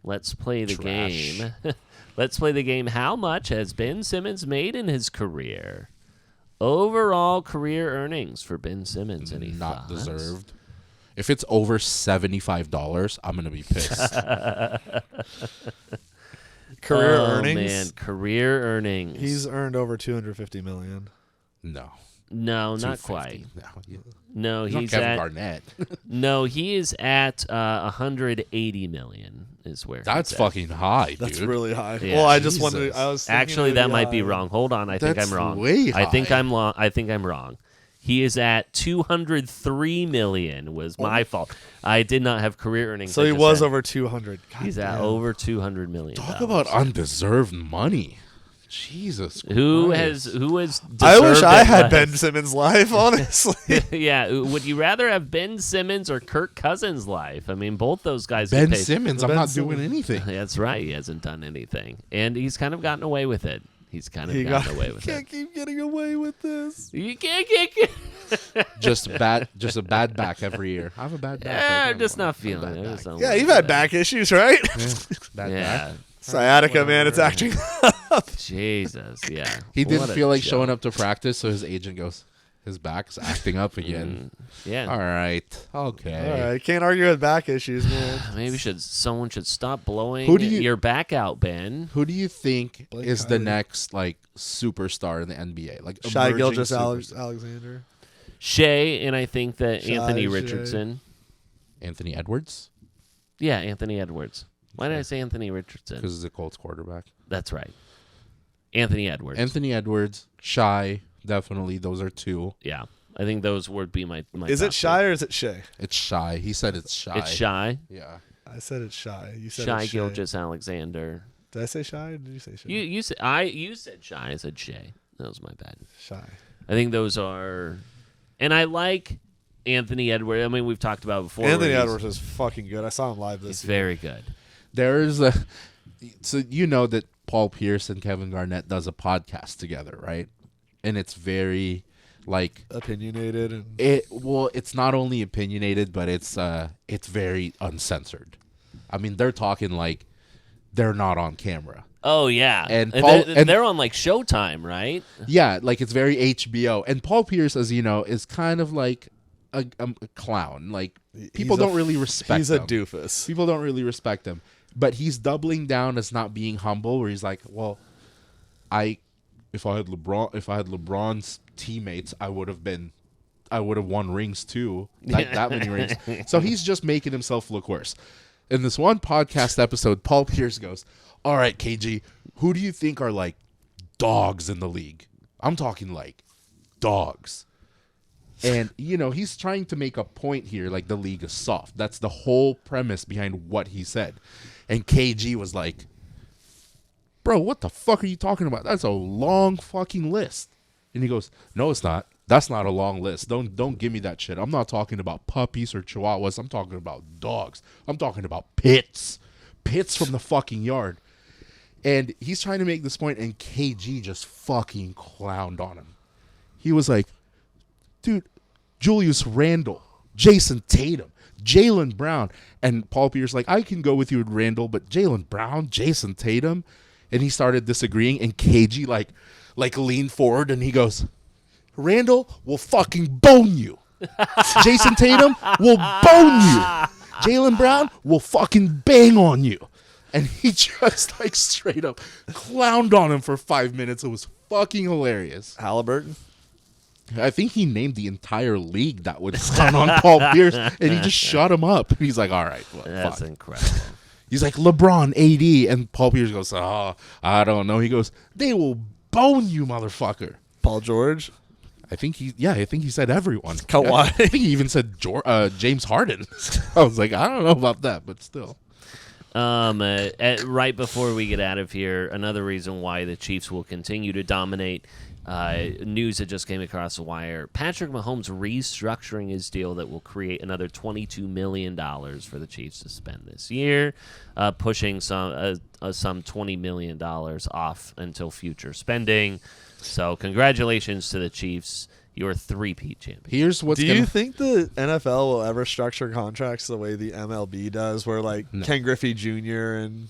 Speaker 5: Let's play the game. Let's play the game. How much has Ben Simmons made in his career? Overall career earnings for Ben Simmons. Any
Speaker 8: Not
Speaker 5: thoughts?
Speaker 8: deserved. If it's over $75, I'm gonna be pissed.
Speaker 9: Career
Speaker 5: Oh,
Speaker 9: earnings.
Speaker 5: man, career earnings.
Speaker 9: He's earned over $250 million.
Speaker 8: No.
Speaker 5: no, not
Speaker 8: 250.
Speaker 5: quite.
Speaker 8: No,
Speaker 5: No,
Speaker 8: he's
Speaker 5: he's
Speaker 8: not Kevin
Speaker 5: at
Speaker 8: Garnett.
Speaker 5: no, he is at 180 million. Is where
Speaker 8: That's
Speaker 5: he's at.
Speaker 8: fucking high,
Speaker 9: That's
Speaker 8: dude.
Speaker 9: really high.
Speaker 5: Yeah.
Speaker 9: Well, I just
Speaker 8: Jesus.
Speaker 9: wanted. I was thinking
Speaker 5: Actually,
Speaker 9: it'd
Speaker 5: that
Speaker 9: be
Speaker 5: might be
Speaker 9: high.
Speaker 5: wrong. Hold on, I think
Speaker 8: That's
Speaker 5: I'm wrong.
Speaker 8: way
Speaker 5: I think
Speaker 8: high.
Speaker 5: I think I'm wrong. He is at 203 million. Was my fault. I did not have career earnings.
Speaker 9: So
Speaker 5: I
Speaker 9: he
Speaker 5: just
Speaker 9: was
Speaker 5: had-
Speaker 9: over 200. God
Speaker 5: He's at
Speaker 9: damn.
Speaker 5: over 200 million.
Speaker 8: Talk about undeserved money. Jesus
Speaker 5: who
Speaker 8: Christ.
Speaker 5: has
Speaker 9: I wish
Speaker 5: deserved
Speaker 9: I
Speaker 5: it
Speaker 9: had
Speaker 5: less?
Speaker 9: Ben Simmons' life, honestly.
Speaker 5: Yeah, would you rather have Ben Simmons or Kirk Cousins' life? I mean, both those guys.
Speaker 8: Ben
Speaker 5: get paid.
Speaker 8: Simmons, I'm
Speaker 9: Ben
Speaker 8: not
Speaker 9: Simmons.
Speaker 8: doing anything.
Speaker 5: That's right. He hasn't done anything, and he's kind of gotten away with it. He's kind of
Speaker 9: He
Speaker 5: gotten away with
Speaker 9: can't
Speaker 5: it.
Speaker 9: keep getting away with this.
Speaker 5: You can't get.
Speaker 8: Just a bad back every year. I have a bad back.
Speaker 5: Yeah,
Speaker 8: right
Speaker 5: I'm
Speaker 8: now.
Speaker 5: just not
Speaker 8: I have a
Speaker 5: feeling
Speaker 8: bad
Speaker 5: it. I
Speaker 8: back.
Speaker 5: just don't
Speaker 9: Yeah,
Speaker 5: like
Speaker 9: you've had
Speaker 5: that.
Speaker 9: back issues, right?
Speaker 8: Bad
Speaker 5: Yeah.
Speaker 8: back.
Speaker 9: Sciatica, man, it's acting up.
Speaker 5: Jesus. Yeah.
Speaker 8: He didn't
Speaker 5: What a
Speaker 8: feel like
Speaker 5: joke.
Speaker 8: showing up to practice, so his agent goes, His back's acting up again.
Speaker 5: Yeah.
Speaker 8: All right. Okay.
Speaker 9: All right, can't argue with back issues, man.
Speaker 5: Maybe someone should stop blowing
Speaker 8: Who do you-
Speaker 5: your back out, Ben.
Speaker 8: Who do you think
Speaker 9: Blake
Speaker 8: is the
Speaker 9: Kyrie.
Speaker 8: next like superstar in the NBA? Like
Speaker 9: Shai
Speaker 8: emerging
Speaker 9: Gilgeous
Speaker 8: superstar?
Speaker 9: Alexander.
Speaker 5: Shea, and I think that
Speaker 9: Shai,
Speaker 5: Anthony
Speaker 9: Shea.
Speaker 5: Richardson.
Speaker 8: Anthony Edwards,
Speaker 5: Yeah, Anthony Edwards. Why did I say Anthony Richardson?
Speaker 8: because he's a Colts quarterback.
Speaker 5: That's right. Anthony Edwards.
Speaker 8: Anthony Edwards, Shai, definitely. Those are two.
Speaker 5: Yeah. I think those would be my
Speaker 9: Is
Speaker 5: top
Speaker 9: it Shai or is it Shea?
Speaker 8: It's Shai. He said it's Shai.
Speaker 5: two. It's Shai.
Speaker 8: Yeah.
Speaker 9: I said it's Shai. You said
Speaker 5: Shai
Speaker 9: it's Shea.
Speaker 5: Gilgeous Alexander.
Speaker 9: Did I say Shai or did you say Shea?
Speaker 5: You said Shai. I said Shea. That was my bad.
Speaker 9: Shai.
Speaker 5: I think those are, and I like Anthony Edwards. I mean, we've talked about it before.
Speaker 9: Anthony
Speaker 5: where
Speaker 9: Edwards is fucking good. I saw him live
Speaker 5: He's
Speaker 9: this year.
Speaker 5: very good.
Speaker 8: There's a. So you know that Paul Pierce and Kevin Garnett does a podcast together, right? And it's very like
Speaker 9: Opinionated and
Speaker 8: it's not only opinionated, but it's very uncensored. I mean, they're talking like they're not on camera.
Speaker 5: Oh yeah,
Speaker 8: And Paul-
Speaker 5: they're on like Showtime, right?
Speaker 8: Yeah, like it's very HBO. And Paul Pierce, as you know, is kind of like a clown. Like people don't really respect
Speaker 9: He's
Speaker 8: him.
Speaker 9: a doofus.
Speaker 8: People don't really respect him. But he's doubling down as not being humble, where he's like, well, if I had LeBron's teammates, I would have won rings too. Like that many rings. So he's just making himself look worse. In this one podcast episode, Paul Pierce goes, all right, KG, who do you think are like dogs in the league? I'm talking like dogs. And, you know, he's trying to make a point here like the league is soft. That's the whole premise behind what he said. And KG was like, bro, what the fuck are you talking about? That's a long fucking list. And he goes, no, it's not. That's not a long list. Don't give me that shit. I'm not talking about puppies or chihuahuas. I'm talking about dogs. I'm talking about pits. Pits from the fucking yard. And he's trying to make this point, and KG just fucking clowned on him. He was like, dude, Julius Randle, Jason Tatum, Jaylen Brown. And Paul Pierce like, I can go with you with Randle, but Jaylen Brown, Jason Tatum. And he started disagreeing, and KG like leaned forward, and he goes, Randle will fucking bone you. Jason Tatum will bone you. Jaylen Brown will fucking bang on you. And he just like straight up clowned on him for 5 minutes. It was fucking hilarious.
Speaker 9: Halliburton.
Speaker 8: I think he named the entire league that would stun on Paul Pierce, and he just shut him up. And he's like, all right, well,
Speaker 5: That's
Speaker 8: fuck.
Speaker 5: incredible.
Speaker 8: He's like, LeBron, AD. And Paul Pierce goes, oh, I don't know. He goes, they will bone you, motherfucker.
Speaker 9: Paul George.
Speaker 8: I think he said everyone.
Speaker 9: Kawhi.
Speaker 8: I think he even said James Harden. I was like, I don't know about that, but still.
Speaker 5: Right before we get out of here, another reason why the Chiefs will continue to dominate. News that just came across the wire. Patrick Mahomes restructuring his deal that will create another $22 million for the Chiefs to spend this year, pushing some $20 million off until future spending. So congratulations to the Chiefs. You're three-peat champions.
Speaker 8: Here's what's
Speaker 9: Do you think the NFL will ever structure contracts the way the MLB does, where like Ken Griffey Jr. and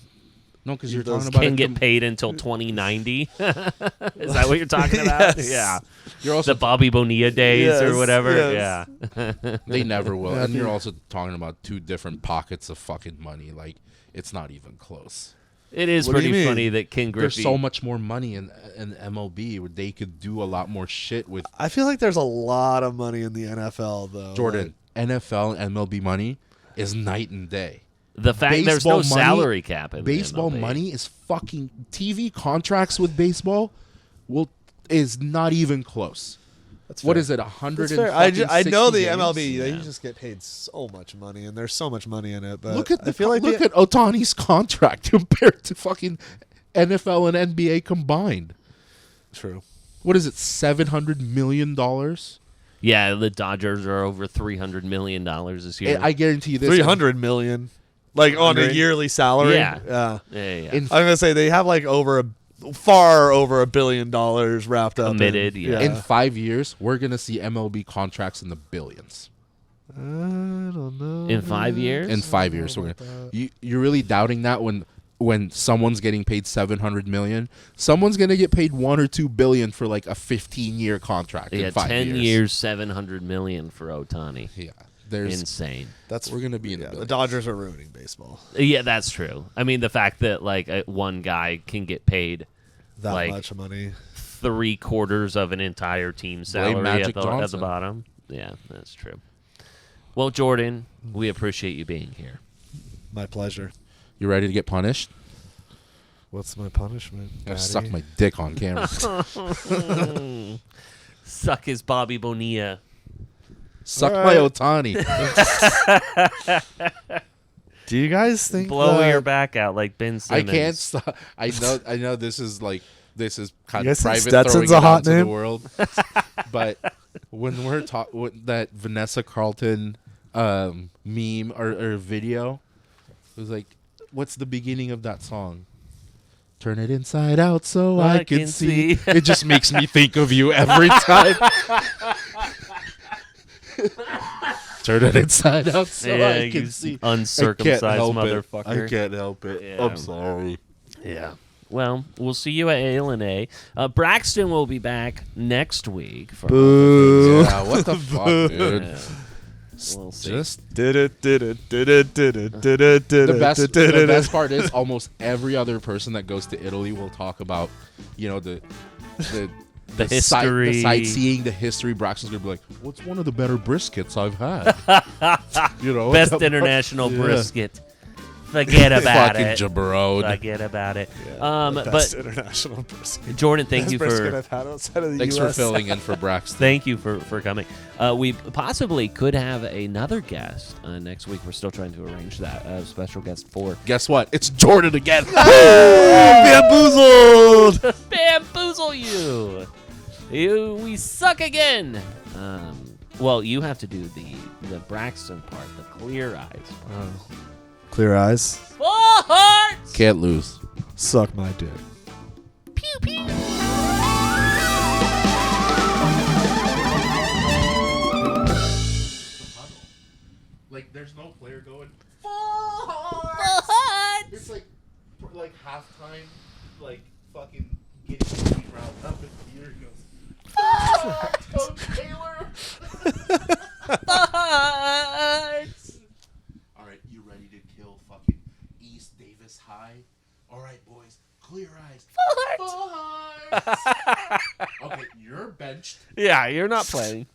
Speaker 8: No, because you're talking about
Speaker 5: can get paid until 2090. Is that what you're talking about?
Speaker 9: Yes.
Speaker 5: Yeah.
Speaker 8: You're also
Speaker 5: The Bobby Bonilla days or
Speaker 9: Yes,
Speaker 5: whatever.
Speaker 9: yes.
Speaker 5: Yeah.
Speaker 8: they never will, and you're also talking about two different pockets of fucking money. Like it's not even close.
Speaker 5: It is
Speaker 9: What do you
Speaker 5: pretty
Speaker 9: mean?
Speaker 5: funny that Ken Griffey.
Speaker 8: There's so much more money in MLB where they could do a lot more shit with.
Speaker 9: I feel like there's a lot of money in the NFL though.
Speaker 8: Jordan, NFL and MLB money is night and day.
Speaker 5: The fact there's no
Speaker 8: Baseball money-
Speaker 5: salary cap in the
Speaker 8: Baseball
Speaker 5: MLB.
Speaker 8: money is fucking TV contracts with baseball is not even close. What is it?
Speaker 9: That's
Speaker 8: 160
Speaker 9: fair. I know the
Speaker 8: games?
Speaker 9: MLB. They
Speaker 5: Yeah.
Speaker 9: just get paid so much money, and there's so much money in it. But
Speaker 8: Look at
Speaker 9: I feel like
Speaker 8: look at Otani's contract compared to fucking NFL and NBA combined.
Speaker 9: true.
Speaker 8: What is it? $700 million.
Speaker 5: Yeah, the Dodgers are over $300 million this year.
Speaker 8: I guarantee you this.
Speaker 9: 300 million, like on a
Speaker 5: 100?
Speaker 9: yearly salary.
Speaker 5: Yeah.
Speaker 9: yeah.
Speaker 5: yeah.
Speaker 8: In
Speaker 9: I'm gonna say they have like far over $1 billion wrapped up.
Speaker 5: Committed, yeah.
Speaker 8: in 5 years, we're gonna see MLB contracts in the billions.
Speaker 9: I don't know.
Speaker 5: In 5 years?
Speaker 8: In 5 years, you're really doubting that when when someone's getting paid $700 million, someone's gonna get paid $1 or $2 billion for like a 15-year contract.
Speaker 5: Yeah,
Speaker 8: in 5
Speaker 5: 10
Speaker 8: years.
Speaker 5: years, $700 million for Ohtani.
Speaker 8: Yeah, there's
Speaker 5: insane.
Speaker 8: we're gonna be in the
Speaker 9: the Dodgers are ruining baseball.
Speaker 5: Yeah, that's true. I mean, the fact that like one guy can get paid
Speaker 9: That
Speaker 5: like
Speaker 9: much money.
Speaker 5: 3/4 of an entire team's salary
Speaker 8: Magic
Speaker 5: at the
Speaker 8: Johnson.
Speaker 5: bottom. Yeah, that's true. Well, Jordan, we appreciate you being here.
Speaker 9: My pleasure.
Speaker 8: You ready to get punished?
Speaker 9: What's my punishment?
Speaker 8: I
Speaker 9: Daddy?
Speaker 8: suck my dick on camera.
Speaker 5: Suck his Bobby Bonilla.
Speaker 8: Suck my Ohtani.
Speaker 9: Do you guys think
Speaker 5: Blow your back out like Ben
Speaker 8: I
Speaker 5: Simmons.
Speaker 8: can't stop. I know this is kind
Speaker 9: You
Speaker 8: of
Speaker 9: guys think
Speaker 8: private
Speaker 9: Stetson's
Speaker 8: throwing
Speaker 9: a
Speaker 8: it
Speaker 9: hot
Speaker 8: out to
Speaker 9: name?
Speaker 8: the world. But when we're talking that Vanessa Carlton meme or video, it was like, what's the beginning of that song? Turn it inside out so I can see. It just makes me think of you every time. Turn it inside out so I can
Speaker 5: you
Speaker 8: see.
Speaker 5: uncircumcised motherfucker.
Speaker 8: I can't help it.
Speaker 5: Yeah.
Speaker 8: I'm sorry.
Speaker 5: Yeah. Well, we'll see you at ALNA. Braxton will be back next week. For
Speaker 8: Yeah, what the fuck, dude?
Speaker 5: Yeah. We'll see.
Speaker 8: Just
Speaker 9: the
Speaker 8: the best part is almost every other person that goes to Italy will talk about, the
Speaker 5: history,
Speaker 8: the sightseeing, the history. Braxton's gonna be like, "What's one of the better briskets I've had?"
Speaker 5: Best international brisket. Forget about
Speaker 8: fucking
Speaker 5: it.
Speaker 8: jabrode.
Speaker 5: Forget about it.
Speaker 9: best
Speaker 5: But
Speaker 9: international brisket.
Speaker 5: Jordan, thank you
Speaker 9: brisket
Speaker 5: for
Speaker 9: I've had outside of the
Speaker 8: Thanks
Speaker 9: US.
Speaker 8: for filling in for Braxton.
Speaker 5: thank you for coming. We possibly could have another guest next week. We're still trying to arrange that special guest for.
Speaker 8: Guess what? It's Jordan again.
Speaker 9: Bamboozled.
Speaker 5: Bamboozle you. We suck again. Well, you have to do the Braxton part, the clear eyes part.
Speaker 9: Clear eyes.
Speaker 5: Full hearts.
Speaker 8: Can't lose.
Speaker 9: Suck my dick.
Speaker 5: Pew pew.
Speaker 8: Like, there's no player going.
Speaker 5: Full hearts.
Speaker 8: It's like halftime, like fucking getting the beat round up, and here he goes. Coach Taylor.
Speaker 5: Hearts.
Speaker 8: All right, you ready to kill fucking East Davis High? All right, boys, clear eyes.
Speaker 5: Full hearts.
Speaker 8: Okay, you're benched.
Speaker 5: Yeah, you're not playing.